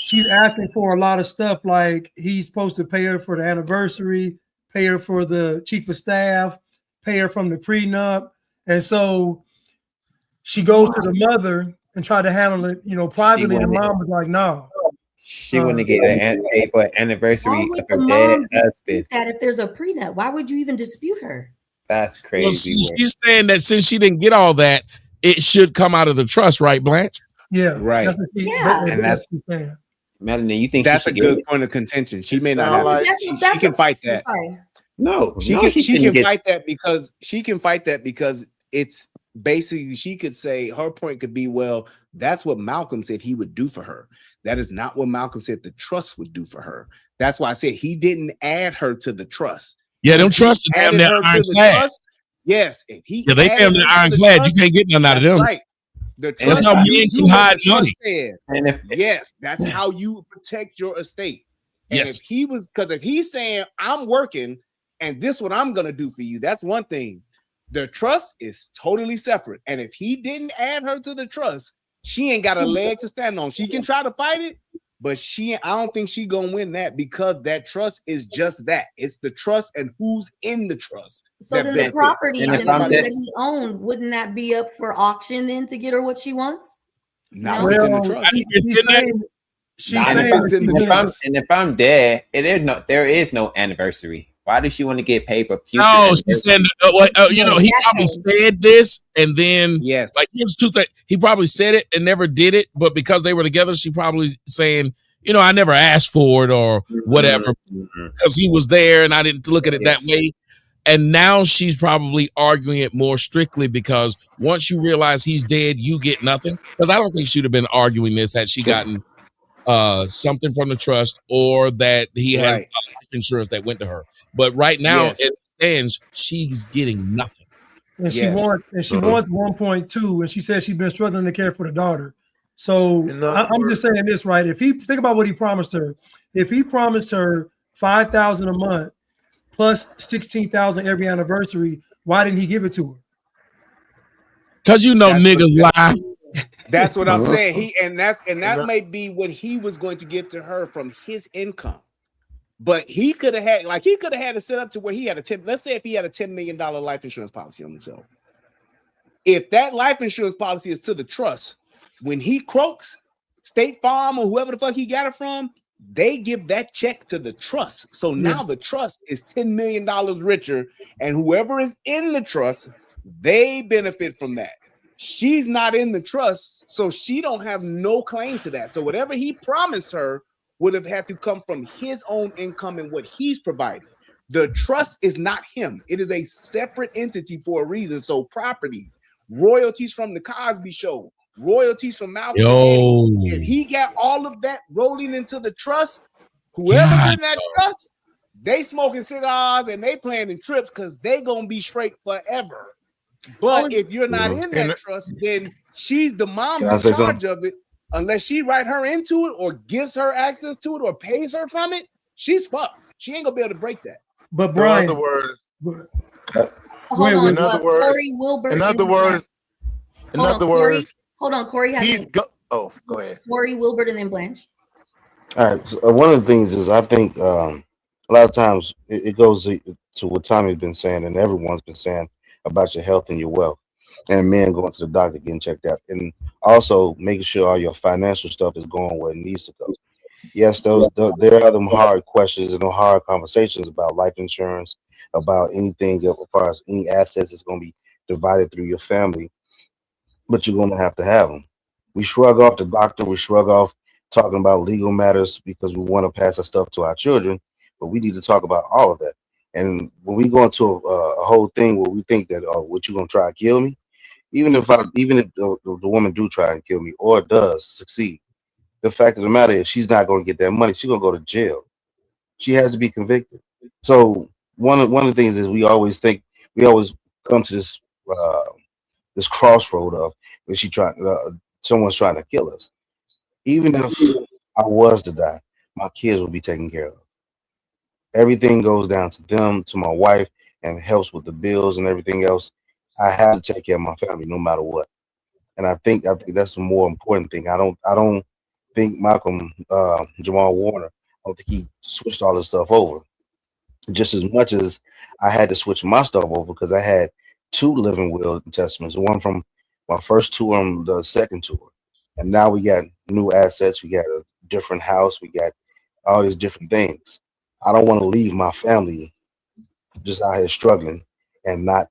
she's asking for a lot of stuff. Like he's supposed to pay her for the anniversary, pay her for the chief of staff, pay her from the prenup, and so she goes to the mother and try to handle it, privately. And mom was like, "No." She wouldn't get paid for an anniversary of her dead husband. That if there's a prenup, why would you even dispute her? That's crazy. Well, she's saying that since she didn't get all that, it should come out of the trust, right, Blanche? Yeah, right. And that's what she's saying. Melanie, you think that's a good point of contention? She may not have to. She can fight that. No, she can fight that because it's basically, she could say, her point could be, well, that's what Malcolm said he would do for her. That is not what Malcolm said the trust would do for her. That's why I said he didn't add her to the trust. Yeah, them trusts are damn near ironclad. Yes, if he they damn near ironclad. You can't get none out of them. Right. That's how men can hide money. Yes, that's how you protect your estate. And yes, if he's saying I'm working and this what I'm gonna do for you, that's one thing. The trust is totally separate. And if he didn't add her to the trust, she ain't got a leg to stand on. She can try to fight it, but I don't think she gonna win that because that trust is just that. It's the trust and who's in the trust. So then the property and the money that he owned, wouldn't that be up for auction then to get her what she wants? No, it's in the trust. She's saying, and if I'm dead, there is no anniversary. Why does she want to get paid for future? No, she said, he probably said this and then, like, here's two things. He probably said it and never did it, but because they were together, she probably saying, I never asked for it or whatever because he was there and I didn't look at it that way. And now she's probably arguing it more strictly because once you realize he's dead, you get nothing. Because I don't think she'd have been arguing this had she gotten something from the trust or that he had life insurance that went to her. But right now, as it stands, she's getting nothing. And she wants 1.2, and she says she's been struggling to care for the daughter. So I'm just saying this, right? If he think about what he promised her, if he promised her $5,000 a month plus $16,000 every anniversary, why didn't he give it to her? Because niggas lie. That's what I'm saying. That may be what he was going to give to her from his income. But he could have had it set up to where he had let's say if he had a $10 million life insurance policy on himself. If that life insurance policy is to the trust, when he croaks, State Farm or whoever the fuck he got it from, they give that check to the trust. So now the trust is $10 million richer, and whoever is in the trust, they benefit from that. She's not in the trust, so she don't have no claim to that. So whatever he promised her would have had to come from his own income and what he's providing. The trust is not him. It is a separate entity for a reason. So properties, royalties from the Cosby Show, royalties from Malcolm. If he got all of that rolling into the trust, whoever's in that trust, they smoking cigars and they planning trips because they gonna be straight forever. But if you're not in that trust, then she's the mom's in charge of it. Unless she write her into it or gives her access to it or pays her from it, she's fucked. She ain't gonna be able to break that. But Brian, in other words, Corey Wilbur. in other words, Corey has Oh, go ahead. Corey, Wilbert, and then Blanche. All right. So, one of the things is I think a lot of times it goes to what Tommy's been saying and everyone's been saying about your health and your wealth, and men going to the doctor getting checked out, and also making sure all your financial stuff is going where it needs to go. Yes, there are them hard questions and them hard conversations about life insurance, about anything as far as any assets that's going to be divided through your family, but you're going to have them. We shrug off the doctor, we shrug off talking about legal matters because we want to pass our stuff to our children, but we need to talk about all of that. And when we go into a whole thing where we think that, oh, what you gonna try to kill me? Even if the woman do try and kill me or does succeed, the fact of the matter is she's not going to get that money. She's going to go to jail. She has to be convicted. So one of the things is we always come to this crossroad of when someone's trying to kill us. Even if I was to die, my kids will be taken care of. Everything goes down to them, to my wife, and helps with the bills and everything else. I have to take care of my family no matter what. And I think that's the more important thing. I don't think Jamal Warner, I don't think he switched all this stuff over. Just as much as I had to switch my stuff over because I had 2 living will and testaments, one from my first tour and the second tour. And now we got new assets, we got a different house, we got all these different things. I don't want to leave my family just out here struggling and not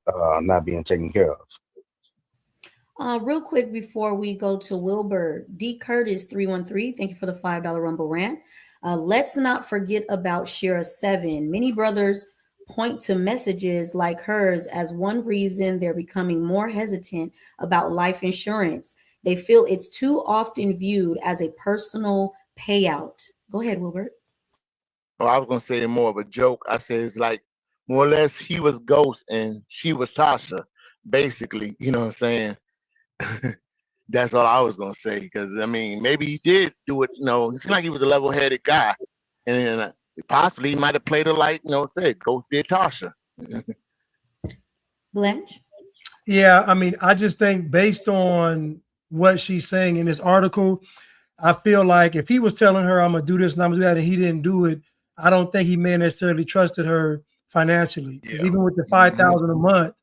being taken care of. Real quick before we go to Wilbur, D. Curtis 313, thank you for the $5 Rumble rant. Let's not forget about Shira 7. Many brothers point to messages like hers as one reason they're becoming more hesitant about life insurance. They feel it's too often viewed as a personal payout. Go ahead, Wilbur. Oh, I was gonna say more of a joke. I said it's like more or less he was Ghost and she was Tasha, basically. You know what I'm saying? That's all I was gonna say. Because I mean, maybe he did do it. You know, it seemed like he was a level-headed guy, and possibly he might have played her like said Ghost did Tasha. Blanche. Yeah, I mean, I just think based on what she's saying in this article, I feel like if he was telling her I'm gonna do this and I'm gonna do that, and he didn't do it, I don't think he may necessarily trusted her financially. Because even with the $5,000 a month,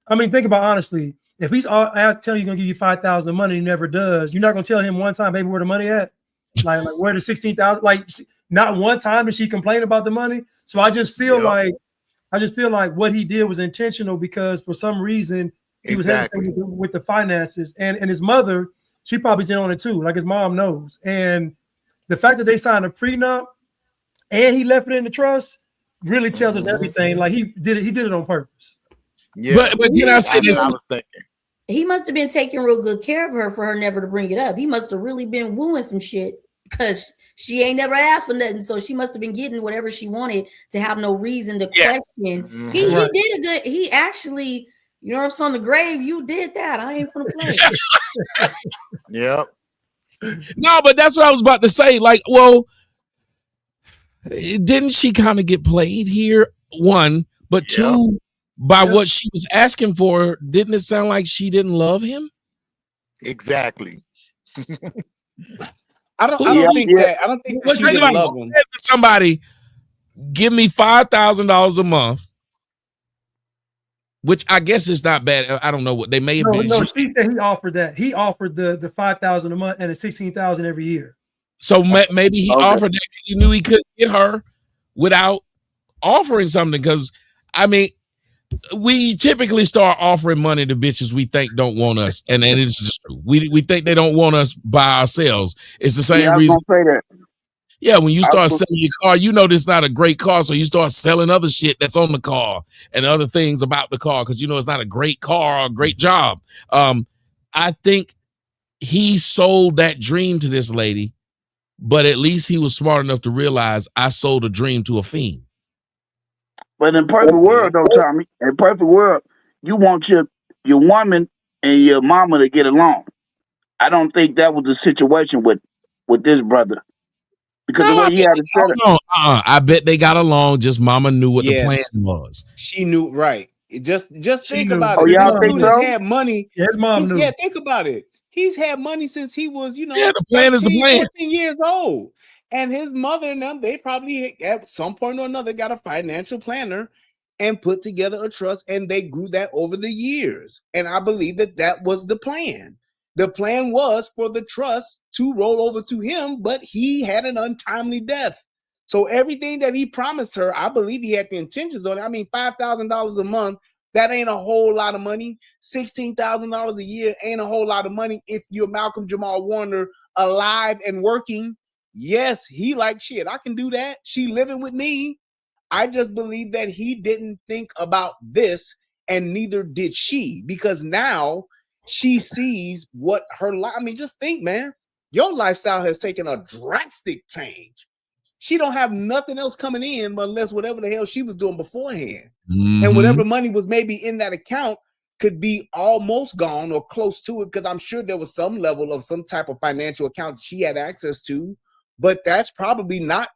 I mean, think about honestly, if he's telling you he's gonna give you $5,000 a month and he never does, you're not gonna tell him one time, baby, where the money at? Like where the $16,000? Like not one time did she complain about the money. So I just feel like what he did was intentional because for some reason he was hesitating with the finances, and his mother, she probably's in on it too. Like his mom knows, and the fact that they signed a prenup and he left it in the trust really tells us everything. Like he did it on purpose. Yeah, but can I say this? I was thinking. He must have been taking real good care of her for her never to bring it up. He must have really been wooing some shit because she ain't never asked for nothing. So she must have been getting whatever she wanted to have no reason to question. Mm-hmm. He did a good. He actually, you know what I'm saying? On the grave, you did that. I ain't gonna play. Yep. No, but that's what I was about to say. Like, well, didn't she kind of get played here? One, but two, by what she was asking for, didn't it sound like she didn't love him? Exactly. I don't think that she didn't love him. Somebody give me $5,000 a month, which I guess is not bad. I don't know what they may have been. No, she said he offered that. He offered the $5,000 a month and the $16,000 every year. So maybe he offered that because he knew he couldn't get her without offering something. Because I mean, we typically start offering money to bitches we think don't want us, and it's just true. We think they don't want us by ourselves. It's the same reason. Say that. Yeah, when you start selling your car, you know this is not a great car, so you start selling other shit that's on the car and other things about the car because you know it's not a great car or a great job. I think he sold that dream to this lady, but at least he was smart enough to realize I sold a dream to a fiend. But in perfect world, though, Tommy, in perfect world, you want your woman and your mama to get along. I don't think that was the situation with this brother. Because the way he had it set up. I bet they got along. Just mama knew what the plan was. She knew, right. Just think about it. This dude has had money. His mom knew. Yeah, think about it. He's had money since he was, you know, the plan 13, is the plan. 14 years old. And his mother and them, they probably at some point or another got a financial planner and put together a trust, and they grew that over the years. And I believe that was the plan. The plan was for the trust to roll over to him, but he had an untimely death. So everything that he promised her, I believe he had the intentions on it. I mean, $5,000 a month, that ain't a whole lot of money. $16,000 a year ain't a whole lot of money if you're Malcolm Jamal Warner alive and working. Yes, he like, shit, I can do that. She living with me. I just believe that he didn't think about this, and neither did she, because now she sees what her life. I mean, just think, man, your lifestyle has taken a drastic change. She don't have nothing else coming in unless whatever the hell she was doing beforehand. Mm-hmm. And whatever money was maybe in that account could be almost gone or close to it, because I'm sure there was some level of some type of financial account she had access to, but that's probably not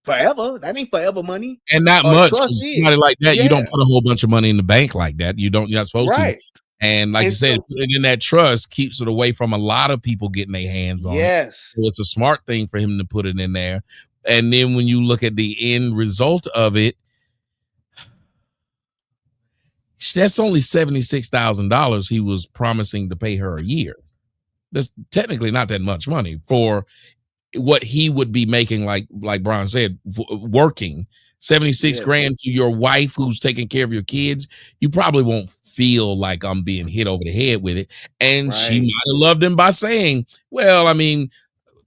forever. That ain't forever money. And not much. Somebody like that, Yeah. you don't put a whole bunch of money in the bank like that. You're not supposed to. And like you said, putting it in that trust keeps it away from a lot of people getting their hands on it. So it's a smart thing for him to put it in there. And then when you look at the end result of it, that's only $76,000 he was promising to pay her a year. That's technically not that much money for what he would be making, like Brian said, working. 76 grand to your wife who's taking care of your kids. You probably won't feel like I'm being hit over the head with it. And she might have loved him by saying, well, I mean,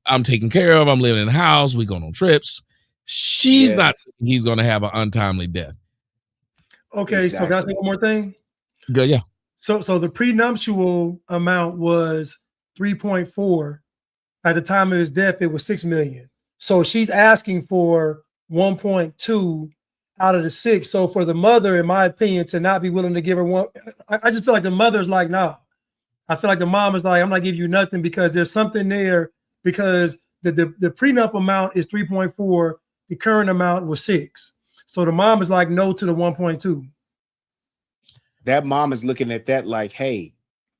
I'm taken care of, I'm living in a house, we going on trips. She's not thinking he's going to have an untimely death. Okay, so can I say one more thing? Good, yeah. So the prenuptial amount was 3.4. At the time of his death, it was 6 million. So she's asking for 1.2 out of the 6. So for the mother, in my opinion, to not be willing to give her one, I just feel like the mother's like, nah. I feel like the mom is like, I'm not giving you nothing, because there's something there, because the prenup amount is 3.4. The current amount was 6. So the mom is like, no to the 1.2. That mom is looking at that like, hey,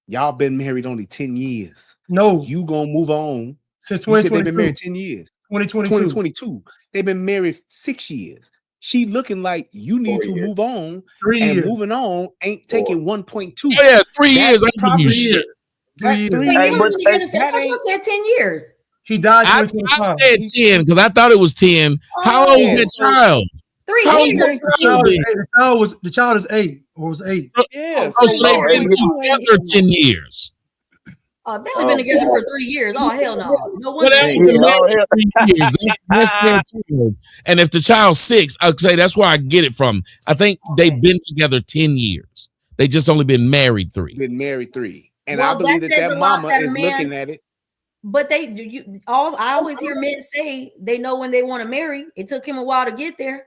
y'all been married only 10 years. No. You gonna move on. Since 2022. They've been 2022. married 10 years. 2022. They've been married 6 years. She looking like you need to move on. 3 and years. moving on ain't taking 1.2. Oh, yeah, 3 years. I give you shit. 3 years. I said 10 years. He died. I said 10 because I thought it was 10. How old is that child? 3 How old years. is that child? The child is 8 or was 8. Yeah. Oh, so they've been together 10 years. Oh, they've only been together for 3 years. Oh, hell no. No wonder. Well, they've been married 3 years. That's their child. And if the child's 6, I'd say that's where I get it from. I think they've been together 10 years. They just only been married 3. Been married 3. And Well, I believe that that says a lot mama that a is man- looking at it. But I always hear men say they know when they want to marry. It took him a while to get there.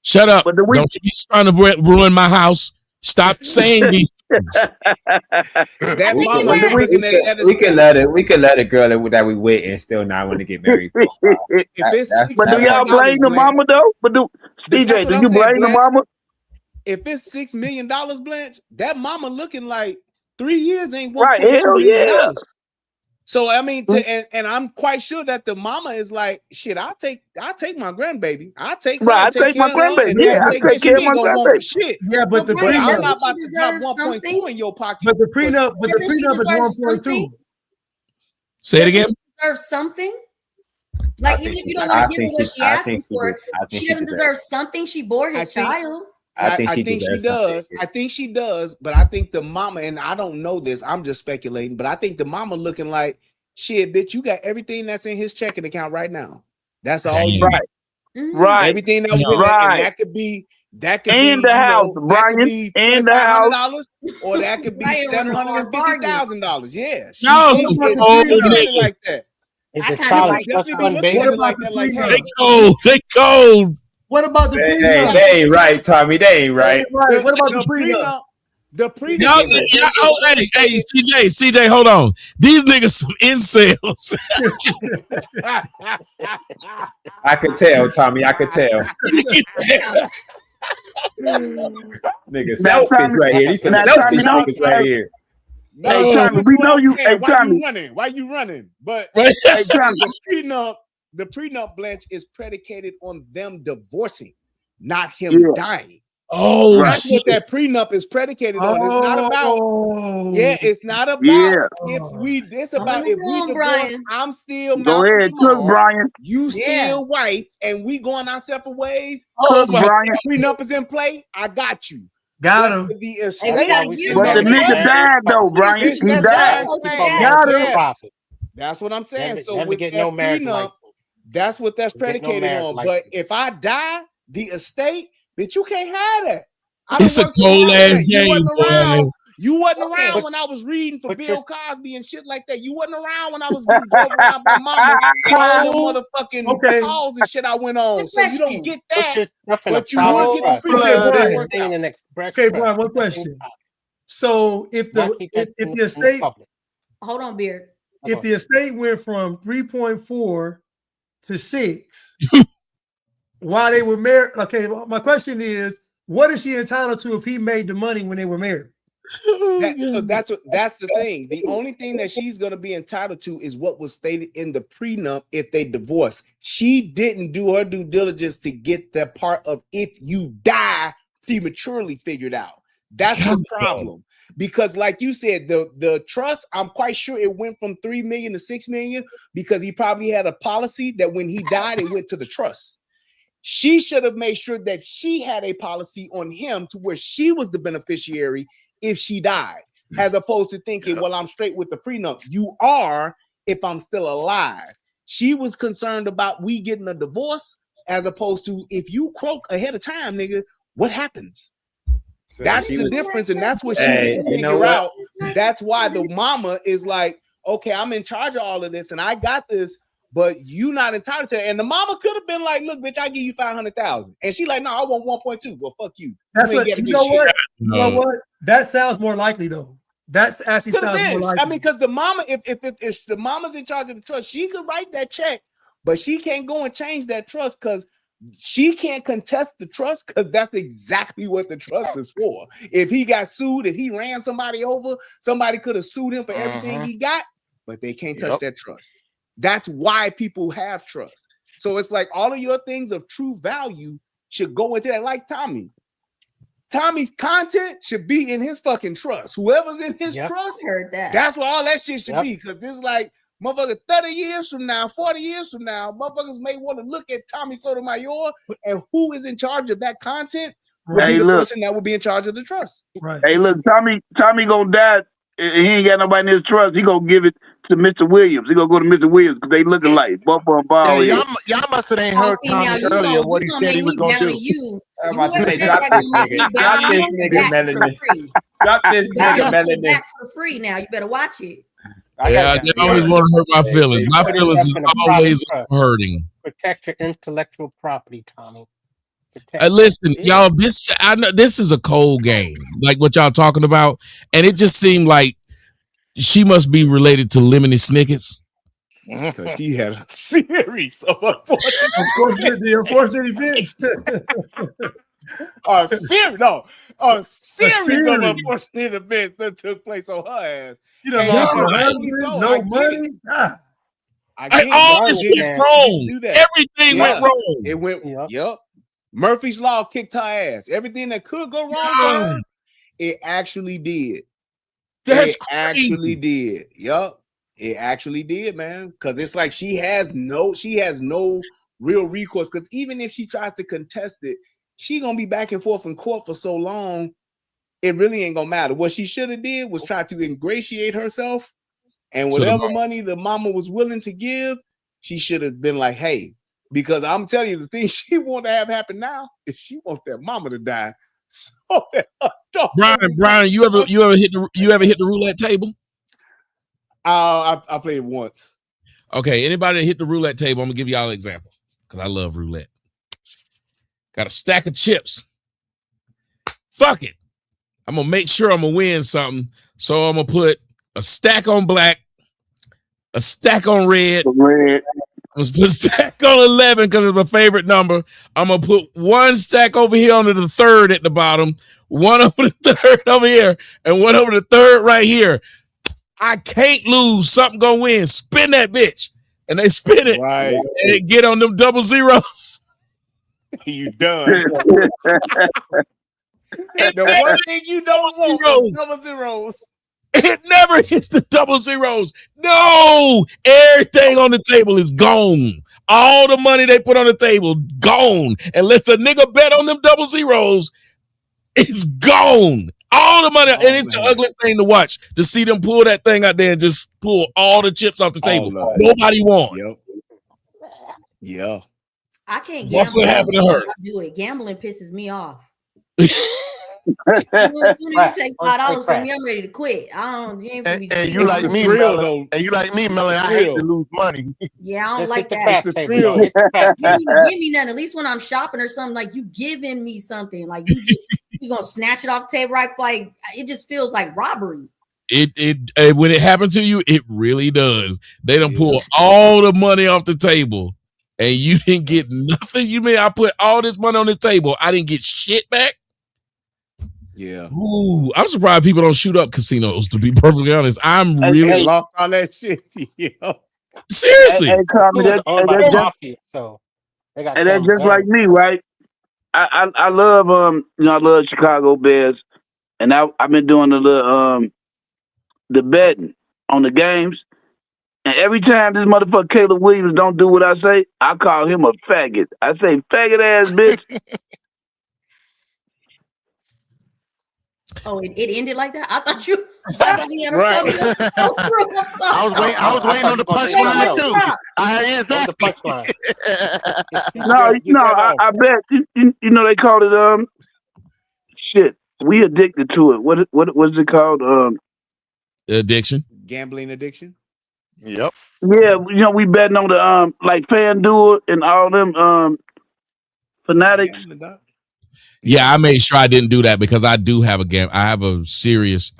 Shut up. Don't you be trying to ruin my house. Stop saying these things. We can let a girl that we with and still not want to get married. But do y'all blame the mama though? But CJ, do you blame the mama? If it's $6 million, Blanche, that mama looking like 3 years ain't Right, $1.2 hell million. yeah. So I mean, and I'm quite sure that the mama is like, shit, I'll take my grandbaby. I'll take her. Right, I'll take my care of her, grandbaby. and Yeah, I take care of my grandbaby. Shit. Yeah, but the But I'm prenup, not about to drop 1.2 in your pocket. but the prenup Doesn't she deserve is 1.2. something? Say it again. Deserve something? Like, even if you don't want to give her what she asking for, she doesn't deserve something. She bore his child. I think she does. I think she does, but I think the mama, and I don't know this, I'm just speculating, but I think the mama looking like, shit, bitch, you got everything that's in his checking account right now. That's all you. Right. Right. Everything that was in there, and that could be in the house, Brian, in the house, or that could be $750,000. Yeah, No, she's some getting old treated niggas. like that. I kind of Definitely be looking at it like that. Like, hey, They cold. They cold. What about the prenup? They ain't right, Tommy. They ain't right. What about the prenup? The prenup. Hey, CJ, hold on. These niggas some incels. I could tell, Tommy. I could tell. Nigga, selfish right here. These some selfish niggas right here. No, Hey, Tommy, we know you. Hey, why Tommy. you running? Why you running? But Hey, Tommy. the prenup, Blanche, is predicated on them divorcing, not him dying. Oh, that's what that prenup is predicated on. It's not about. Yeah, it's not about if we. It's about if we divorce. Brian. I'm still Go Malcolm ahead, Jamal, cook, Brian. You still wife, and we going our separate ways. Cook, Brian. Prenup is in play. I got you. Got him. The estate, But the nigga died though, Brian. He died. Got him. That's what I'm saying. So with that prenup, that's what that's predicated on. But if I die, the estate, bitch, you can't have that. It's a cold ass game, boy. You wasn't around when I was reading for Bill Cosby and shit like that. You wasn't around when I was getting drugged around by mama. All the motherfucking calls and shit I went on. So you don't get that. But you will get the prenup. Okay, Brian, one question. So if the estate, hold on, Beard. If the estate went from 3.4 to 6 while they were married, okay, my question is, what is she entitled to if he made the money when they were married? That's the thing. The only thing that she's going to be entitled to is what was stated in the prenup if they divorce. She didn't do her due diligence to get that part of if you die prematurely figured out. That's the problem. Because like you said, the trust, I'm quite sure it went from 3 million to 6 million because he probably had a policy that when he died, it went to the trust. She should have made sure that she had a policy on him to where she was the beneficiary if she died, as opposed to thinking, well, I'm straight with the prenup. You are if I'm still alive. She was concerned about we getting a divorce as opposed to if you croak ahead of time, nigga, what happens? That's the difference, and that's what she didn't figure out. That's why the mama is like, okay, I'm in charge of all of this, and I got this, but you not entitled to it. And the mama could have been like, look, bitch, I give you 500,000. And she like, no, I want 1.2. Well, fuck you. That's what, you know what? You know what? That sounds more likely, though. That's actually sounds more likely. I mean, because the mama, if the mama's in charge of the trust, she could write that check, but she can't go and change that trust because she can't contest the trust because that's exactly what the trust is for. If he got sued, if he ran somebody over, somebody could have sued him for everything he got, but they can't touch that trust. That's why people have trust. So it's like all of your things of true value should go into that. Like Tommy. Tommy's content should be in his fucking trust. Whoever's in his trust, that's what all that shit should be. Because it's like, motherfucker, 30 years from now, 40 years from now, motherfuckers may want to look at Tommy Sotomayor and who is in charge of that content would be the person that would be in charge of the trust. Right. Hey, look, Tommy gonna die. He ain't got nobody in his trust. He gonna give it to Mr. Williams. He gonna go to Mr. Williams because they looking like Bumper and Ball. Y'all must have ain't heard Tommy earlier what he said he was gonna do. I'm about to say, drop this nigga. Drop this nigga, Melanie. Drop this nigga, Melanie. For free now. You better watch it. Yeah, I always want to hurt my feelings. My feelings is always hurting. Protect your intellectual property, Tommy. Listen, y'all, I know this is a cold game, like what y'all talking about, and it just seemed like she must be related to Lemony Snicket's. Because she had a series of unfortunate events. A series of unfortunate events that took place on her ass. You know, no money. All this went wrong. Everything went wrong. It went. Murphy's Law kicked her ass. Everything that could go wrong for her, it actually did. That's crazy. Actually did. Yup. It actually did, man. Because it's like she has no real recourse. Because even if she tries to contest it, she gonna be back and forth in court for so long, it really ain't gonna matter. What she should have did was try to ingratiate herself, and whatever money the mama was willing to give, she should have been like, hey, because I'm telling you, the thing she want to have happen now is she wants that mama to die. So Brian, you ever hit the roulette table? I played it once. Okay, anybody that hit the roulette table, I'm gonna give y'all an example because I love roulette. Got a stack of chips. Fuck it. I'm gonna make sure I'm gonna win something. So I'm gonna put a stack on black, a stack on red. I'm gonna put a stack on 11 because it's my favorite number. I'm gonna put one stack over here under the third at the bottom, one over the third over here, and one over the third right here. I can't lose. Something gonna win. Spin that bitch. And they spin it. Right. And they get on them double zeros. You done. The one thing you don't want is double zeros. It never hits the double zeros. No, everything on the table is gone. All the money they put on the table, gone. Unless the nigga bet on them double zeros, it's gone. All the money, and it's the ugliest thing to watch, to see them pull that thing out there and just pull all the chips off the table. Nobody won. Yep. Yeah. I can't That's gamble. what happened to her. I do it. Gambling pisses me off. As soon as you take $5 from me, I'm ready to quit. And you like me, Melon. And you like me, Melon. I hate to lose money. Yeah, I don't like that. It's You the didn't even give me nothing. At least when I'm shopping or something, like you giving me something, like you gonna snatch it off the table, right? Like it just feels like robbery. It when it happened to you, it really does. They done pull all the money off the table, and you didn't get nothing. You mean I put all this money on this table? I didn't get shit back. Yeah. Ooh, I'm surprised people don't shoot up casinos, to be perfectly honest. I'm really lost all that shit. Yeah. Seriously. That's just like me, right? I love I love Chicago Bears, and I've been doing the betting on the games, and every time this motherfucker Caleb Williams don't do what I say, I call him a faggot. I say faggot ass bitch. Oh, it ended like that? I thought he had something. I was waiting on the punchline too. The punchline. I bet you know they called it shit. We addicted to it. What is it called? Addiction. Gambling addiction. Yep. Yeah, we betting on the like FanDuel and all them fanatics. Yeah, I made sure I didn't do that because I do have I have a serious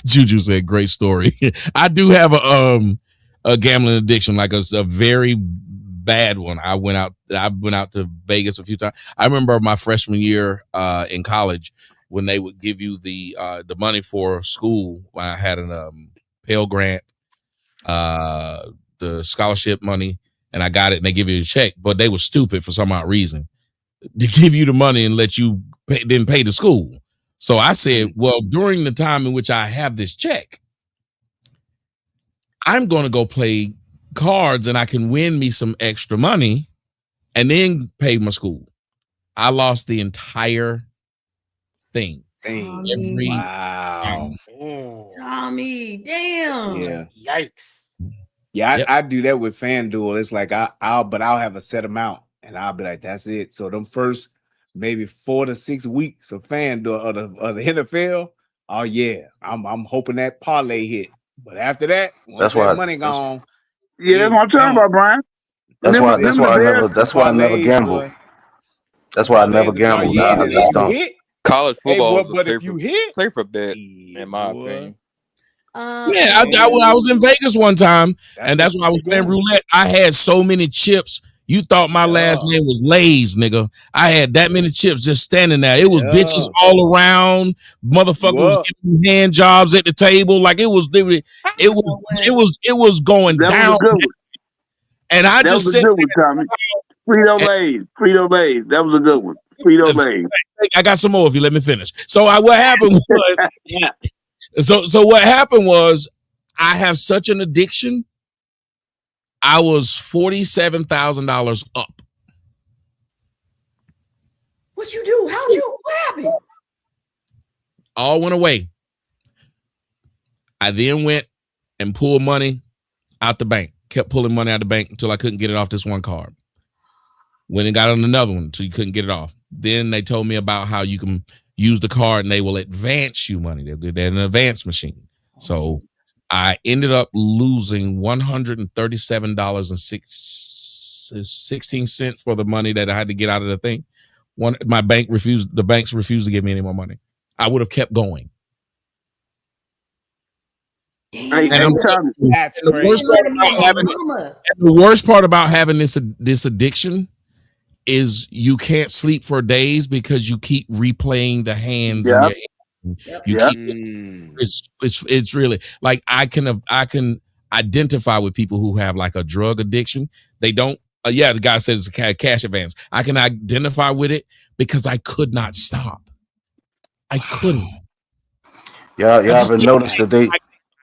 Juju said great story. I do have a gambling addiction, like a very bad one. I went out to Vegas a few times. I remember my freshman year in college when they would give you the money for school when I had an Pell Grant, the scholarship money, and I got it and they give you a check, but they were stupid for some odd reason to give you the money and let you then pay the school. So I said, well, during the time in which I have this check, I'm going to go play cards and I can win me some extra money and then pay my school. I lost the entire thing. Wow. Tommy, damn. Yeah. Yikes. Yeah, I do that with FanDuel. It's like I'll have a set amount and I'll be like, that's it. So them first maybe 4 to 6 weeks of FanDuel of the NFL, oh yeah, I'm hoping that parlay hit. But after that, once that money gone, that's what I'm talking about, Brian. That's why I never gamble. That's why I never gambled. I just don't. College football is but if you hit, safer bet, in my opinion. I was in Vegas one time, and that's why I was playing roulette. I had so many chips. You thought my last name was Lay's, nigga. I had that many chips just standing there. It was bitches all around. Motherfuckers was giving me hand jobs at the table. Like it was going down. And I just said, Frito Lay's. That was a good one. Frito Lay's. I got some more if you let me finish. So what happened was, so what happened was, I have such an addiction. I was $47,000 up. What you do? What happened? All went away. I then went and pulled money out the bank. Kept pulling money out the bank until I couldn't get it off this one card. Went and got on another one until you couldn't get it off. Then they told me about how you can use the card and they will advance you money. They're an advance machine. So I ended up losing $137.16 for the money that I had to get out of the thing. The banks refused to give me any more money. I would have kept going. The worst part about having this addiction is you can't sleep for days because you keep replaying the hands. Yeah. You keep it's really like I can identify with people who have like a drug addiction. They don't. The guy says it's a cash advance. I can identify with it because I could not stop. I couldn't. Y'all ever noticed that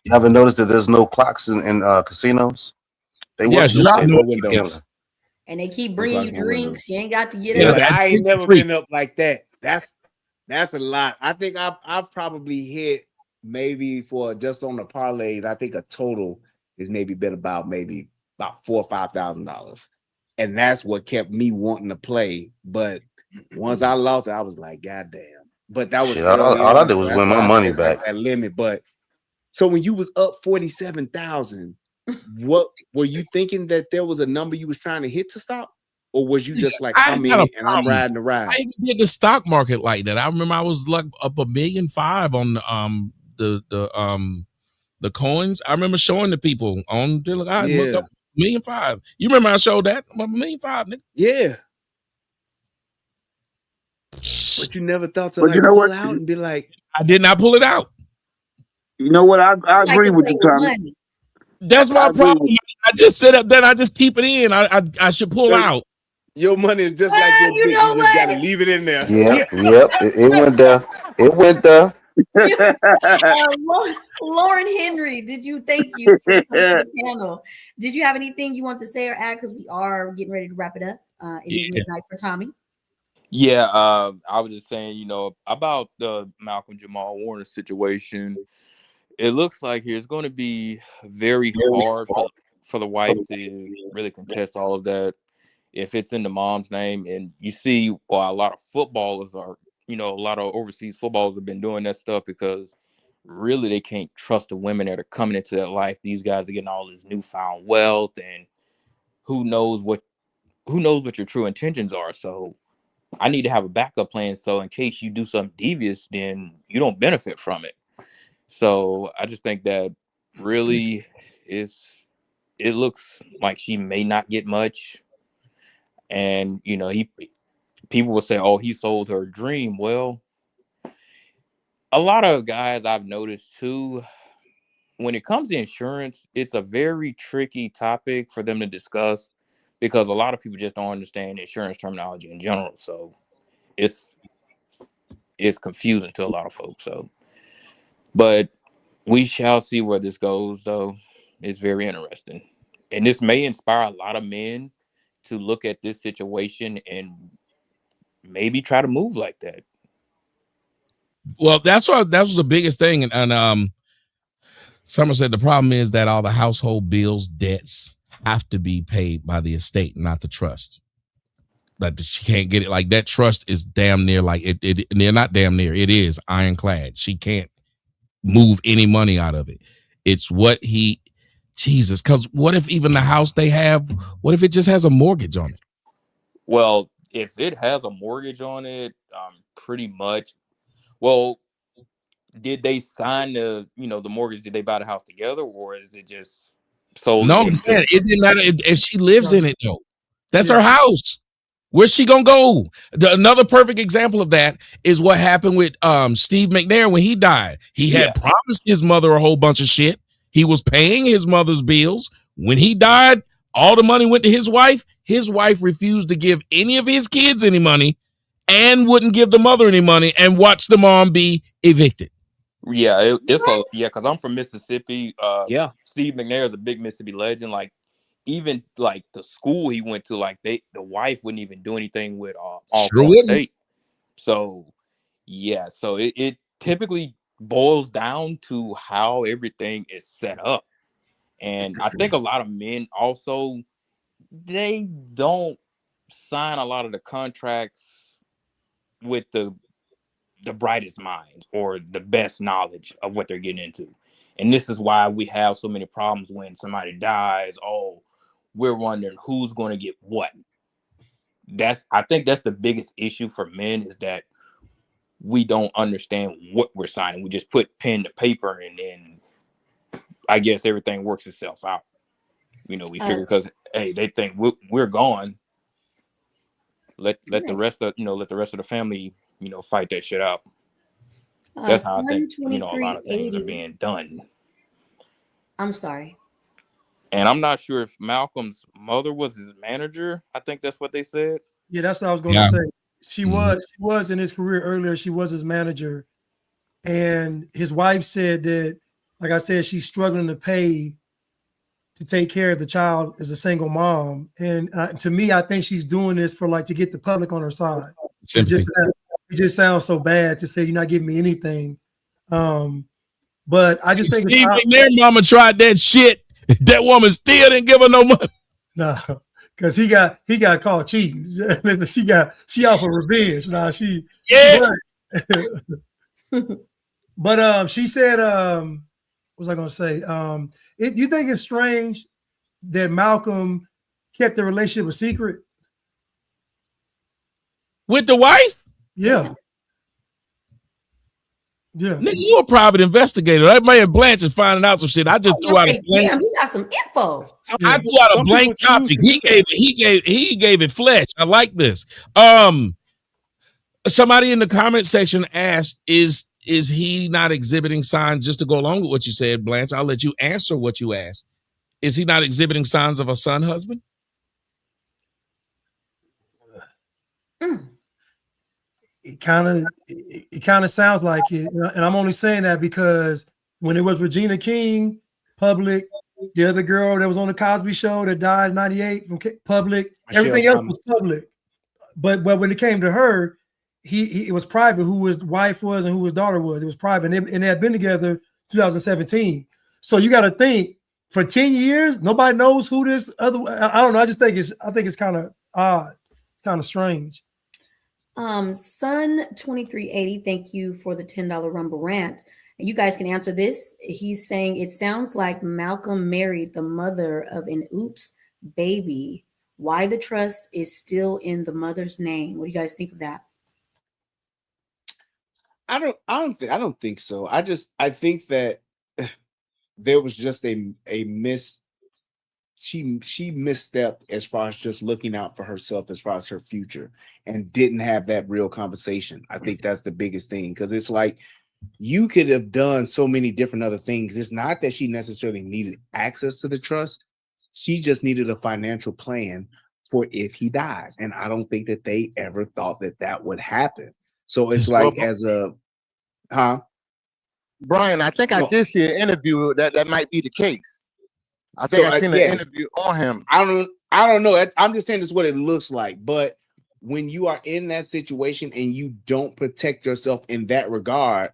you ever noticed that there's no clocks in casinos? They Yes, just say no no windows. And they keep bringing you drinks. You ain't got to get Yeah, up. but I ain't never been up like that. That's a lot. I think I've probably hit maybe for just on the parlays. I think a total is maybe been about $4,000 or $5,000, and that's what kept me wanting to play. But once I lost it, I was like, God damn. But that was early all I on, did so was that's win why my I money set like back. that limit. But so when you was up 47,000, what were you thinking that there was a number you was trying to hit to stop? Or was you just like, I'm in it and I'm riding the ride? I even did the stock market like that. I remember I was like up $1.5 million on the coins. I remember showing the people on look, I looked up $1.5 million. You remember I showed that? $1.5 million, nigga. Yeah. But you never thought to But you like know pull what? out and be like, I did not pull it out. You know what? I agree with you, Tommy. Money. That's my problem. I just sit up there. I just keep it in. I should pull out. Your money is just like your dick. You just gotta leave it in there. Yep. It went there. It went there. Lauren Henry, thank you for coming to the panel. Did you have anything you want to say or add? Because we are getting ready to wrap it up. It is midnight for Tommy. Yeah, I was just saying, about the Malcolm Jamal Warner situation. It looks like it's going to be very hard for the wife to really contest all of that if it's in the mom's name. And you see, a lot of footballers are, a lot of overseas footballers have been doing that stuff because really they can't trust the women that are coming into their life. These guys are getting all this newfound wealth, and who knows what your true intentions are. So I need to have a backup plan, so in case you do something devious, then you don't benefit from it. So I just think that really it looks like she may not get much. And people will say, oh, he sold her dream. Well, a lot of guys I've noticed too, when it comes to insurance, it's a very tricky topic for them to discuss because a lot of people just don't understand insurance terminology in general. So it's confusing to a lot of folks. So, but we shall see where this goes, though. It's very interesting. And this may inspire a lot of men to look at this situation and maybe try to move like that. Well, that was the biggest thing. And Summer said the problem is that all the household bills, debts have to be paid by the estate, not the trust. Like she can't get it. Like that trust is damn near like it they're not damn near. It is ironclad. She can't move any money out of it. It's Jesus, because what if even the house they have, what if it just has a mortgage on it? Well, if it has a mortgage on it, pretty much. Well, did they sign the mortgage? Did they buy the house together, or is it just sold? No, I'm saying it didn't matter if she lives in it though. That's her house. Where's she gonna go? Another perfect example of that is what happened with Steve McNair when he died. He had promised his mother a whole bunch of shit. He was paying his mother's bills. When he died, all the money went to his wife. His wife refused to give any of his kids any money and wouldn't give the mother any money and watched the mom be evicted. Yeah, because I'm from Mississippi. Steve McNair is a big Mississippi legend. Like, even like the school he went to, like the wife wouldn't even do anything with Alcorn State. So so it typically boils down to how everything is set up. And I think a lot of men also, they don't sign a lot of the contracts with the brightest minds or the best knowledge of what they're getting into. And this is why we have so many problems when somebody dies. Oh, we're wondering who's going to get what. I think that's the biggest issue for men, is that we don't understand what we're signing. We just put pen to paper, and then I guess everything works itself out. We figure because they think we're gone. Let the rest of the family fight that shit out. That's how I Sun think, a lot of things are 2380. being done. I'm sorry. And I'm not sure if Malcolm's mother was his manager. I think that's what they said. Yeah, that's what I was going to say. She was in his career earlier. She was his manager, and his wife said that, like I said, she's struggling to pay to take care of the child as a single mom. And to me, I think she's doing this for to get the public on her side. It just sounds so bad to say you're not giving me anything. But I just think their mama tried that shit. That woman still didn't give her no money. No, because he got caught cheating. She out for revenge. But she said, what was I gonna say? You think it's strange that Malcolm kept the relationship a secret with the wife? Yeah. Yeah. Nigga, you a private investigator. That man Blanche is finding out some shit. I just threw out a blank. Damn, he got some info. I threw out a blank topic. He gave it flesh. I like this. Somebody in the comment section asked, is he not exhibiting signs, just to go along with what you said, Blanche? I'll let you answer what you asked. Is he not exhibiting signs of a son husband? It kind of sounds like it, and I'm only saying that because when it was Regina King, public, the other girl that was on the Cosby Show that died in '98 from public, everything else was public. But when it came to her, it was private who his wife was and who his daughter was. It was private, and they had been together 2017. So you got to think, for 10 years, nobody knows who this other. I don't know. I think it's kind of odd. It's kind of strange. Sun 2380, thank you for the $10 Rumble rant. And you guys can answer this. He's saying it sounds like Malcolm married the mother of an oops baby. Why the trust is still in the mother's name? What do you guys think of that? I don't think so. I think that there was just a miss. She misstepped as far as just looking out for herself, as far as her future, and didn't have that real conversation. I think that's the biggest thing, because it's like you could have done so many different other things. It's not that she necessarily needed access to the trust. She just needed a financial plan for if he dies. And I don't think that they ever thought that would happen. So it's like Brian, I think I did see an interview that might be the case. I think I seen an interview on him. I don't know. I'm just saying this is what it looks like. But when you are in that situation and you don't protect yourself in that regard,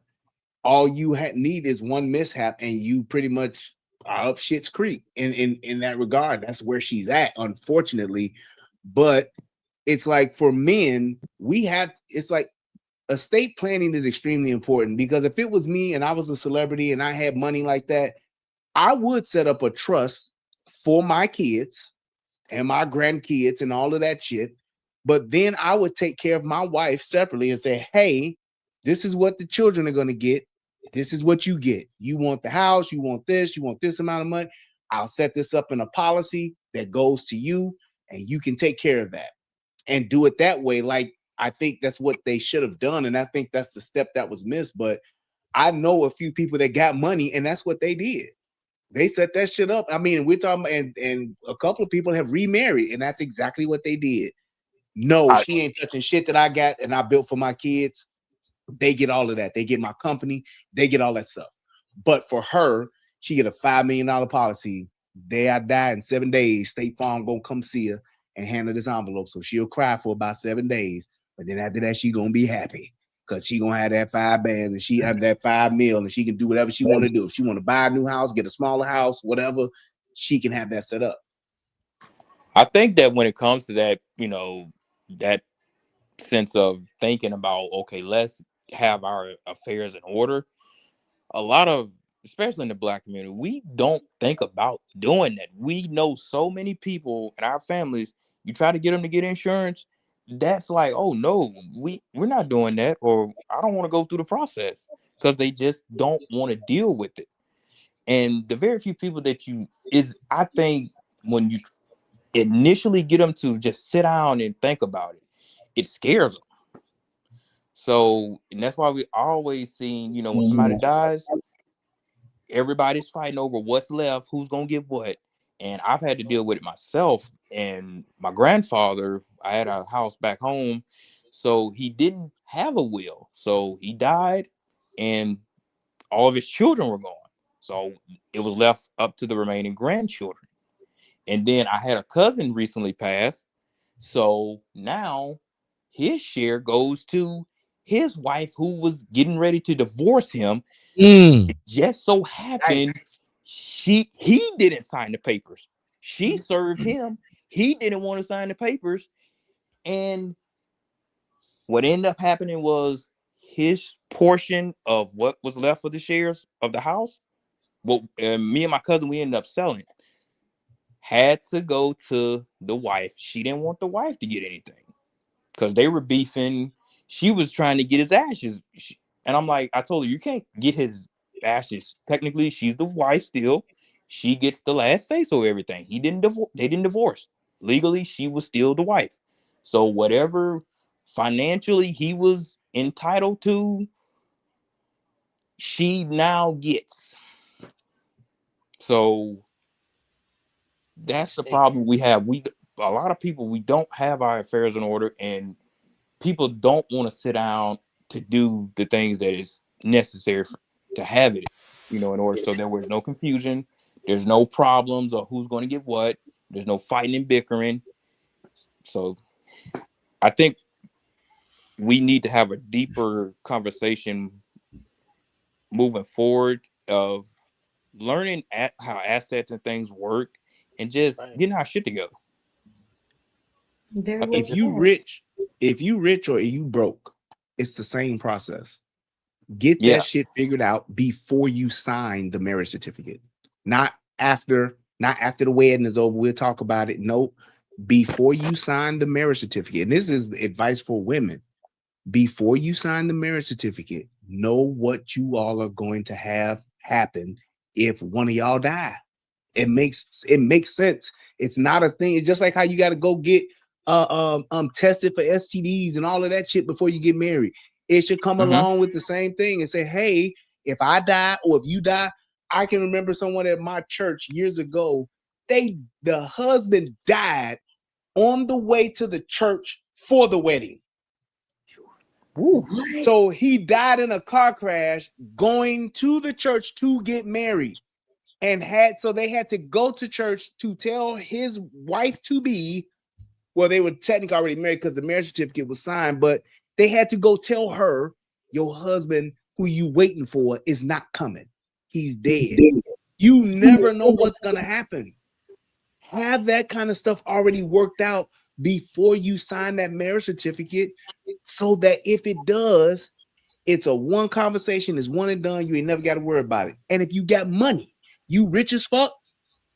all you need is one mishap and you pretty much are up shit's creek in that regard. That's where she's at, unfortunately. But it's like, for men, it's like estate planning is extremely important, because if it was me and I was a celebrity and I had money like that, I would set up a trust for my kids and my grandkids and all of that shit. But then I would take care of my wife separately and say, hey, this is what the children are going to get. This is what you get. You want the house, you want this amount of money. I'll set this up in a policy that goes to you, and you can take care of that and do it that way. Like, I think that's what they should have done. And I think that's the step that was missed. But I know a few people that got money, and that's what they did. They set that shit up. I mean, we're talking about, and a couple of people have remarried, and that's exactly what they did. No, she ain't touching shit that I got and I built for my kids. They get all of that. They get my company. They get all that stuff. But for her, she get a $5 million policy. Day I die in 7 days, State Farm gonna come see her and hand her this envelope. So she'll cry for about 7 days. But then after that, she gonna be happy, because she gonna have that $5 million, and she have that $5 million, and she can do whatever she want to do. If she want to buy a new house, get a smaller house, whatever, she can have that set up. I think that when it comes to that, that sense of thinking about, okay, let's have our affairs in order. A lot of, especially in the Black community, we don't think about doing that. We know so many people in our families, you try to get them to get insurance, that's like, oh no, we're not doing that, or I don't want to go through the process, because they just don't want to deal with it. And the very few people I think when you initially get them to just sit down and think about it, it scares them. So, and that's why we always seen, you know, when somebody dies, everybody's fighting over what's left, who's gonna get what. And I've had to deal with it myself. And my grandfather, I had a house back home, so he didn't have a will. So he died, and all of his children were gone. So it was left up to the remaining grandchildren. And then I had a cousin recently pass. So now his share goes to his wife, who was getting ready to divorce him. It just so happened he didn't sign the papers. She served him. He didn't want to sign the papers. And what ended up happening was his portion of what was left of the shares of the house, well, me and my cousin, we ended up selling it, had to go to the wife. She didn't want the wife to get anything because they were beefing. She was trying to get his ashes. And I'm like, I told her, you can't get his ashes. Technically, she's the wife still. She gets the last say so everything. He didn't divorce. They didn't divorce. Legally, she was still the wife. So whatever financially he was entitled to, she now gets. So that's the problem we have. A lot of people, we don't have our affairs in order, and people don't want to sit down to do the things that is necessary to have it, you know, in order so there was no confusion, there's no problems or who's going to get what, there's no fighting and bickering. So I think we need to have a deeper conversation moving forward of learning how assets and things work and just getting our shit together. If you rich or you broke, it's the same process. Get that shit figured out before you sign the marriage certificate. Not after the wedding is over. We'll talk about it. Nope. Before you sign the marriage certificate. And this is advice for women. Before you sign the marriage certificate, know what you all are going to have happen if one of y'all die. It makes sense. It's not a thing. It's just like how you got to go get tested for STDs and all of that shit before you get married. It should come along with the same thing and say, hey, if I die or if you die, I can remember someone at my church years ago, the husband died on the way to the church for the wedding. So he died in a car crash going to the church to get married. And they had to go to church to tell his wife to be, well, they were technically already married because the marriage certificate was signed, but they had to go tell her, your husband who you waiting for is not coming. He's dead. You never know what's going to happen. Have that kind of stuff already worked out before you sign that marriage certificate so that if it does, it's a one conversation, it's one and done. You ain't never got to worry about it. And if you got money, you rich as fuck,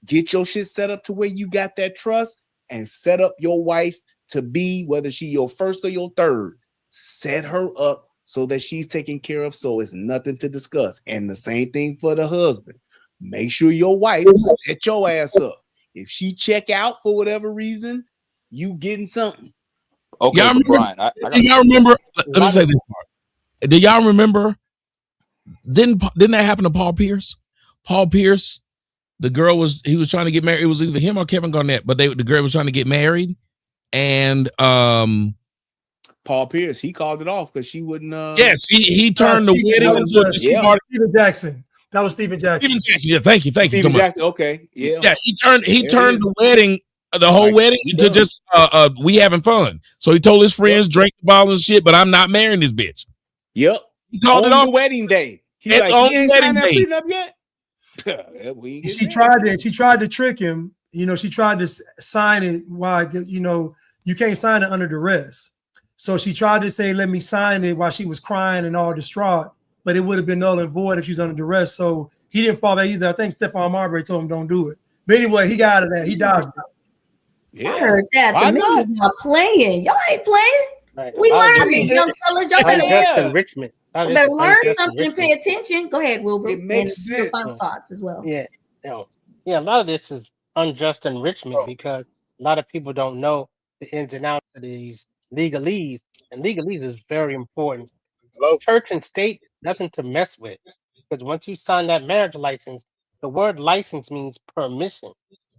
get your shit set up to where you got that trust and set up your wife to be, whether she your first or your third, set her up so that she's taken care of. So it's nothing to discuss. And the same thing for the husband. Make sure your wife set your ass up. If she check out for whatever reason, you getting something. Okay, y'all remember, Brian, do y'all remember? Let me say this part. Do y'all remember? Didn't that happen to Paul Pierce? Paul Pierce, the girl was trying to get married. It was either him or Kevin Garnett, but the girl was trying to get married, and Paul Pierce, he called it off because she wouldn't. Yes, he turned the wedding into Stephen Jackson. That was Stephen Jackson. Stephen Jackson. Yeah, thank you so much. Jackson, okay, yeah. He turned the wedding, the whole wedding, into just we having fun. So he told his friends, drink the bottles and shit, but I'm not marrying this bitch. Yep. He called it on off the wedding day. He's like, on he ain't wedding signed that day. prenup yet. She tried to trick him. You know, she tried to sign it. Why? You know, you can't sign it under duress. So she tried to say, "Let me sign it," while she was crying and all distraught. But it would have been null and void if she was under duress. So he didn't fall that either. I think Stephon Marbury told him, "Don't do it." But anyway, he got out of that. He dodged it. Yeah. I heard that. The men is not playing. Y'all ain't playing. Right. We learning, young fellas. Y'all better enrichment. better learn something and pay attention. Go ahead, Wilbur. It makes sense. Final thoughts as well. Yeah. Yeah. A lot of this is unjust enrichment because a lot of people don't know the ins and outs of these legalese, and legalese is very important church and state is nothing to mess with. Because once you sign that marriage license, the word license means permission.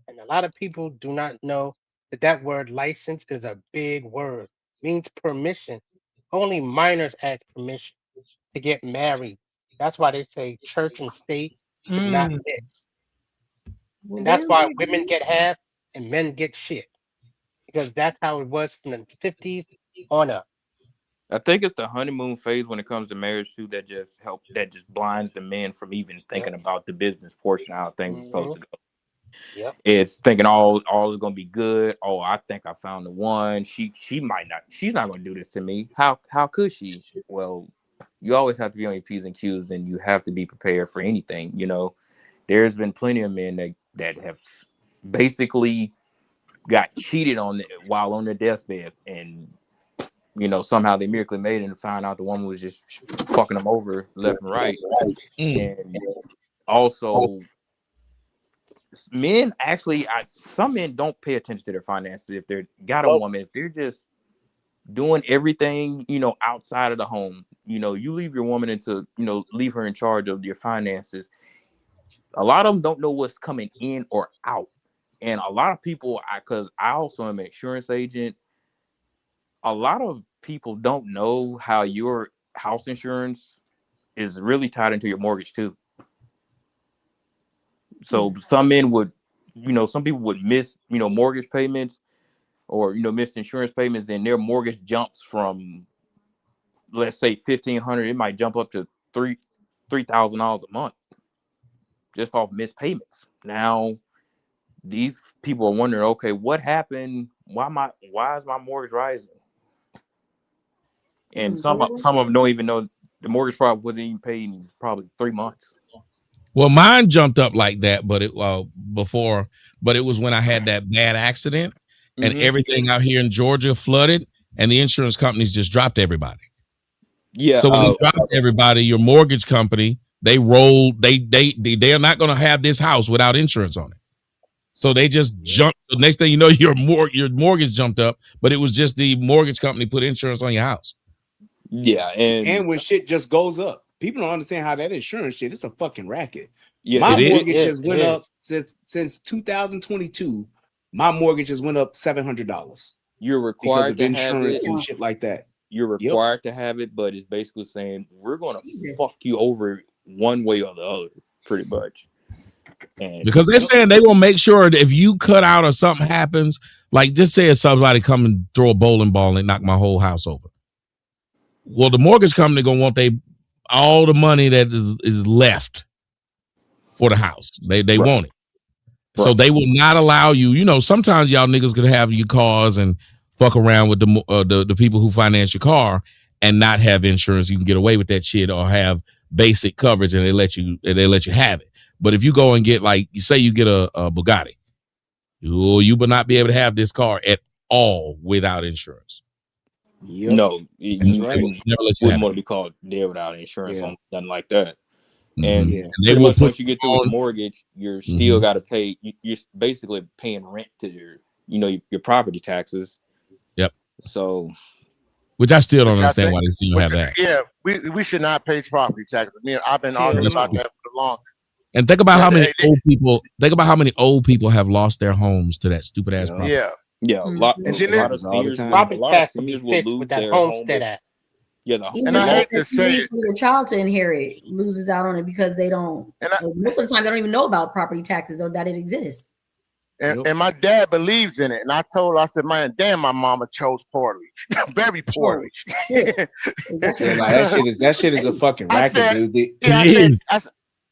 And a lot of people do not know that that word license is a big word. It means permission. Only minors ask permission to get married. That's why they say church and state should not mix. Well, And that's there why we women go. get half and men get shit. Because that's how it was from the 50s on up. I think it's the honeymoon phase when it comes to marriage too that just blinds the men from even thinking about the business portion, how things are supposed to go. Yep. It's thinking all is gonna be good. Oh, I think I found the one. She's not gonna do this to me. How could she? Well, you always have to be on your P's and Q's, and you have to be prepared for anything. There's been plenty of men that have basically got cheated on while on their deathbed, and somehow they miraculously made it and found out the woman was just fucking them over left and right. And also, men actually, some men don't pay attention to their finances if they're got a woman. If they're just doing everything, outside of the home, you leave your woman leave her in charge of your finances. A lot of them don't know what's coming in or out. And a lot of people, because I also am an insurance agent, a lot of people don't know how your house insurance is really tied into your mortgage too. So some men would, some people would miss, mortgage payments or, miss insurance payments, and their mortgage jumps from, let's say, $1,500, it might jump up to $3,000 a month just off missed payments. Now, these people are wondering, okay, what happened? Why is my mortgage rising? And some of them don't even know the mortgage probably wasn't even paid in probably 3 months. Well, mine jumped up like that, but it was when I had that bad accident and everything out here in Georgia flooded, and the insurance companies just dropped everybody. Yeah. So when they dropped everybody, your mortgage company, they rolled. They are not going to have this house without insurance on it. So they just jumped. So next thing you know, your mortgage jumped up, but it was just the mortgage company put insurance on your house. Yeah, and when shit just goes up, people don't understand how that insurance shit. It's a fucking racket. Yeah, my mortgage has went up since 2022. My mortgage has went up $700. You're required because of to have insurance it and shit like that. You're required to have it, but it's basically saying we're going to fuck you over one way or the other, pretty much. And because they're saying they will make sure that if you cut out or something happens, like just say if somebody come and throw a bowling ball and knock my whole house over. Well, the mortgage company gonna want all the money that is left for the house. They want it. Right. So they will not allow you. Sometimes y'all niggas could have your cars and fuck around with the people who finance your car and not have insurance. You can get away with that shit or have basic coverage and they let you have it. But if you go and get you get a Bugatti, you will not be able to have this car at all without insurance. Yep. No, you wouldn't want to be called there without insurance on nothing like that. And pretty much once you get through with the mortgage, you're still got to pay. You're basically paying rent to your property taxes. Yep. So, which I still don't understand why they still have that. Yeah, we should not pay property taxes. I've been arguing about that for the longest. And think about how many old people. Think about how many old people have lost their homes to that stupid ass property. Yeah. A lot of seniors, property tax will be fixed with that Homestead Act. Yeah, and I hate to say it, for your child to inherit loses out on it because they don't. Most of the time, they don't even know about property taxes or that it exists. And my dad believes in it, and I told her, I said, "Man, damn, my mama chose poorly, very poorly." Exactly. That shit is a fucking racket, dude.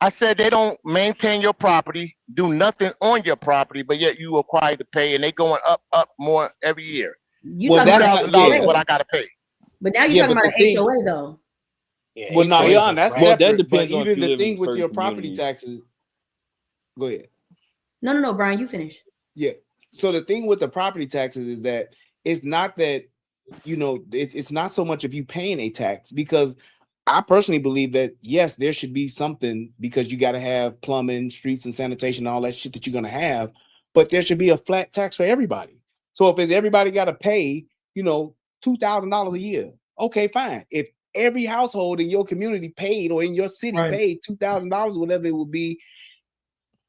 I said they don't maintain your property, do nothing on your property, but yet you required to pay, and they going up more every year. $2,000 is what I got to pay. But now you're talking about an HOA though. Yeah, well, no, that's separate. That depends but on even the thing with your property taxes. Go ahead. No, Brian, you finish. Yeah. So the thing with the property taxes is that it's not that it's not so much of you paying a tax, because I personally believe that yes, there should be something, because you got to have plumbing, streets, and sanitation, and all that shit that you're gonna have. But there should be a flat tax for everybody. So if everybody got to pay, $2,000 a year, okay, fine. If every household in your community paid, or in your city paid $2,000, whatever it would be.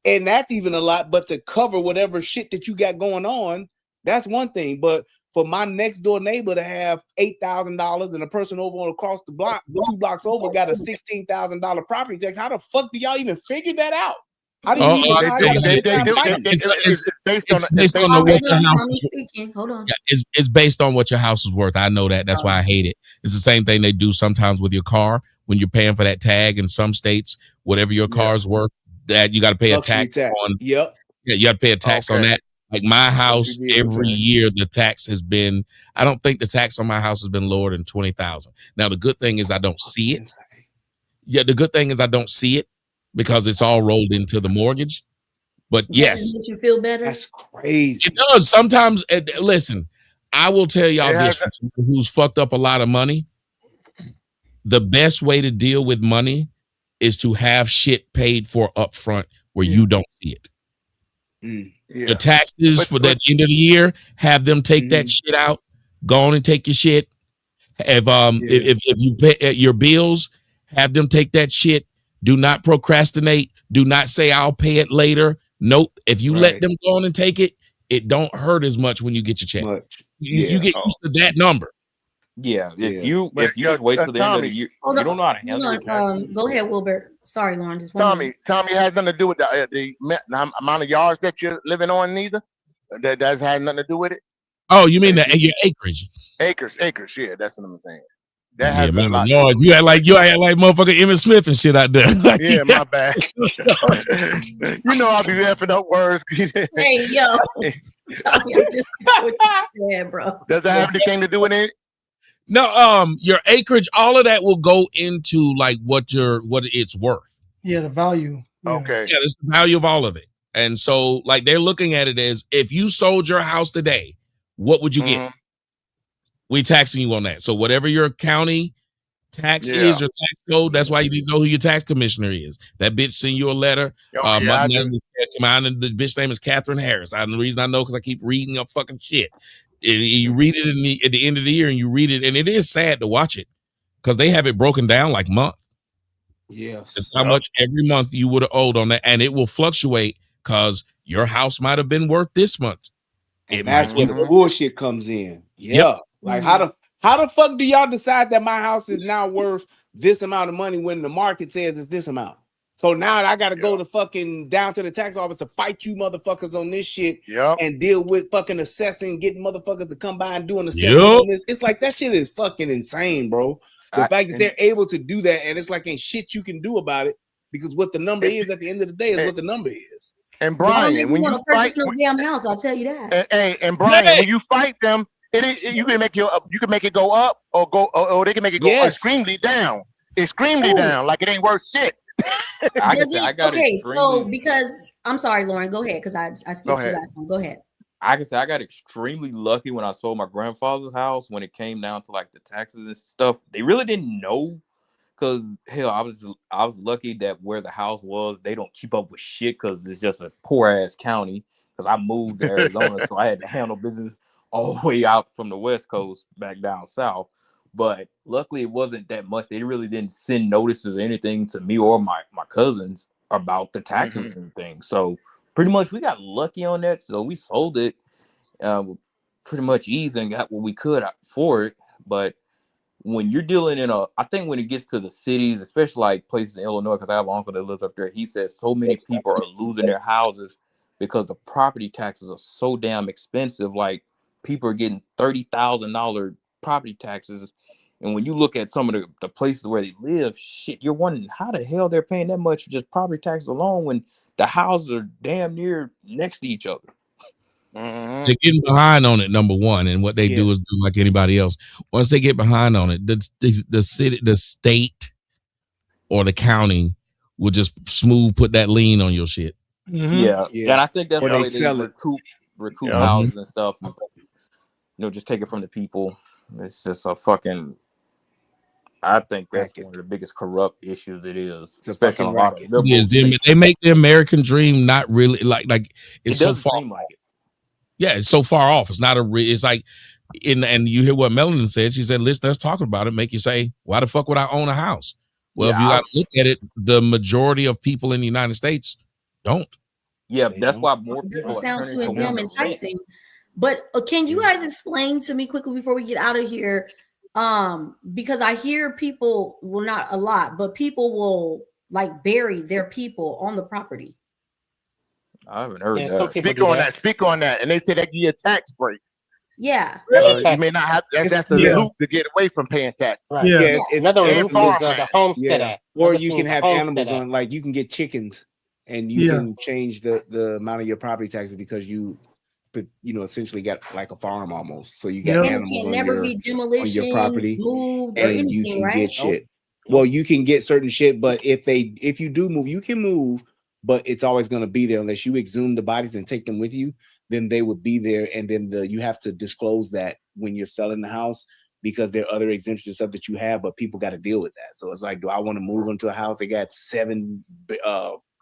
And that's even a lot, but to cover whatever shit that you got going on, that's one thing. But for my next door neighbor to have $8,000 and a person over across the block, 2 blocks over, got a $16,000 property tax, how the fuck do y'all even figure that out? How do you even know how y'all it's based on what your house is worth. Hold on. Yeah, it's based on what your house is worth. I know that. That's why I hate it. It's the same thing they do sometimes with your car when you're paying for that tag in some states. Whatever your car's worth, that you got to pay a tax on. Yep. Yeah, you got to pay a tax on that. Like my house, every year the tax has been. I don't think the tax on my house has been lower than $20,000. Now the good thing is I don't see it. Yeah, the good thing is I don't see it because it's all rolled into the mortgage. But yes, makes you feel better. That's crazy. It does sometimes. Listen, I will tell y'all this: for someone who's fucked up a lot of money, the best way to deal with money is to have shit paid for up front where you don't see it. The taxes for that end of the year, have them take that shit out. Go on and take your shit. If you pay your bills, have them take that shit. Do not procrastinate. Do not say I'll pay it later. Nope. If you let them go on and take it, it don't hurt as much when you get your check. You get used to that number. Yeah. If you just wait till the end of the year, you don't know how to handle it. Go ahead, Wilbert. Sorry, Lauren. Just Tommy has nothing to do with the amount of yards that you're living on, neither. That has nothing to do with it. Oh, you mean your acreage? Acres. Yeah, that's what I'm saying. That has a lot. Noise. You act like motherfucking Emmett Smith and shit out there. Yeah, my bad. You know I'll be effing up words. Hey, yo. Tommy, I'm just what you said, bro. Does that have anything to do with it? No, your acreage, all of that will go into like what it's worth. Yeah, the value. Yeah. Okay. Yeah, it's the value of all of it. And so like they're looking at it as if you sold your house today, what would you get? We taxing you on that. So whatever your county tax is, your tax code, that's why you need to know who your tax commissioner is. That bitch send you a letter. My name is, the bitch name is Catherine Harris. The reason I know because I keep reading your fucking shit. You read it at the end of the year and you read it, and it is sad to watch it because they have it broken down like month. Yes. It's how much every month you would have owed on that, and it will fluctuate because your house might have been worth this month. And that's where the bullshit comes in. Yeah. Like how the fuck do y'all decide that my house is now worth this amount of money when the market says it's this amount? So now I got to go to fucking down to the tax office to fight you motherfuckers on this shit and deal with fucking assessing, getting motherfuckers to come by and do an assessment on this. It's like that shit is fucking insane, bro. The fact that they're able to do that and it's like ain't shit you can do about it because what the number is at the end of the day is what the number is. And Brian, when you fight no damn house, I'll tell you that. And Brian, when you fight them, you can make it go up or they can make it go extremely down. Extremely down, like it ain't worth shit. So because I'm sorry, Lauren, go ahead because I skipped you last one. Go ahead. I can say I got extremely lucky when I sold my grandfather's house when it came down to like the taxes and stuff. They really didn't know because hell, I was lucky that where the house was, they don't keep up with shit because it's just a poor ass county. Because I moved to Arizona, so I had to handle business all the way out from the West Coast back down south. But luckily, it wasn't that much. They really didn't send notices or anything to me or my cousins about the taxes and everything. So pretty much we got lucky on that. So we sold it pretty much easy and got what we could for it. But when you're dealing I think when it gets to the cities, especially like places in Illinois, because I have an uncle that lives up there, he says so many people are losing their houses because the property taxes are so damn expensive. Like people are getting $30,000 property taxes. And when you look at some of the places where they live, shit, you're wondering how the hell they're paying that much for just property taxes alone when the houses are damn near next to each other. They're getting behind on it, number one, and what they do is do like anybody else. Once they get behind on it, the city, the state, or the county will just put that lien on your shit. Yeah, and I think that's why they recoup houses and stuff. And, just take it from the people. It's just a fucking. I think that's one of the biggest corrupt issues it is. Especially a lot of liberals. They make the American dream not really like it's so far. Like it. Yeah, it's so far off. It's not it's like, and you hear what Melanie said. She said, listeners talking about it make you say, why the fuck would I own a house? Well, if you got to look at it, the majority of people in the United States don't. Yeah, that's why more It people doesn't are sound turning too to damn want to rent. enticing. But can you guys explain to me quickly before we get out of here? Because I hear people, well, not a lot, but people will like bury their people on the property. I haven't heard Some that. people Speak on that. And they say they give you a tax break. Yeah. You may not have that's a loop to get away from paying tax. Right. Yeah, Another loop is the Homestead Act. Or Another you thing can is the have Homestead animals Act. on, like you can get chickens, and you can change the amount of your property taxes because you essentially got like a farm almost. So you got And it animals can on never your be demolition, property, moved, or and you anything, can right? get shit. Well, you can get certain shit, but if you do move, you can move, but it's always going to be there unless you exhume the bodies and take them with you. Then they would be there, and then you have to disclose that when you're selling the house, because there are other exemptions and stuff that you have, but people got to deal with that. So it's like, do I want to move into a house that got 7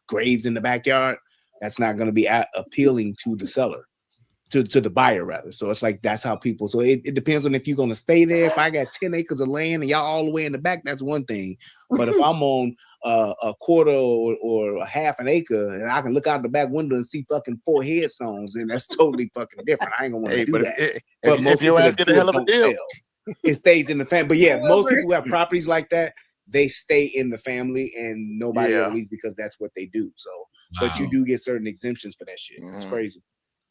graves in the backyard? That's not going to be appealing to the seller, to the buyer rather. So it's like, that's how people, so it depends on if you're going to stay there. If I got 10 acres of land and y'all all the way in the back, that's one thing. But if I'm on a quarter or a half an acre and I can look out the back window and see fucking 4 headstones, and that's totally fucking different. I ain't gonna want to do that. But most people that do it don't sell. It stays in the family. But yeah, most people who have properties like that, they stay in the family and nobody ever leaves because that's what they do. So, but you do get certain exemptions for that shit. It's crazy.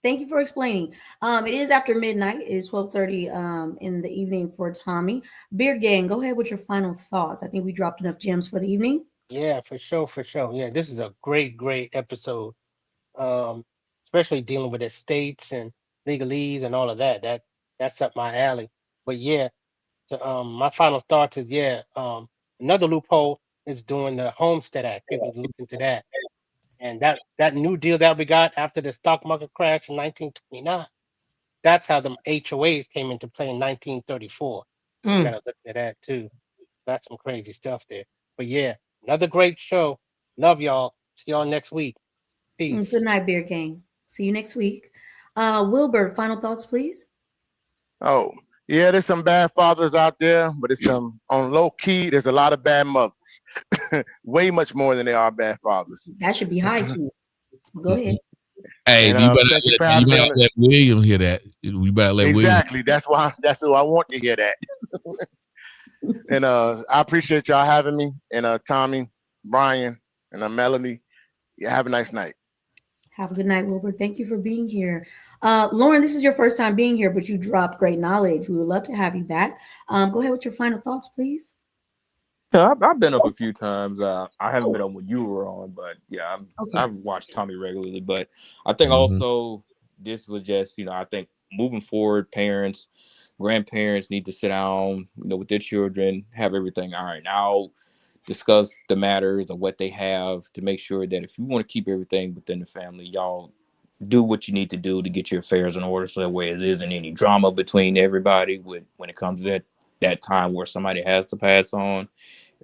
Thank you for explaining. It is after midnight. It is 12:30 in the evening for Tommy. Beard Gang, go ahead with your final thoughts. I think we dropped enough gems for the evening. Yeah, for sure. Yeah, this is a great episode. Especially dealing with estates and legalese and all of that. That's up my alley. But yeah, my final thoughts is another loophole is doing the Homestead Act. People look into that. And that new deal that we got after the stock market crash in 1929, that's how the HOAs came into play in 1934. So we got to look at that too. That's some crazy stuff there. But yeah, another great show. Love y'all. See y'all next week. Peace. Good night, Beard Gang. See you next week. Wilbur, final thoughts, please. Oh, yeah, there's some bad fathers out there, but it's some on low key. There's a lot of bad mothers, way much more than there are bad fathers. That should be high key. Go ahead. Hey, And, you better let William hear that. You better let exactly. William. That's who I want to hear that. And I appreciate y'all having me. And Tommy, Brian, and Melanie. Yeah, have a nice night. Have a good night, Wilbur. Thank you for being here. Lauren, this is your first time being here, but you dropped great knowledge. We would love to have you back. Go ahead with your final thoughts, please. Yeah, I've been up a few times. I haven't been up when you were on, but yeah, I've watched Tommy regularly. But I think also this was just, I think moving forward, parents, grandparents need to sit down, with their children, have everything ironed out, discuss the matters and what they have to make sure that if you want to keep everything within the family, y'all do what you need to do to get your affairs in order so that way it isn't any drama between everybody when it comes to that time where somebody has to pass on.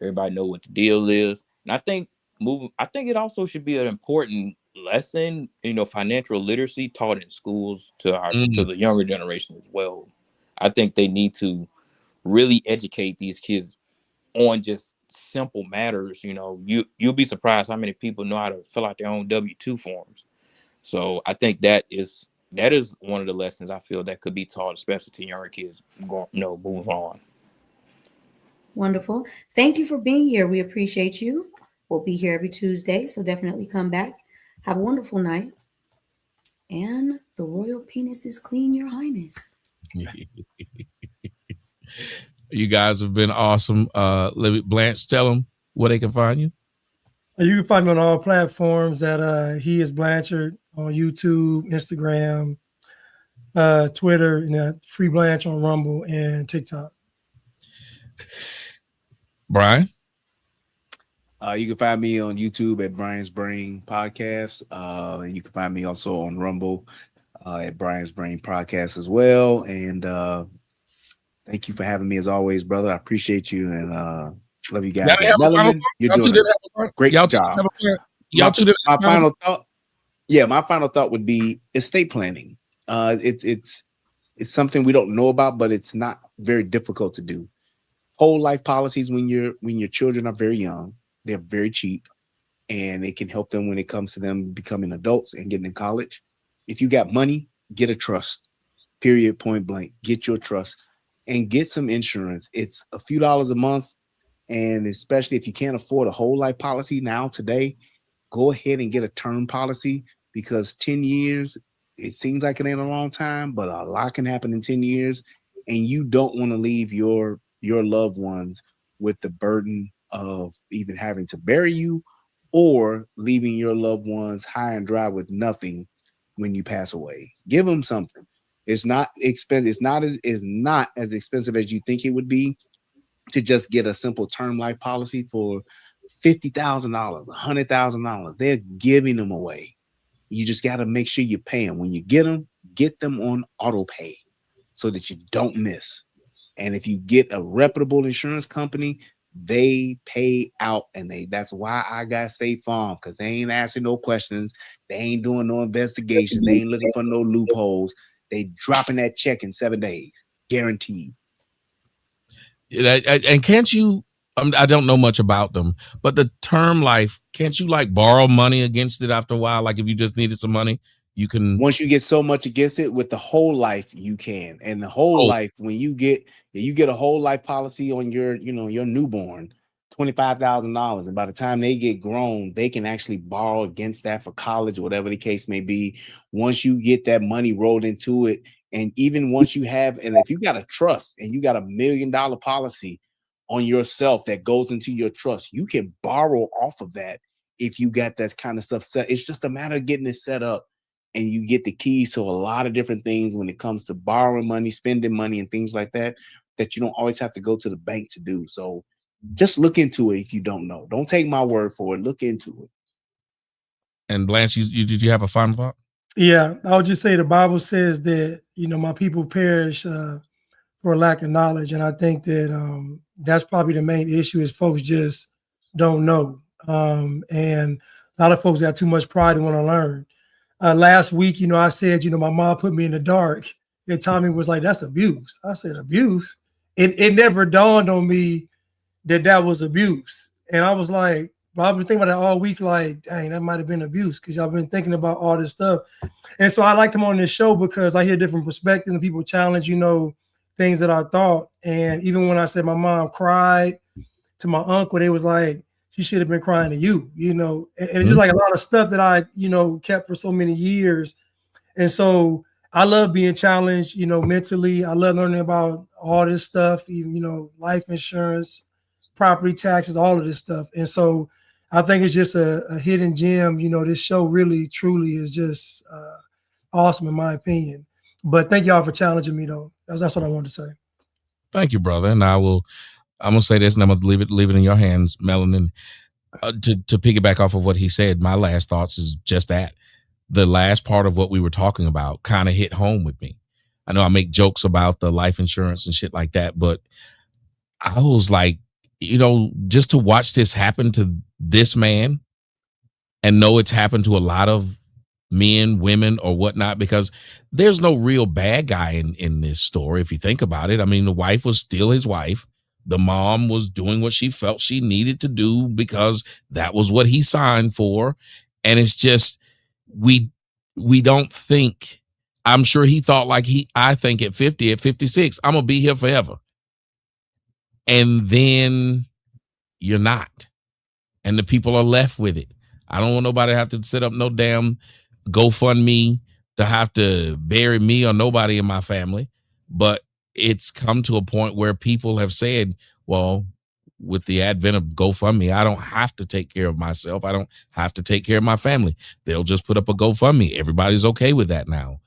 Everybody know what the deal is. And I think it also should be an important lesson, financial literacy taught in schools to the younger generation as well. I think they need to really educate these kids on just simple matters. You'll be surprised how many people know how to fill out their own W-2 forms. So I think that is one of the lessons I feel that could be taught, especially to younger kids move on. Wonderful. Thank you for being here. We appreciate you. We'll be here every Tuesday, so definitely come back. Have a wonderful night. And the royal penis is clean, Your Highness. You guys have been awesome. Blanche, tell them where they can find you. You can find me on all platforms at He Is Blanchard on YouTube, Instagram, Twitter, Free Blanche on Rumble and TikTok. Brian? You can find me on YouTube at Brian's Brain Podcast. You can find me also on Rumble at Brian's Brain Podcast as well. And thank you for having me as always, brother. I appreciate you and love you guys. Melvin, you're doing a great job. My final thought would be estate planning. It's something we don't know about, but it's not very difficult to do. Whole life policies when your children are very young, they're very cheap, and it can help them when it comes to them becoming adults and getting in college. If you got money, get a trust. Period. Point blank. Get your trust and get some insurance. It's a few dollars a month, and especially if you can't afford a whole life policy now today, go ahead and get a term policy, because 10 years, it seems like it ain't a long time, but a lot can happen in 10 years. And you don't want to leave your loved ones with the burden of even having to bury you, or leaving your loved ones high and dry with nothing when you pass away. Give them something. It's not expensive. It's not as expensive as you think it would be to just get a simple term life policy for $50,000, $100,000. They're giving them away. You just got to make sure you pay them. When you get them on auto pay so that you don't miss. And if you get a reputable insurance company, they pay out, and that's why I got State Farm, because they ain't asking no questions. They ain't doing no investigation. They ain't looking for no loopholes. They dropping that check in 7 days, guaranteed. And can't you, I don't know much about them, but the term life, can't you like borrow money against it after a while? Like if you just needed some money, you can. Once you get so much against it, with the whole life, you can. And the whole life, when you get a whole life policy on your newborn, $25,000. And by the time they get grown, they can actually borrow against that for college, whatever the case may be. Once you get that money rolled into it, and even once you have, and if you got a trust and you got $1 million policy on yourself that goes into your trust, you can borrow off of that if you got that kind of stuff set. It's just a matter of getting it set up, and you get the keys to a lot of different things when it comes to borrowing money, spending money, and things like that you don't always have to go to the bank to do. So just look into it if you don't know. Don't take my word for it. Look into it. And Blanche, did you have a final thought? Yeah, I would just say the Bible says that, my people perish for lack of knowledge. And I think that that's probably the main issue, is folks just don't know. And a lot of folks got too much pride and want to learn. Last week, I said, my mom put me in the dark. And Tommy was like, that's abuse. I said, abuse? It never dawned on me that was abuse. And I was like, well, I've been thinking about it all week, like, dang, that might have been abuse, because y'all been thinking about all this stuff. And so I like them on this show because I hear different perspectives and people challenge, things that I thought. And even when I said my mom cried to my uncle, they was like, she should have been crying to you, and it's just like a lot of stuff that I, kept for so many years. And so I love being challenged, mentally. I love learning about all this stuff, even, life insurance, property taxes, all of this stuff. And so I think it's just a hidden gem. This show really, truly is just awesome in my opinion. But thank y'all for challenging me, though. That's what I wanted to say. Thank you, brother. And I'm gonna say this, and I'm gonna leave it in your hands, Melanin. To piggyback off of what he said, my last thoughts is just that. The last part of what we were talking about kind of hit home with me. I know I make jokes about the life insurance and shit like that, but I was like, just to watch this happen to this man and know it's happened to a lot of men, women, or whatnot, because there's no real bad guy in this story. If you think about it, I mean, the wife was still his wife. The mom was doing what she felt she needed to do because that was what he signed for. And it's just, we don't think, I'm sure he thought like I think at 50, at 56, I'm going to be here forever. And then you're not. And the people are left with it. I don't want nobody to have to set up no damn GoFundMe to have to bury me or nobody in my family. But it's come to a point where people have said, well, with the advent of GoFundMe, I don't have to take care of myself. I don't have to take care of my family. They'll just put up a GoFundMe. Everybody's okay with that now.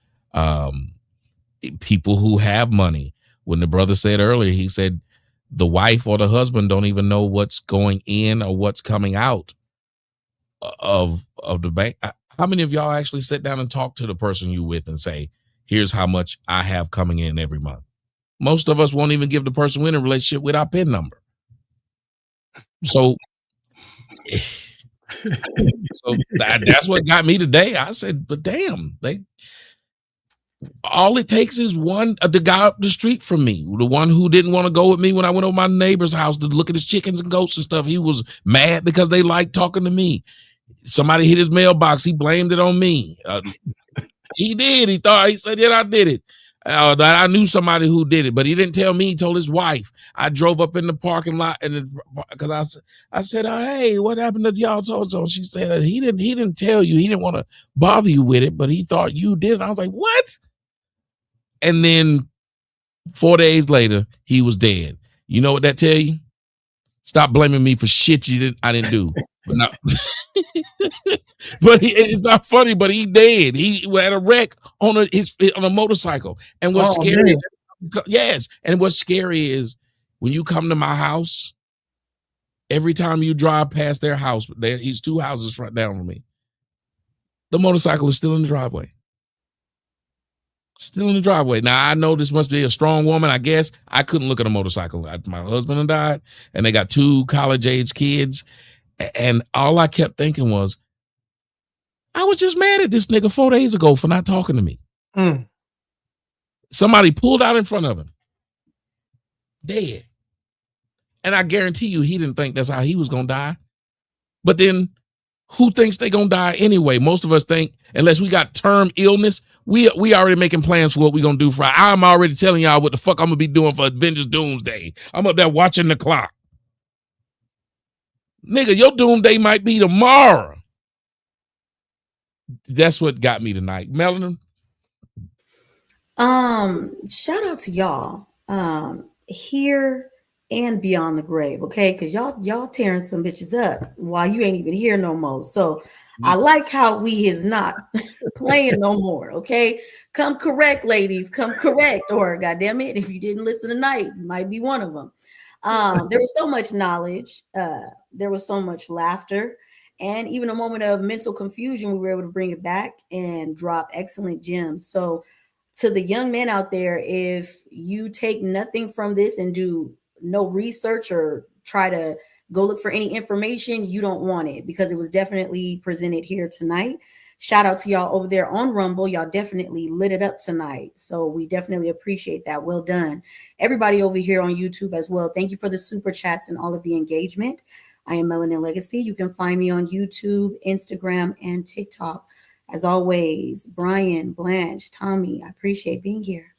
People who have money, when the brother said earlier, he said the wife or the husband don't even know what's going in or what's coming out of the bank. How many of y'all actually sit down and talk to the person you with and say, here's how much I have coming in every month? Most of us won't even give the person we're in a relationship with our PIN number. So that's what got me today. I said, but damn, All it takes is one, the guy up the street from me, the one who didn't want to go with me when I went over my neighbor's house to look at his chickens and goats and stuff. He was mad because they liked talking to me. Somebody hit his mailbox. He blamed it on me. He did. He said, yeah, I did it. I knew somebody who did it, but he didn't tell me. He told his wife. I drove up in the parking lot and because I said, oh, hey, what happened to y'all? So she said he didn't tell you. He didn't want to bother you with it, but he thought you did. And I was like, what? And then 4 days later, he was dead. You know what that tell you? Stop blaming me for shit I didn't do. But not. But it's not funny. But he dead. He had a wreck on a motorcycle. And what's scary is, yes. And what's scary is when you come to my house, every time you drive past their house, he's 2 houses front down from me. The motorcycle is still in the driveway. Still in the driveway. Now, I know this must be a strong woman. I guess I couldn't look at a motorcycle. My husband had died, and they got 2 college-age kids. And all I kept thinking was, I was just mad at this nigga 4 days ago for not talking to me. Somebody pulled out in front of him. Dead. And I guarantee you he didn't think that's how he was going to die. But then who thinks they're going to die anyway? Most of us think, unless we got term illness, we already making plans for what we're going to do. I'm already telling y'all what the fuck I'm going to be doing for Avengers Doomsday. I'm up there watching the clock. Nigga, your doomsday might be tomorrow. That's what got me tonight. Melanin? Shout out to y'all. Here and beyond the grave, okay? Because y'all tearing some bitches up while you ain't even here no more. So I like how we is not playing no more, okay? Come correct, ladies. Come correct. Or goddamn it, if you didn't listen tonight, you might be one of them. There was so much knowledge. There was so much laughter. And even a moment of mental confusion, we were able to bring it back and drop excellent gems. So to the young men out there, if you take nothing from this and do no research or try to go look for any information, you don't want it, because it was definitely presented here tonight. Shout out to y'all over there on Rumble. Y'all definitely lit it up tonight. So we definitely appreciate that. Well done. Everybody over here on YouTube as well. Thank you for the super chats and all of the engagement. I am Melanin Legacy. You can find me on YouTube, Instagram, and TikTok. As always, Brian, Blanche, Tommy, I appreciate being here.